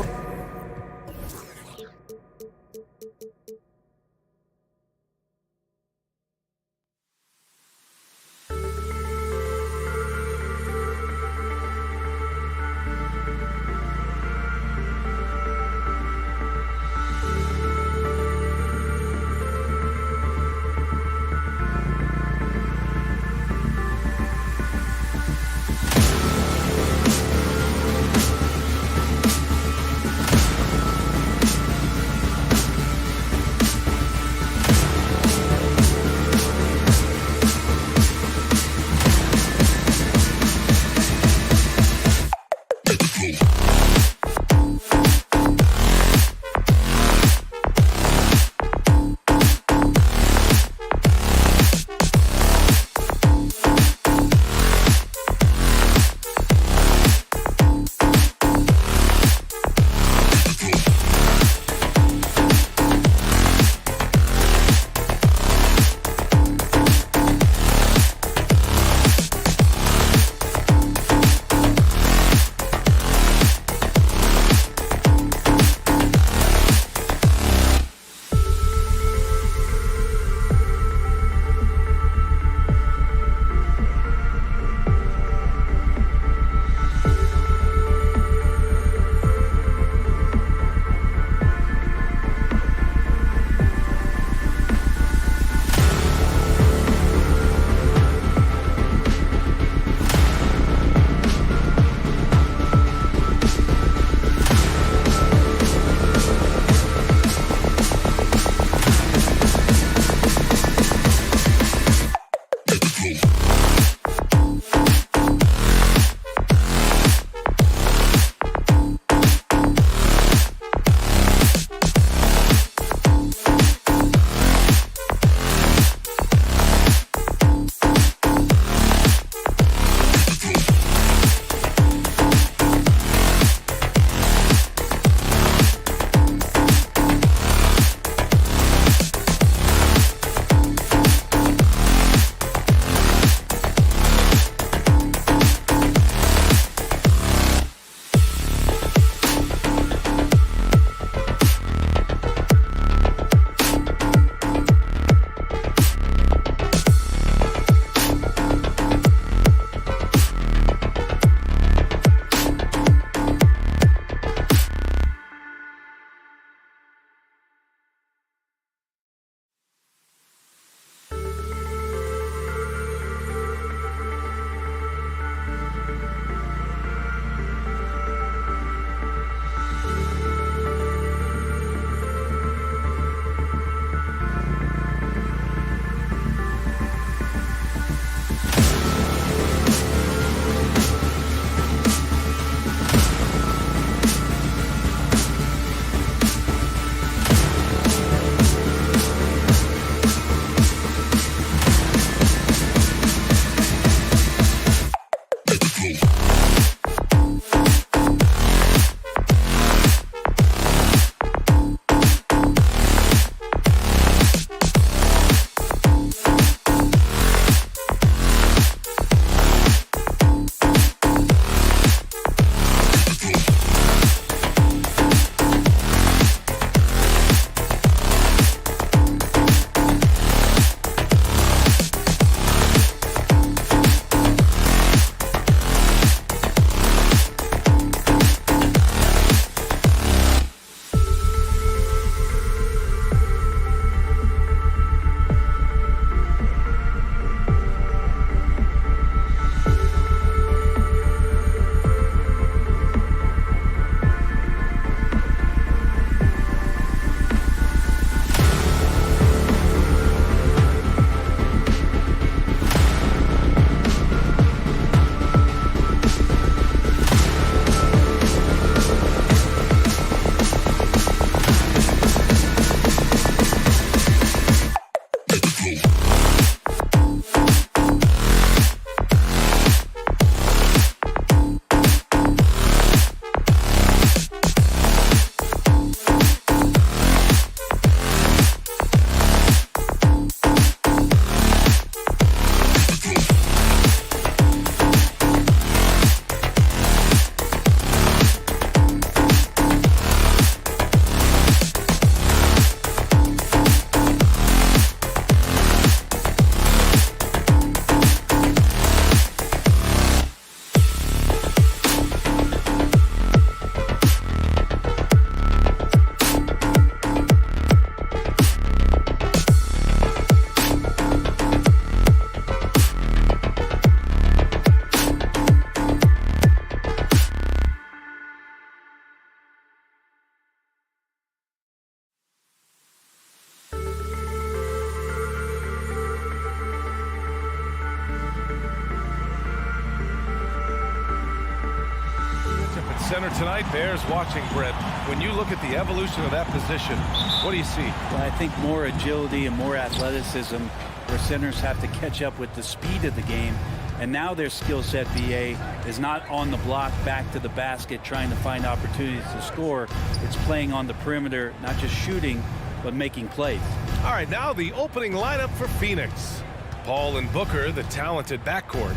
Center tonight, Bears watching, Brett. When you look at the evolution of that position, what do you see? Well, I think more agility and more athleticism, where centers have to catch up with the speed of the game. And now their skill set, BA, is not on the block back to the basket trying to find opportunities to score. It's playing on the perimeter, not just shooting, but making plays. All right, now the opening lineup for Phoenix. Paul and Booker, the talented backcourt.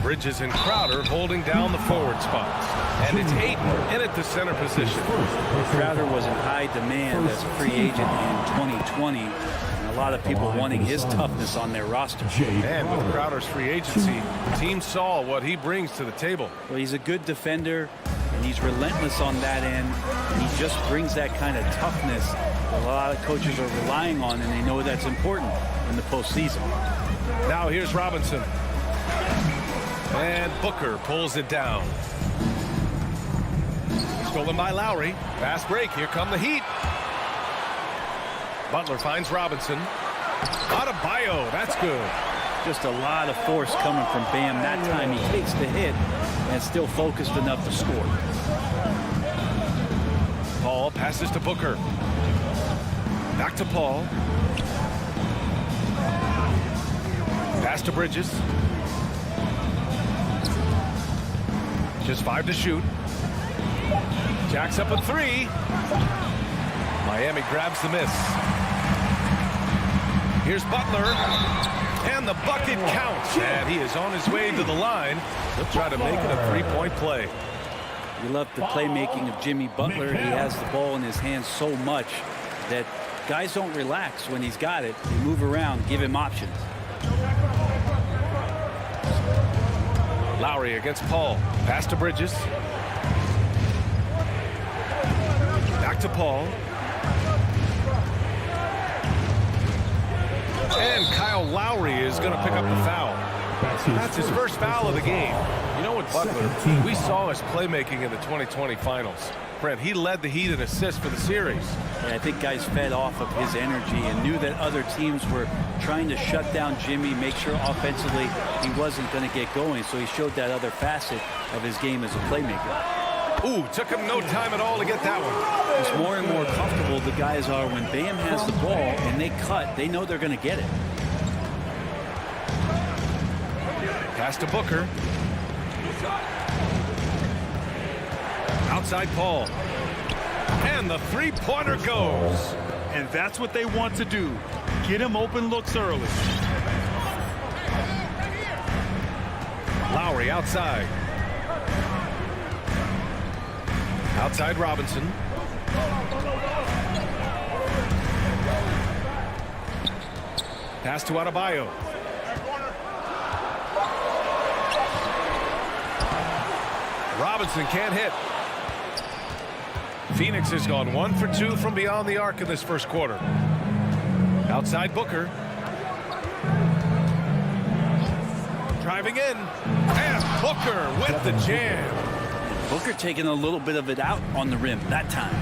Bridges and Crowder holding down the forward spots. And it's Ayton in at the center position. Crowder was in high demand as a free agent in 2020. And a lot of people wanting his toughness on their roster. And with Crowder's free agency, the team saw what he brings to the table. Well, he's a good defender, and he's relentless on that end. And he just brings that kind of toughness that a lot of coaches are relying on, and they know that's important in the postseason. Now here's Robinson. And Booker pulls it down. Stolen by Lowry. Fast break. Here come the Heat. Butler finds Robinson. Adebayo. That's good. Just a lot of force coming from Bam. That time he takes the hit and still focused enough to score. Paul passes to Booker. Back to Paul. Pass to Bridges. Just 5 to shoot. Jacks up a 3. Miami grabs the miss. Here's Butler. And the bucket counts. And he is on his way to the line. He'll try to make it a 3-point play. You love the playmaking of Jimmy Butler. He has the ball in his hands so much that guys don't relax when he's got it. They move around, give him options. Lowry against Paul. Pass to Bridges. Back to Paul. And Kyle Lowry is going to pick up the foul. That's his first foul of the game. You know what, Butler, we saw his playmaking in the 2020 finals. Brent, he led the Heat in assists for the series. And I think guys fed off of his energy and knew that other teams were trying to shut down Jimmy, make sure offensively he wasn't going to get going. So he showed that other facet of his game as a playmaker. Ooh, took him no time at all to get that one. It's more and more comfortable the guys are when Bam has the ball and they cut, they know they're going to get it. Pass to Booker. Outside Paul. And the three-pointer goes. And that's what they want to do. Get him open looks early. Lowry outside. Outside Robinson. Pass to Adebayo. Robinson can't hit. Phoenix has gone 1 for 2 from beyond the arc in this first quarter. Outside Booker. Driving in. And Booker with the jam. Booker taking a little bit of it out on the rim that time.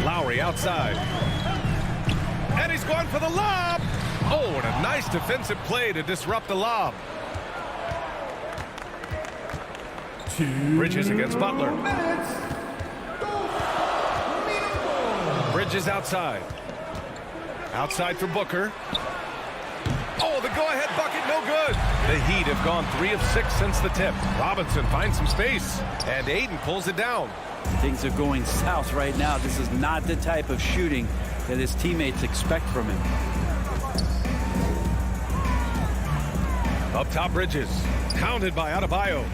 Lowry outside. And he's going for the lob. Oh, and a nice defensive play to disrupt the lob. Bridges against Butler. Bridges outside. Outside for Booker. Oh, the go-ahead bucket, no good. The Heat have gone 3 of 6 since the tip. Robinson finds some space, and Ayton pulls it down. Things are going south right now. This is not the type of shooting that his teammates expect from him. Up top, Bridges. Pounded by Adebayo.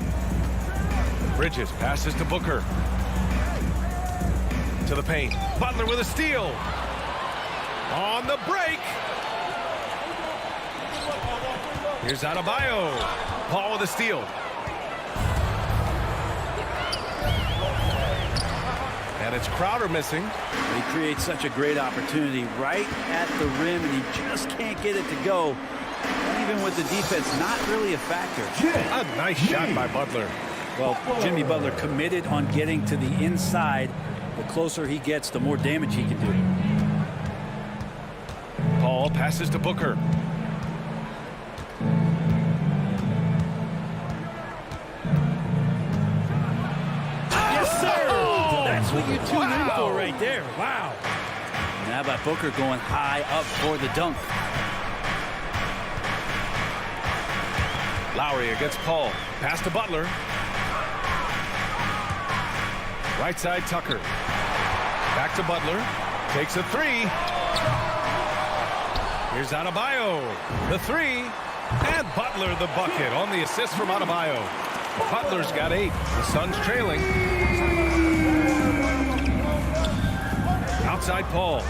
Bridges passes to Booker. To the paint. Butler with a steal. On the break. Here's Adebayo. Paul with a steal. And it's Crowder missing. He creates such a great opportunity right at the rim, and he just can't get it to go. Even with the defense not really a factor. A nice shot by Butler. Well, Jimmy Butler committed on getting to the inside. The closer he gets, the more damage he can do. Paul passes to Booker. Yes, sir! That's what you tune in for right there. Wow. And how about Booker going high up for the dunk? Lowry against Paul. Pass to Butler. Right side, Tucker. Back to Butler. Takes a 3. Here's Adebayo. The 3. And Butler the bucket on the assist from Adebayo. Butler's got 8. The Suns trailing. Outside Paul.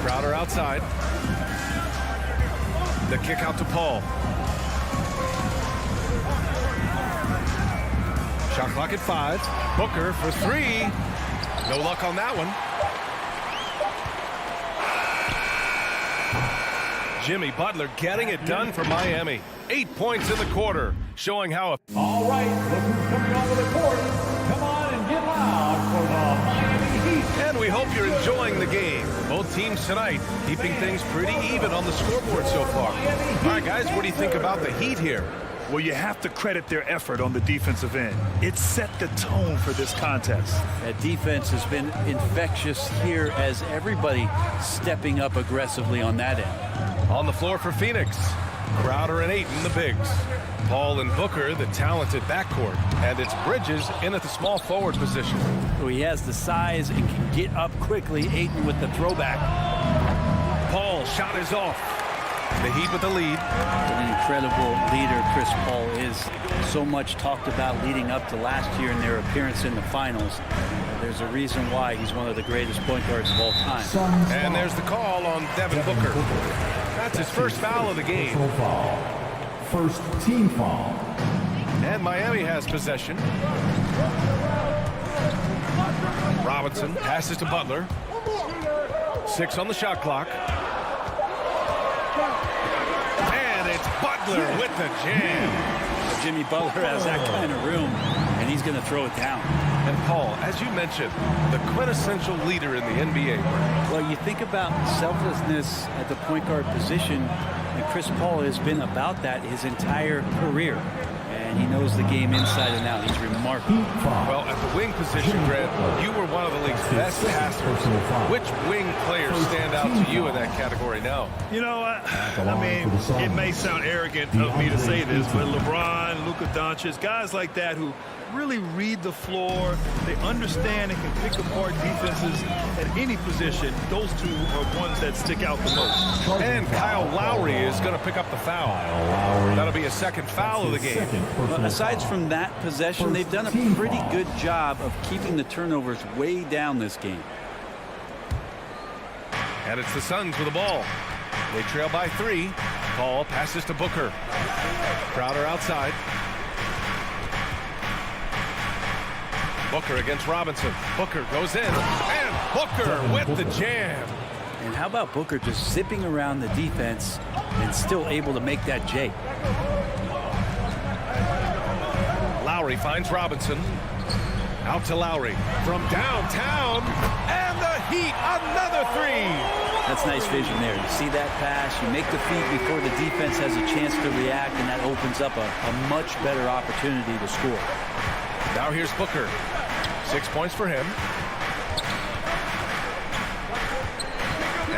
Crowder outside. The kick out to Paul. Shot clock at 5. Booker for 3. No luck on that one. Jimmy Butler getting it done for Miami. 8 points in the quarter, showing how. All right, look who's coming onto the court. Come on and get loud for the Miami Heat. And we hope you're enjoying the game. Both teams tonight keeping things pretty even on the scoreboard so far. All right, guys, what do you think about the Heat here? Well, you have to credit their effort on the defensive end. It set the tone for this contest. That defense has been infectious here as everybody stepping up aggressively on that end. On the floor for Phoenix, Crowder and Ayton, the bigs. Paul and Booker, the talented backcourt. And it's Bridges in at the small forward position. So he has the size and can get up quickly. Ayton with the throwback. Paul, shot is off. The Heat with the lead. An incredible leader Chris Paul is. So much talked about leading up to last year in their appearance in the finals. There's a reason why he's one of the greatest point guards of all time. And there's the call on Devin Booker. That's his first foul of the game. First team foul. And Miami has possession. Robinson passes to Butler. 6 on the shot clock. And it's Butler with the jam. Jimmy Butler has that kind of room, and he's going to throw it down. And Paul, as you mentioned, the quintessential leader in the NBA. Well, you think about selflessness at the point guard position, and Chris Paul has been about that his entire career. And he knows the game inside and out. He's remarkable. Well, at the wing position, Grant, you were one of the league's best passers. Which wing players stand out to you in that category now? You know, I mean, it may sound arrogant of me to say this, but LeBron, Luka Doncic, guys like that who really read the floor, they understand and can pick apart defenses at any position. Those two are ones that stick out the most. And Kyle Lowry is going to pick up the foul. That'll be a second foul of the game. Well, aside from that possession, they've done a pretty good job of keeping the turnovers way down this game. And it's the Suns with the ball. They trail by 3. Paul passes to Booker. Crowder outside. Booker against Robinson. Booker goes in. And Booker with the jam. And how about Booker just zipping around the defense and still able to make that J? Lowry finds Robinson. Out to Lowry from downtown. And the Heat, another 3. That's nice vision there. You see that pass, you make the feed before the defense has a chance to react, and that opens up a much better opportunity to score. Now here's Booker. 6 points for him.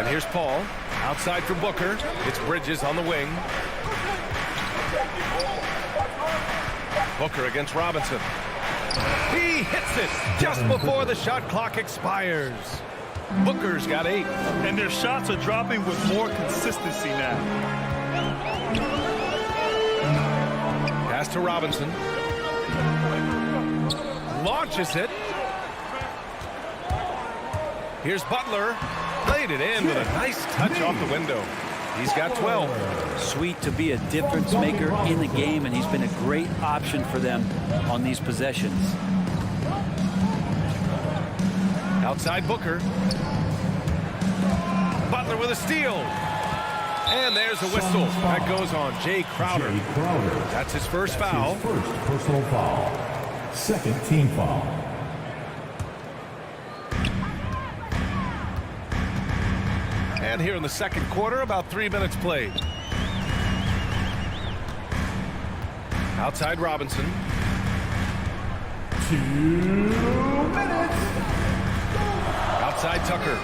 And here's Paul. Outside for Booker. It's Bridges on the wing. Booker against Robinson. He hits it just before the shot clock expires. Booker's got 8. And their shots are dropping with more consistency now. Pass to Robinson. Launches it. Here's Butler. Played it in with a nice touch off the window. He's got 12. Sweet to be a difference maker in the game, and he's been a great option for them on these possessions. Outside Booker. Butler with a steal. And there's a whistle. That goes on Jay Crowder. That's his first foul. His first personal foul. Second team foul. And here in the second quarter, about 3 minutes played. Outside Robinson. 2 minutes. Outside Tucker.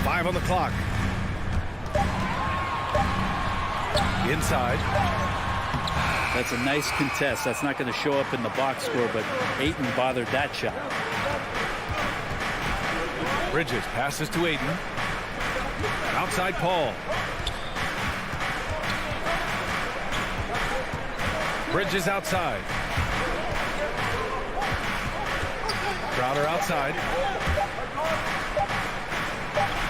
5 on the clock. Inside. That's a nice contest. That's not going to show up in the box score, but Ayton bothered that shot. Bridges passes to Ayton. Outside Paul. Bridges outside. Crowder outside.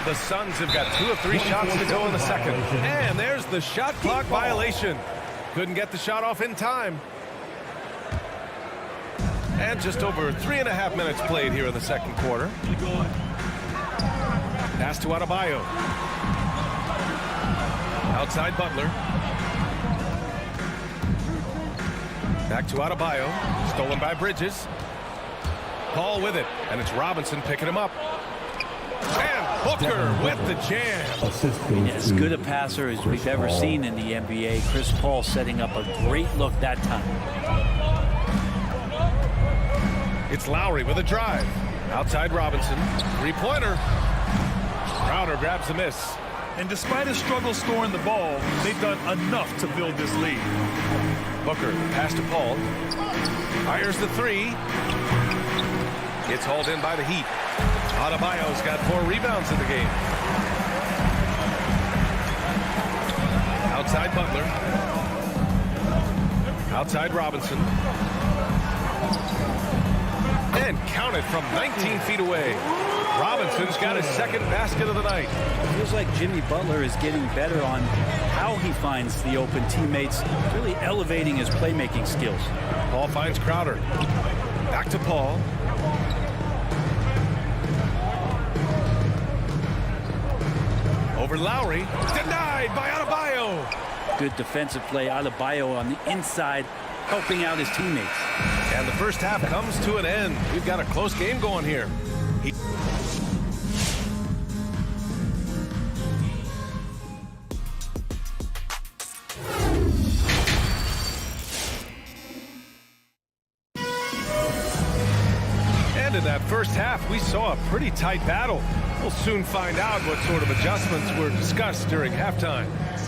The Suns have got 2 of 3 shots to go in the second. And there's the shot clock violation. Couldn't get the shot off in time. And just over 3.5 minutes played here in the second quarter. Pass to Adebayo. Outside Butler. Back to Adebayo. Stolen by Bridges. Paul with it. And it's Robinson picking him up. And Booker with the jam. As good a passer as we've ever seen in the NBA. Chris Paul setting up a great look that time. It's Lowry with a drive. Outside Robinson. 3-pointer. Crowder grabs the miss. And despite his struggle scoring the ball, they've done enough to build this lead. Booker pass to Paul. Fires the 3. It's hauled in by the Heat. Adebayo's got 4 rebounds in the game. Outside Butler. Outside Robinson. And counted from 19 feet away. Robinson's got his second basket of the night. It feels like Jimmy Butler is getting better on how he finds the open teammates, really elevating his playmaking skills. Paul finds Crowder. Back to Paul. Over Lowry. Denied by Adebayo. Good defensive play. Adebayo on the inside, helping out his teammates. And the first half comes to an end. We've got a close game going here. And in that first half, we saw a pretty tight battle. We'll soon find out what sort of adjustments were discussed during halftime.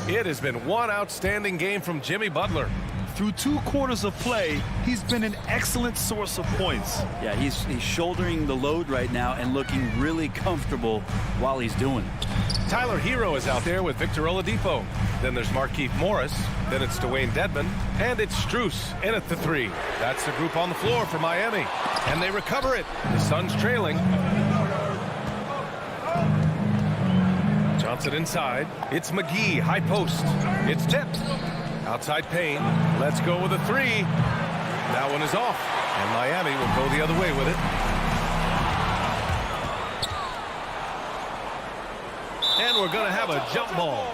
It has been one outstanding game from Jimmy Butler. Through 2 quarters of play, he's been an excellent source of points. Yeah, he's shouldering the load right now and looking really comfortable while he's doing it. Tyler Hero is out there with Victor Oladipo. Then there's Markieff Morris. Then it's Dwayne Dedmon. And it's Strus in at the 3. That's the group on the floor for Miami. And they recover it. The Suns trailing. Johnson inside. It's McGee, high post. It's tipped. Outside Payne. Let's go with a 3. That one is off. And Miami will go the other way with it. And we're going to have a jump ball.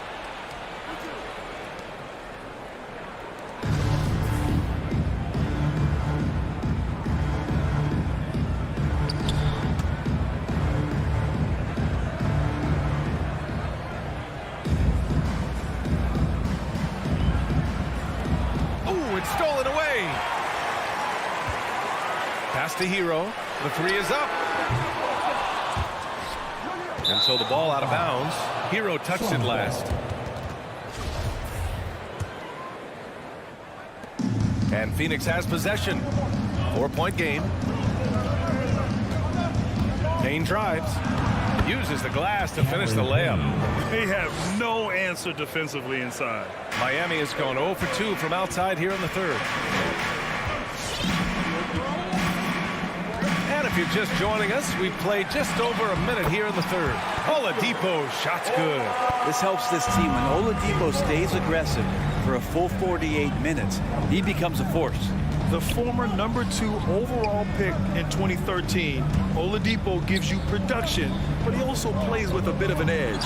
Stolen away. Pass to Hero. The 3 is up. And So the ball out of bounds. Hero touched it last. And Phoenix has possession. 4-point game. Payne drives. Uses the glass to finish the layup. They have no answer defensively inside. Miami has gone 0 for 2 from outside here in the third. And if you're just joining us, we've played just over a minute here in the third. Oladipo, shot's good. This helps this team. When Oladipo stays aggressive for a full 48 minutes, he becomes a force. The former #2 overall pick in 2013, Oladipo gives you production, but he also plays with a bit of an edge.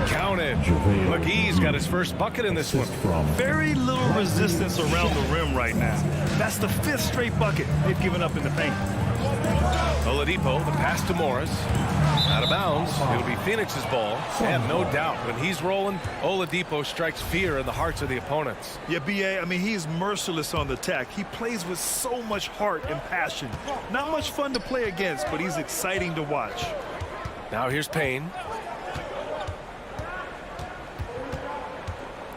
Count it. McGee's got his first bucket in this one. Very little resistance around the rim right now. That's the 5th straight bucket they've given up in the paint. Oladipo, the pass to Morris. Out of bounds. It'll be Phoenix's ball. And no doubt, when he's rolling, Oladipo strikes fear in the hearts of the opponents. Yeah, B.A., I mean, he's merciless on the attack. He plays with so much heart and passion. Not much fun to play against, but he's exciting to watch. Now here's Payne.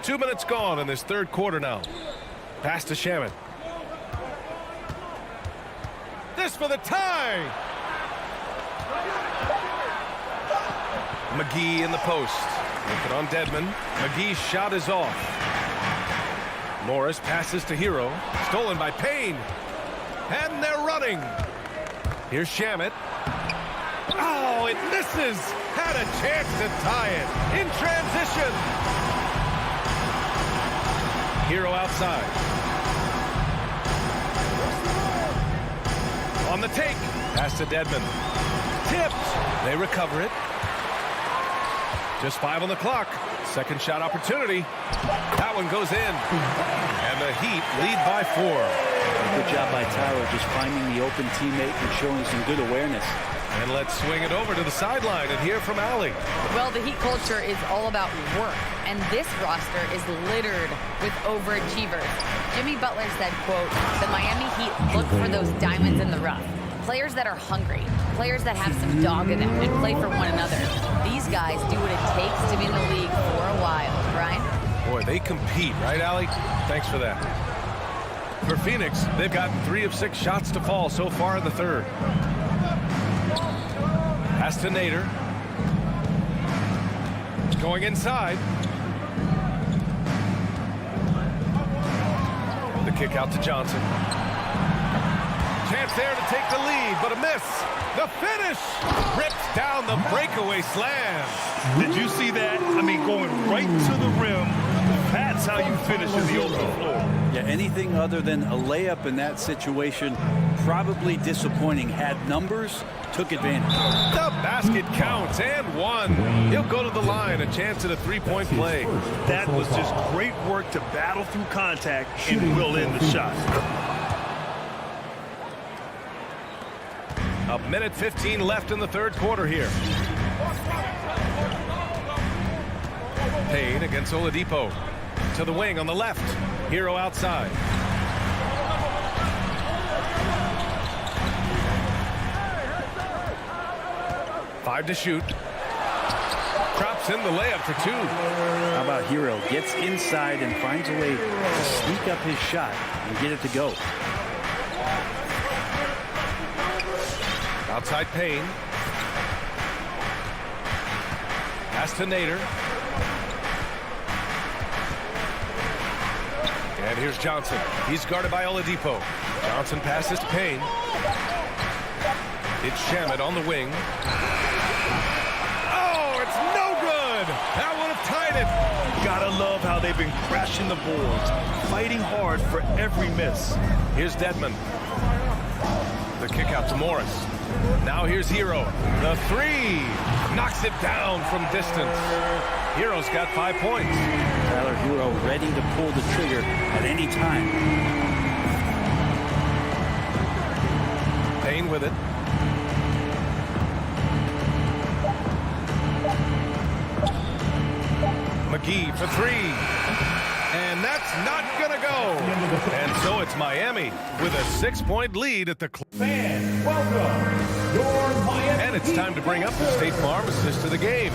2 minutes gone in this third quarter now. Pass to Shamet. This for the tie. McGee in the post. Looking on Dedmon. McGee's shot is off. Morris passes to Hero. Stolen by Payne. And they're running. Here's Shamet. Oh, it misses. Had a chance to tie it. In transition. Hero outside. On the take. Pass to Dedmon. Tipped. They recover it. Just 5 on the clock. Second shot opportunity. That one goes in. And the Heat lead by 4. Good job by Tyler just finding the open teammate and showing some good awareness. And let's swing it over to the sideline and hear from Allie. Well, the Heat culture is all about work, and this roster is littered with overachievers. Jimmy Butler said, quote, "The Miami Heat look for those diamonds in the rough. Players that are hungry, players that have some dog in them and play for one another. These guys do what it takes to be in the league for a while." Brian? Boy, they compete, right, Allie? Thanks for that. For Phoenix, they've gotten 3 of 6 shots to fall so far in the third. Pass to Nader. Going inside. The kick out to Johnson. Chance there to take the lead, but a miss. The finish rips down the breakaway slam. Did you see that? I mean, going right to the rim. That's how you finish in the open floor. Yeah, anything other than a layup in that situation, probably disappointing. Had numbers, took advantage. The basket counts and one. He'll go to the line, a chance at a 3-point play. That was just great work to battle through contact and will end the shot. A minute 15 left in the third quarter here. Payne against Oladipo. To the wing on the left. Hero outside. Five to shoot. Drops in the layup for 2. How about Hero? Gets inside and finds a way to sneak up his shot and get it to go. Outside Payne. Pass to Nader. And here's Johnson. He's guarded by Oladipo. Johnson passes to Payne. It's Shamet on the wing. Oh, it's no good. That would have tied it. Gotta love how they've been crashing the boards, fighting hard for every miss. Here's Dedmon. The kick out to Morris. Now here's Hero. The 3. Knocks it down from distance. Hero's got 5 points. Tyler Hero ready to pull the trigger at any time. Payne with it. McGee for 3. And And that's not going to go. And so it's Miami with a 6-point lead at the Fans, welcome your Miami. And it's time to bring up the State Farm assist to the game.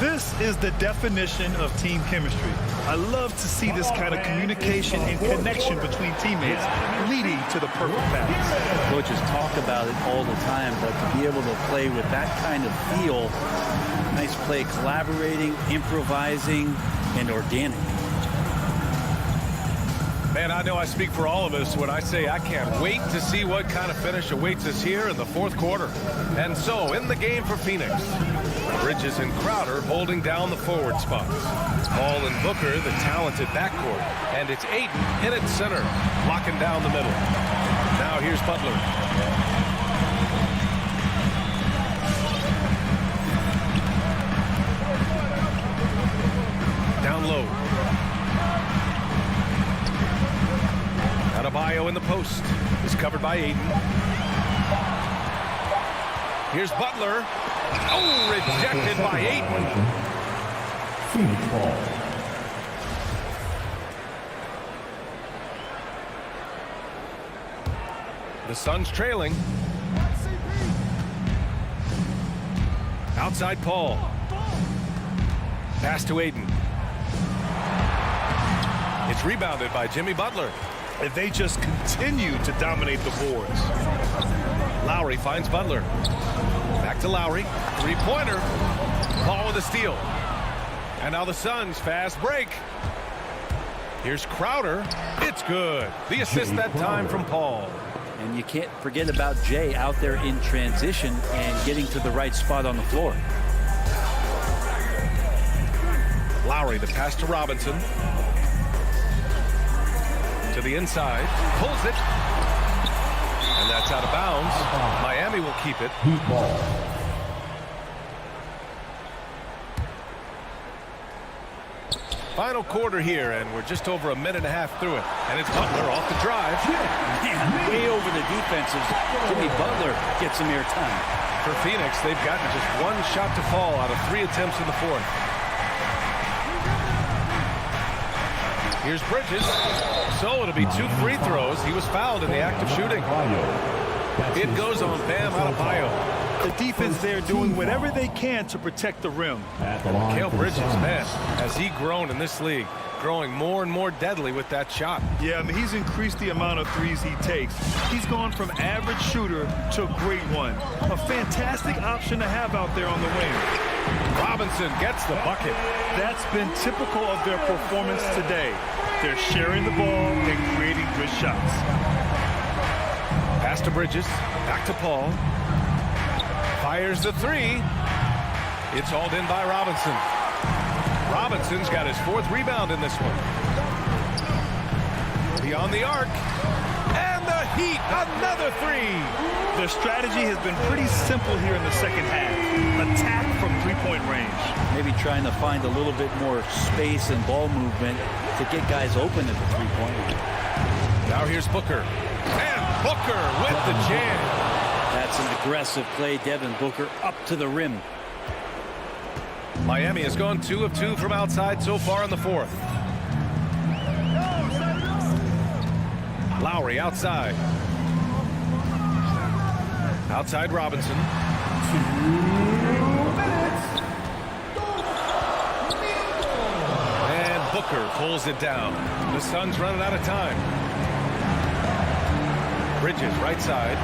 This is the definition of team chemistry. I love to see this kind of communication and connection between teammates leading to the perfect pass. Coaches talk about it all the time, but to be able to play with that kind of feel, nice play, collaborating, improvising, and organic. Man, I know I speak for all of us when I say I can't wait to see what kind of finish awaits us here in the fourth quarter. And so, in the game for Phoenix, Bridges and Crowder holding down the forward spots. Paul and Booker, the talented backcourt. And it's Ayton in at center, locking down the middle. Now here's Butler. Down low. Adebayo in the post is covered by Ayton. Here's Butler. Oh, rejected by Ayton. Phoenix ball. The Suns trailing. Outside Paul. Pass to Ayton. It's rebounded by Jimmy Butler. And they just continue to dominate the boards. Lowry finds Butler. Back to Lowry. Three-pointer. Paul with a steal. And now the Suns fast break. Here's Crowder. It's good. The assist that time from Paul. And you can't forget about Jay out there in transition and getting to the right spot on the floor. Lowry, the pass to Robinson. To the inside. Pulls it. And that's out of bounds. Miami will keep it. Heat ball. Final quarter here, and we're just over a minute and a half through it. And it's Butler off the drive. Man, way over the defenses. Jimmy Butler gets some airtime. For Phoenix, they've gotten just one shot to fall out of 3 attempts in the fourth. Here's Bridges. So it'll be 2 free throws. He was fouled in the act of shooting. It goes on Bam Adebayo. The defense there doing whatever they can to protect the rim. Mikal Bridges, man, has he grown in this league? Growing more and more deadly with that shot. Yeah, I mean, he's increased the amount of threes he takes. He's gone from average shooter to a great one. A fantastic option to have out there on the wing. Robinson gets the bucket. That's been typical of their performance today. They're sharing the ball and creating good shots. Pass to Bridges. Back to Paul. Fires the 3. It's hauled in by Robinson. Robinson's got his 4th rebound in this one. Beyond the arc. And the Heat, another 3. Their strategy has been pretty simple here in the second half. Attack from 3-point range. Maybe trying to find a little bit more space and ball movement to get guys open at the 3-point line. Now here's Booker. And Booker with the jam. That's an aggressive play. Devin Booker up to the rim. Miami has gone 2 of 2 from outside so far in the fourth. Lowry outside. Outside Robinson. 2 minutes. And Booker pulls it down. The Suns running out of time. Bridges right side.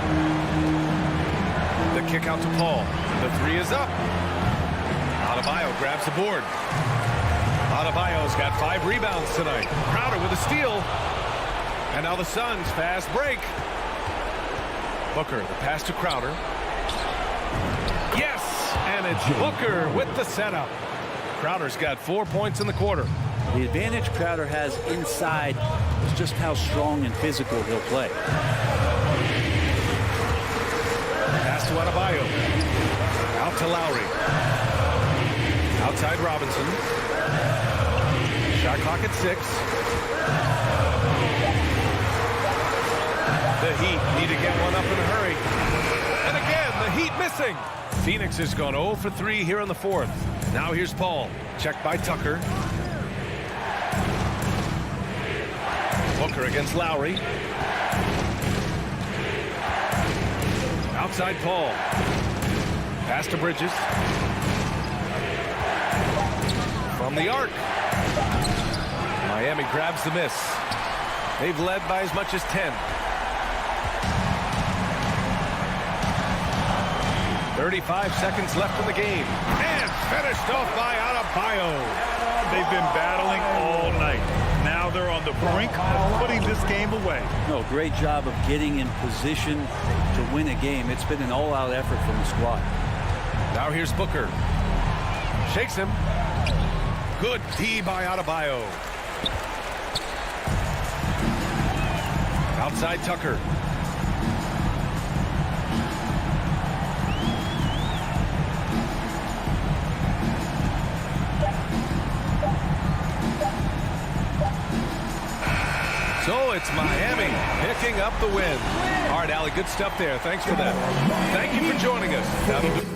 The kick out to Paul. The 3 is up. Adebayo grabs the board. Adebayo's got 5 rebounds tonight. Crowder with a steal. And now the Suns fast break. Booker, the pass to Crowder. Yes! And it's Booker with the setup. Crowder's got 4 points in the quarter. The advantage Crowder has inside is just how strong and physical he'll play. Pass to Adebayo. Out to Lowry. Outside Robinson. Shot clock at 6. The Heat need to get one up in a hurry. And again, the Heat missing. Phoenix has gone 0 for 3 here in the fourth. Now here's Paul. Checked by Tucker. Booker against Lowry. Outside Paul. Pass to Bridges. From the arc. Miami grabs the miss. They've led by as much as 10. 35 seconds left in the game. And finished off by Oladipo. They've been battling all night. Now they're on the brink of putting this game away. No, great job of getting in position to win a game. It's been an all-out effort from the squad. Now here's Booker. Shakes him. Good D by Adebayo. Outside Tucker. So it's Miami picking up the win. All right, Allie, good stuff there. Thanks for that. Thank you for joining us. That'll do.